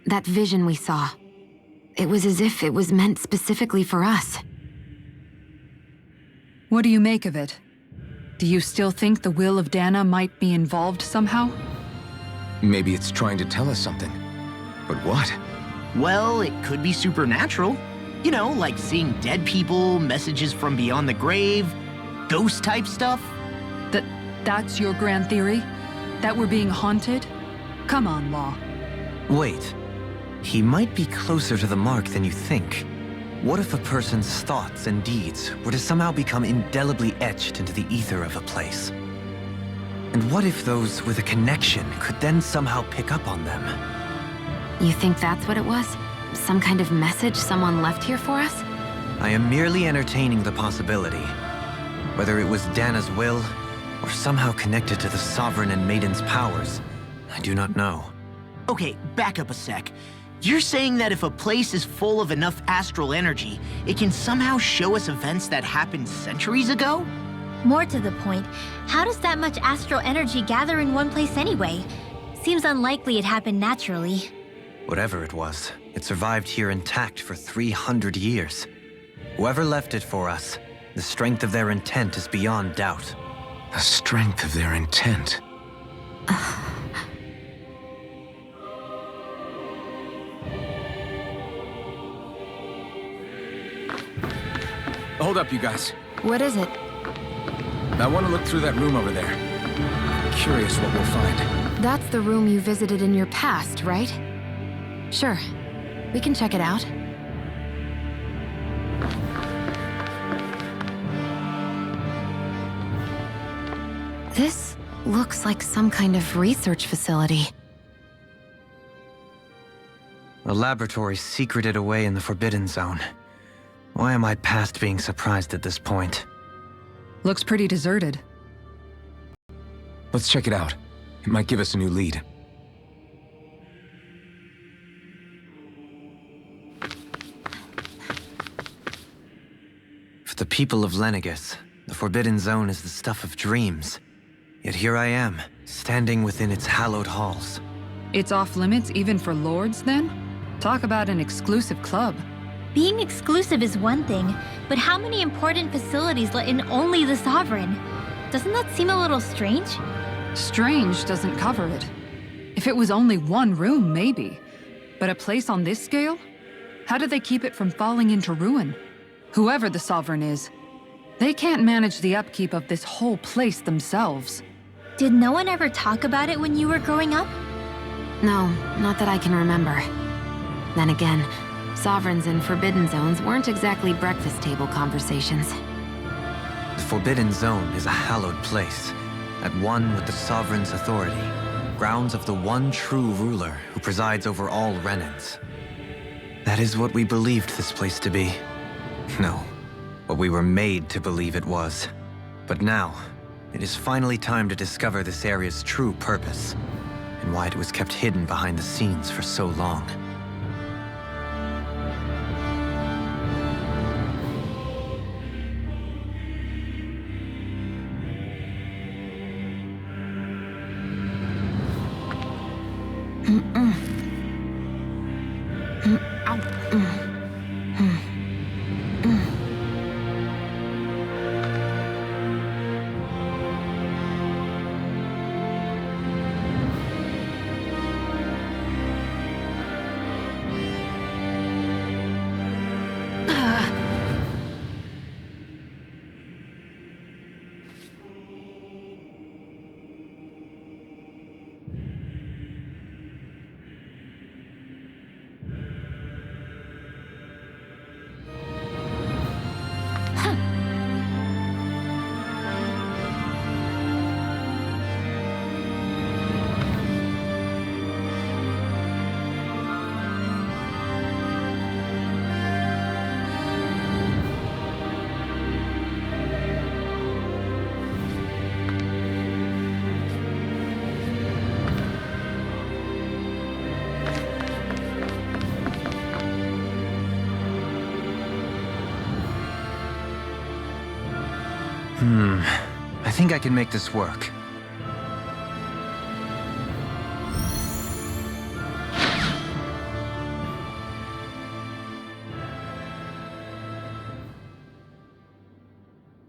[SPEAKER 6] That vision we saw. It was as if it was meant specifically for us.
[SPEAKER 3] What do you make of it? Do you still think the will of Dana might be involved somehow?
[SPEAKER 2] Maybe it's trying to tell us something. But what?
[SPEAKER 4] Well, it could be supernatural. You know, like seeing dead people, messages from beyond the grave, ghost-type stuff.
[SPEAKER 3] That's your grand theory? That we're being haunted? Come on, Law.
[SPEAKER 1] Wait. He might be closer to the mark than you think. What if a person's thoughts and deeds were to somehow become indelibly etched into the ether of a place? And what if those with a connection could then somehow pick up on them?
[SPEAKER 6] You think that's what it was? Some kind of message someone left here for us?
[SPEAKER 1] I am merely entertaining the possibility. Whether it was Dana's will, or somehow connected to the Sovereign and Maiden's powers, I do not know.
[SPEAKER 4] Okay, back up a sec. You're saying that if a place is full of enough astral energy, it can somehow show us events that happened centuries ago?
[SPEAKER 5] More to the point, how does that much astral energy gather in one place anyway? Seems unlikely it happened naturally.
[SPEAKER 1] Whatever it was, it survived here intact for 300 years. Whoever left it for us, the strength of their intent is beyond doubt.
[SPEAKER 2] The strength of their intent. Hold up, you guys.
[SPEAKER 6] What is it?
[SPEAKER 2] I want to look through that room over there. I'm curious what we'll find.
[SPEAKER 6] That's the room you visited in your past, right? Sure. We can check it out. This looks like some kind of research facility.
[SPEAKER 1] A laboratory secreted away in the Forbidden Zone. Why am I past being surprised at this point?
[SPEAKER 3] Looks pretty deserted.
[SPEAKER 2] Let's check it out. It might give us a new lead.
[SPEAKER 1] For the people of Lenegis, the Forbidden Zone is the stuff of dreams. Yet here I am, standing within its hallowed halls.
[SPEAKER 3] It's off limits even for lords, then? Talk about an exclusive club.
[SPEAKER 5] Being exclusive is one thing, but how many important facilities let in only the Sovereign? Doesn't that seem a little strange?
[SPEAKER 3] Strange doesn't cover it. If it was only one room, maybe. But a place on this scale? How do they keep it from falling into ruin? Whoever the Sovereign is, they can't manage the upkeep of this whole place themselves.
[SPEAKER 5] Did no one ever talk about it when you were growing up?
[SPEAKER 6] No, not that I can remember. Then again, Sovereigns and Forbidden Zones weren't exactly breakfast table conversations.
[SPEAKER 1] The Forbidden Zone is a hallowed place, at one with the Sovereign's authority, grounds of the one true ruler who presides over all Renans. That is what we believed this place to be. No, what we were made to believe it was. But now, it is finally time to discover this area's true purpose, and why it was kept hidden behind the scenes for so long. I think I can make this work.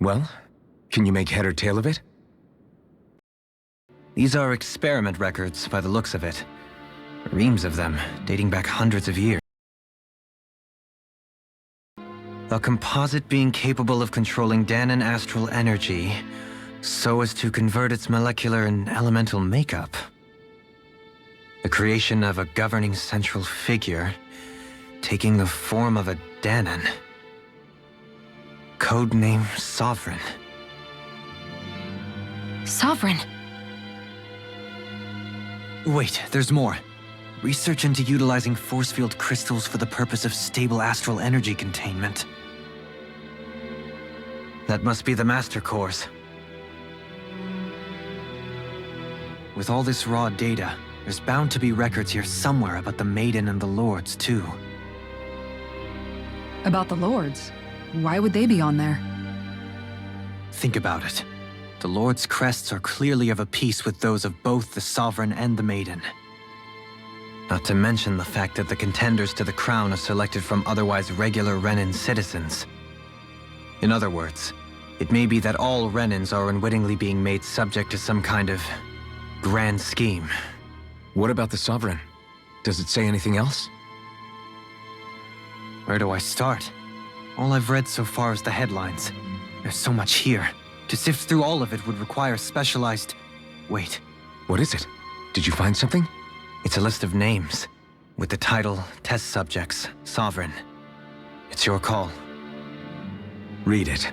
[SPEAKER 2] Well, can you make head or tail of it?
[SPEAKER 1] These are experiment records by the looks of it. Reams of them, dating back hundreds of years. A composite being capable of controlling Danan astral energy so as to convert its molecular and elemental makeup. The creation of a governing central figure taking the form of a Danan. Codename Sovereign.
[SPEAKER 6] Sovereign!
[SPEAKER 1] Wait, there's more. Research into utilizing force field crystals for the purpose of stable astral energy containment. That must be the Master Cores. With all this raw data, there's bound to be records here somewhere about the Maiden and the Lords, too.
[SPEAKER 3] About the Lords? Why would they be on there?
[SPEAKER 1] Think about it. The Lord's crests are clearly of a piece with those of both the Sovereign and the Maiden. Not to mention the fact that the contenders to the crown are selected from otherwise regular Renan citizens. In other words, it may be that all Renans are unwittingly being made subject to some kind of grand scheme.
[SPEAKER 2] What about the Sovereign? Does it say anything else?
[SPEAKER 1] Where do I start? All I've read so far is the headlines. There's so much here. To sift through all of it would require specialized... Wait.
[SPEAKER 2] What is it? Did you find something?
[SPEAKER 1] It's a list of names, with the title, Test Subjects, Sovereign. It's your call.
[SPEAKER 2] Read it.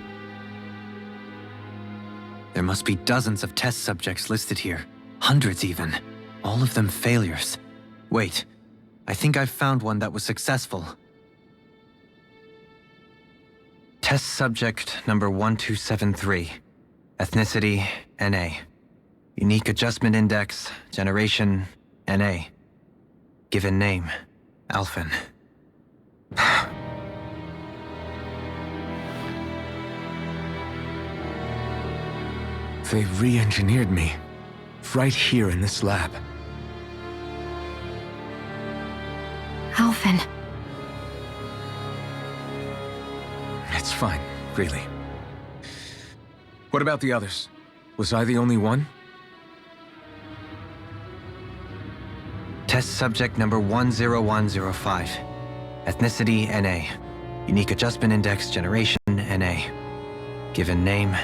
[SPEAKER 1] There must be dozens of test subjects listed here. Hundreds even. All of them failures. Wait, I think I've found one that was successful. Test subject number 1273. Ethnicity, NA. Unique adjustment index, generation, NA. Given name, Alphen.
[SPEAKER 2] They re-engineered me. Right here in this lab.
[SPEAKER 6] Alphen.
[SPEAKER 2] It's fine, really. What about the others? Was I the only one?
[SPEAKER 1] Test subject number 10105. Ethnicity, NA. Unique Adjustment Index, Generation, NA. Given name,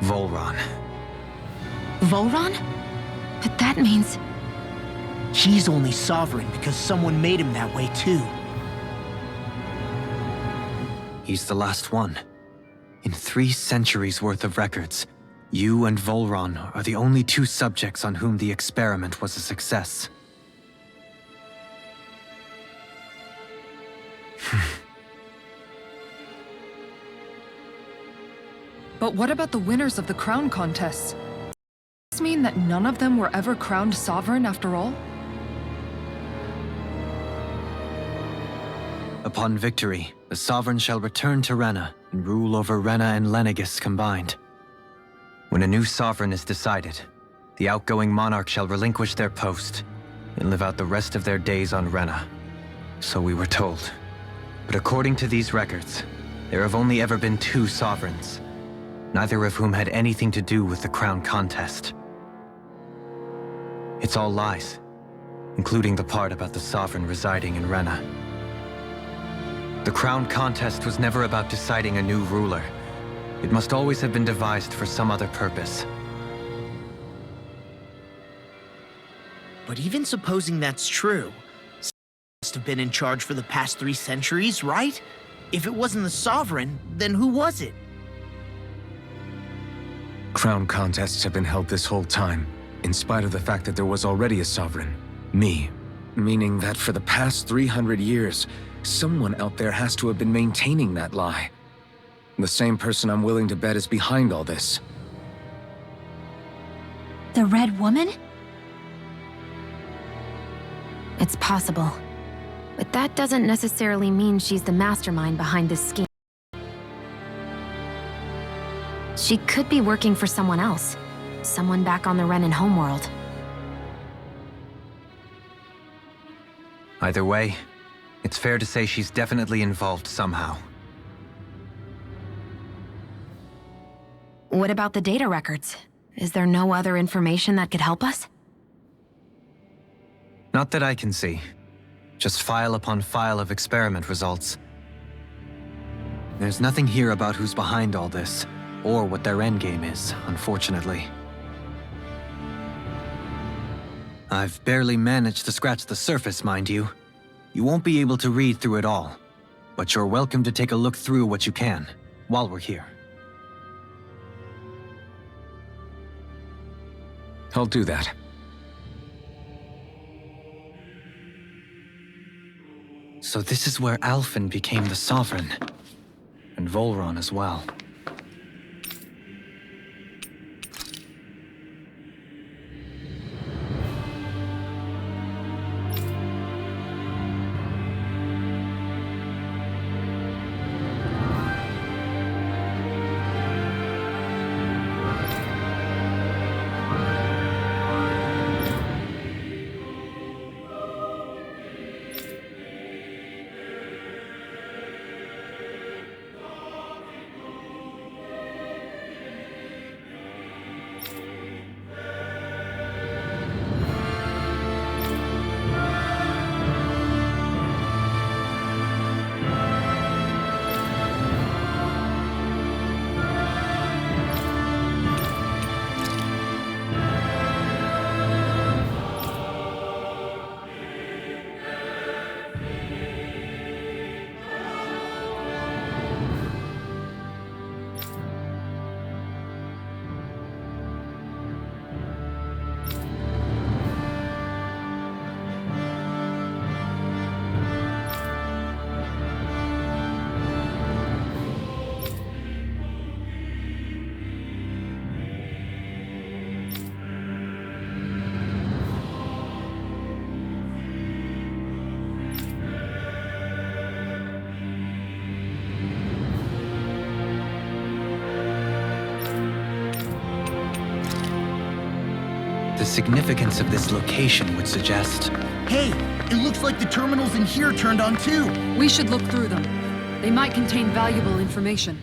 [SPEAKER 1] Volron.
[SPEAKER 6] Volron? But that means...
[SPEAKER 4] He's only sovereign because someone made him that way too.
[SPEAKER 1] He's the last one. In 3 centuries worth of records, you and Volron are the only 2 subjects on whom the experiment was a success.
[SPEAKER 3] But what about the winners of the crown contests? Does this mean that none of them were ever crowned sovereign after all?
[SPEAKER 1] Upon victory, the Sovereign shall return to Rena and rule over Rena and Lenegis combined. When a new Sovereign is decided, the outgoing monarch shall relinquish their post and live out the rest of their days on Rena. So we were told. But according to these records, there have only ever been 2 Sovereigns, neither of whom had anything to do with the crown contest. It's all lies, including the part about the Sovereign residing in Rena. The crown contest was never about deciding a new ruler. It must always have been devised for some other purpose.
[SPEAKER 4] But even supposing that's true, someone must have been in charge for the past 3 centuries, right? If it wasn't the Sovereign, then who was it?
[SPEAKER 2] Crown contests have been held this whole time, in spite of the fact that there was already a Sovereign. Me. Meaning that for the past 300 years, someone out there has to have been maintaining that lie. The same person I'm willing to bet is behind all this.
[SPEAKER 5] The Red Woman?
[SPEAKER 6] It's possible. But that doesn't necessarily mean she's the mastermind behind this scheme. She could be working for someone else. Someone back on the Renan homeworld.
[SPEAKER 1] Either way, it's fair to say she's definitely involved somehow.
[SPEAKER 6] What about the data records? Is there no other information that could help us?
[SPEAKER 1] Not that I can see. Just file upon file of experiment results. There's nothing here about who's behind all this, or what their endgame is, unfortunately. I've barely managed to scratch the surface, mind you. You won't be able to read through it all, but you're welcome to take a look through what you can, while we're here.
[SPEAKER 2] I'll do that.
[SPEAKER 1] So this is where Alphen became the Sovereign, and Volron as well. significance of this location would suggest.
[SPEAKER 14] Hey, it looks like the terminals in here turned on too.
[SPEAKER 3] We should look through them. They might contain valuable information.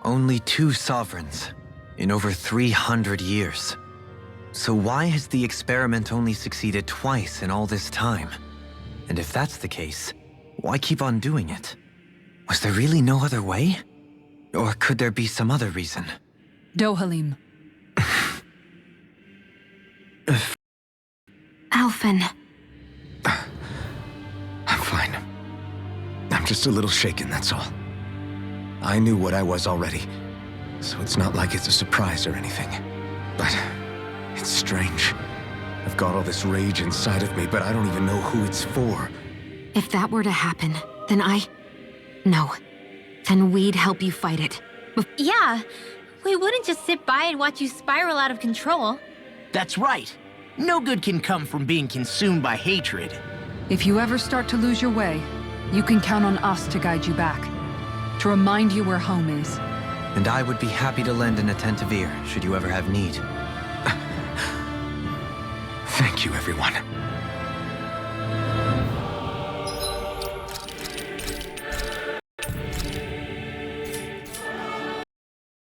[SPEAKER 1] Only 2 sovereigns in over 300 years. So why has the experiment only succeeded twice in all this time? And if that's the case, why keep on doing it? Was there really no other way? Or could there be some other reason?
[SPEAKER 3] Dohalim.
[SPEAKER 6] Alphen.
[SPEAKER 2] I'm fine. I'm just a little shaken, that's all. I knew what I was already, so it's not like it's a surprise or anything. But it's strange. I've got all this rage inside of me, but I don't even know who it's for.
[SPEAKER 6] If that were to happen, then No. Then we'd help you fight it.
[SPEAKER 5] Yeah, we wouldn't just sit by and watch you spiral out of control.
[SPEAKER 4] That's right. No good can come from being consumed by hatred.
[SPEAKER 3] If you ever start to lose your way, you can count on us to guide you back. To remind you where home is.
[SPEAKER 1] And I would be happy to lend an attentive ear, should you ever have need.
[SPEAKER 2] Thank you, everyone.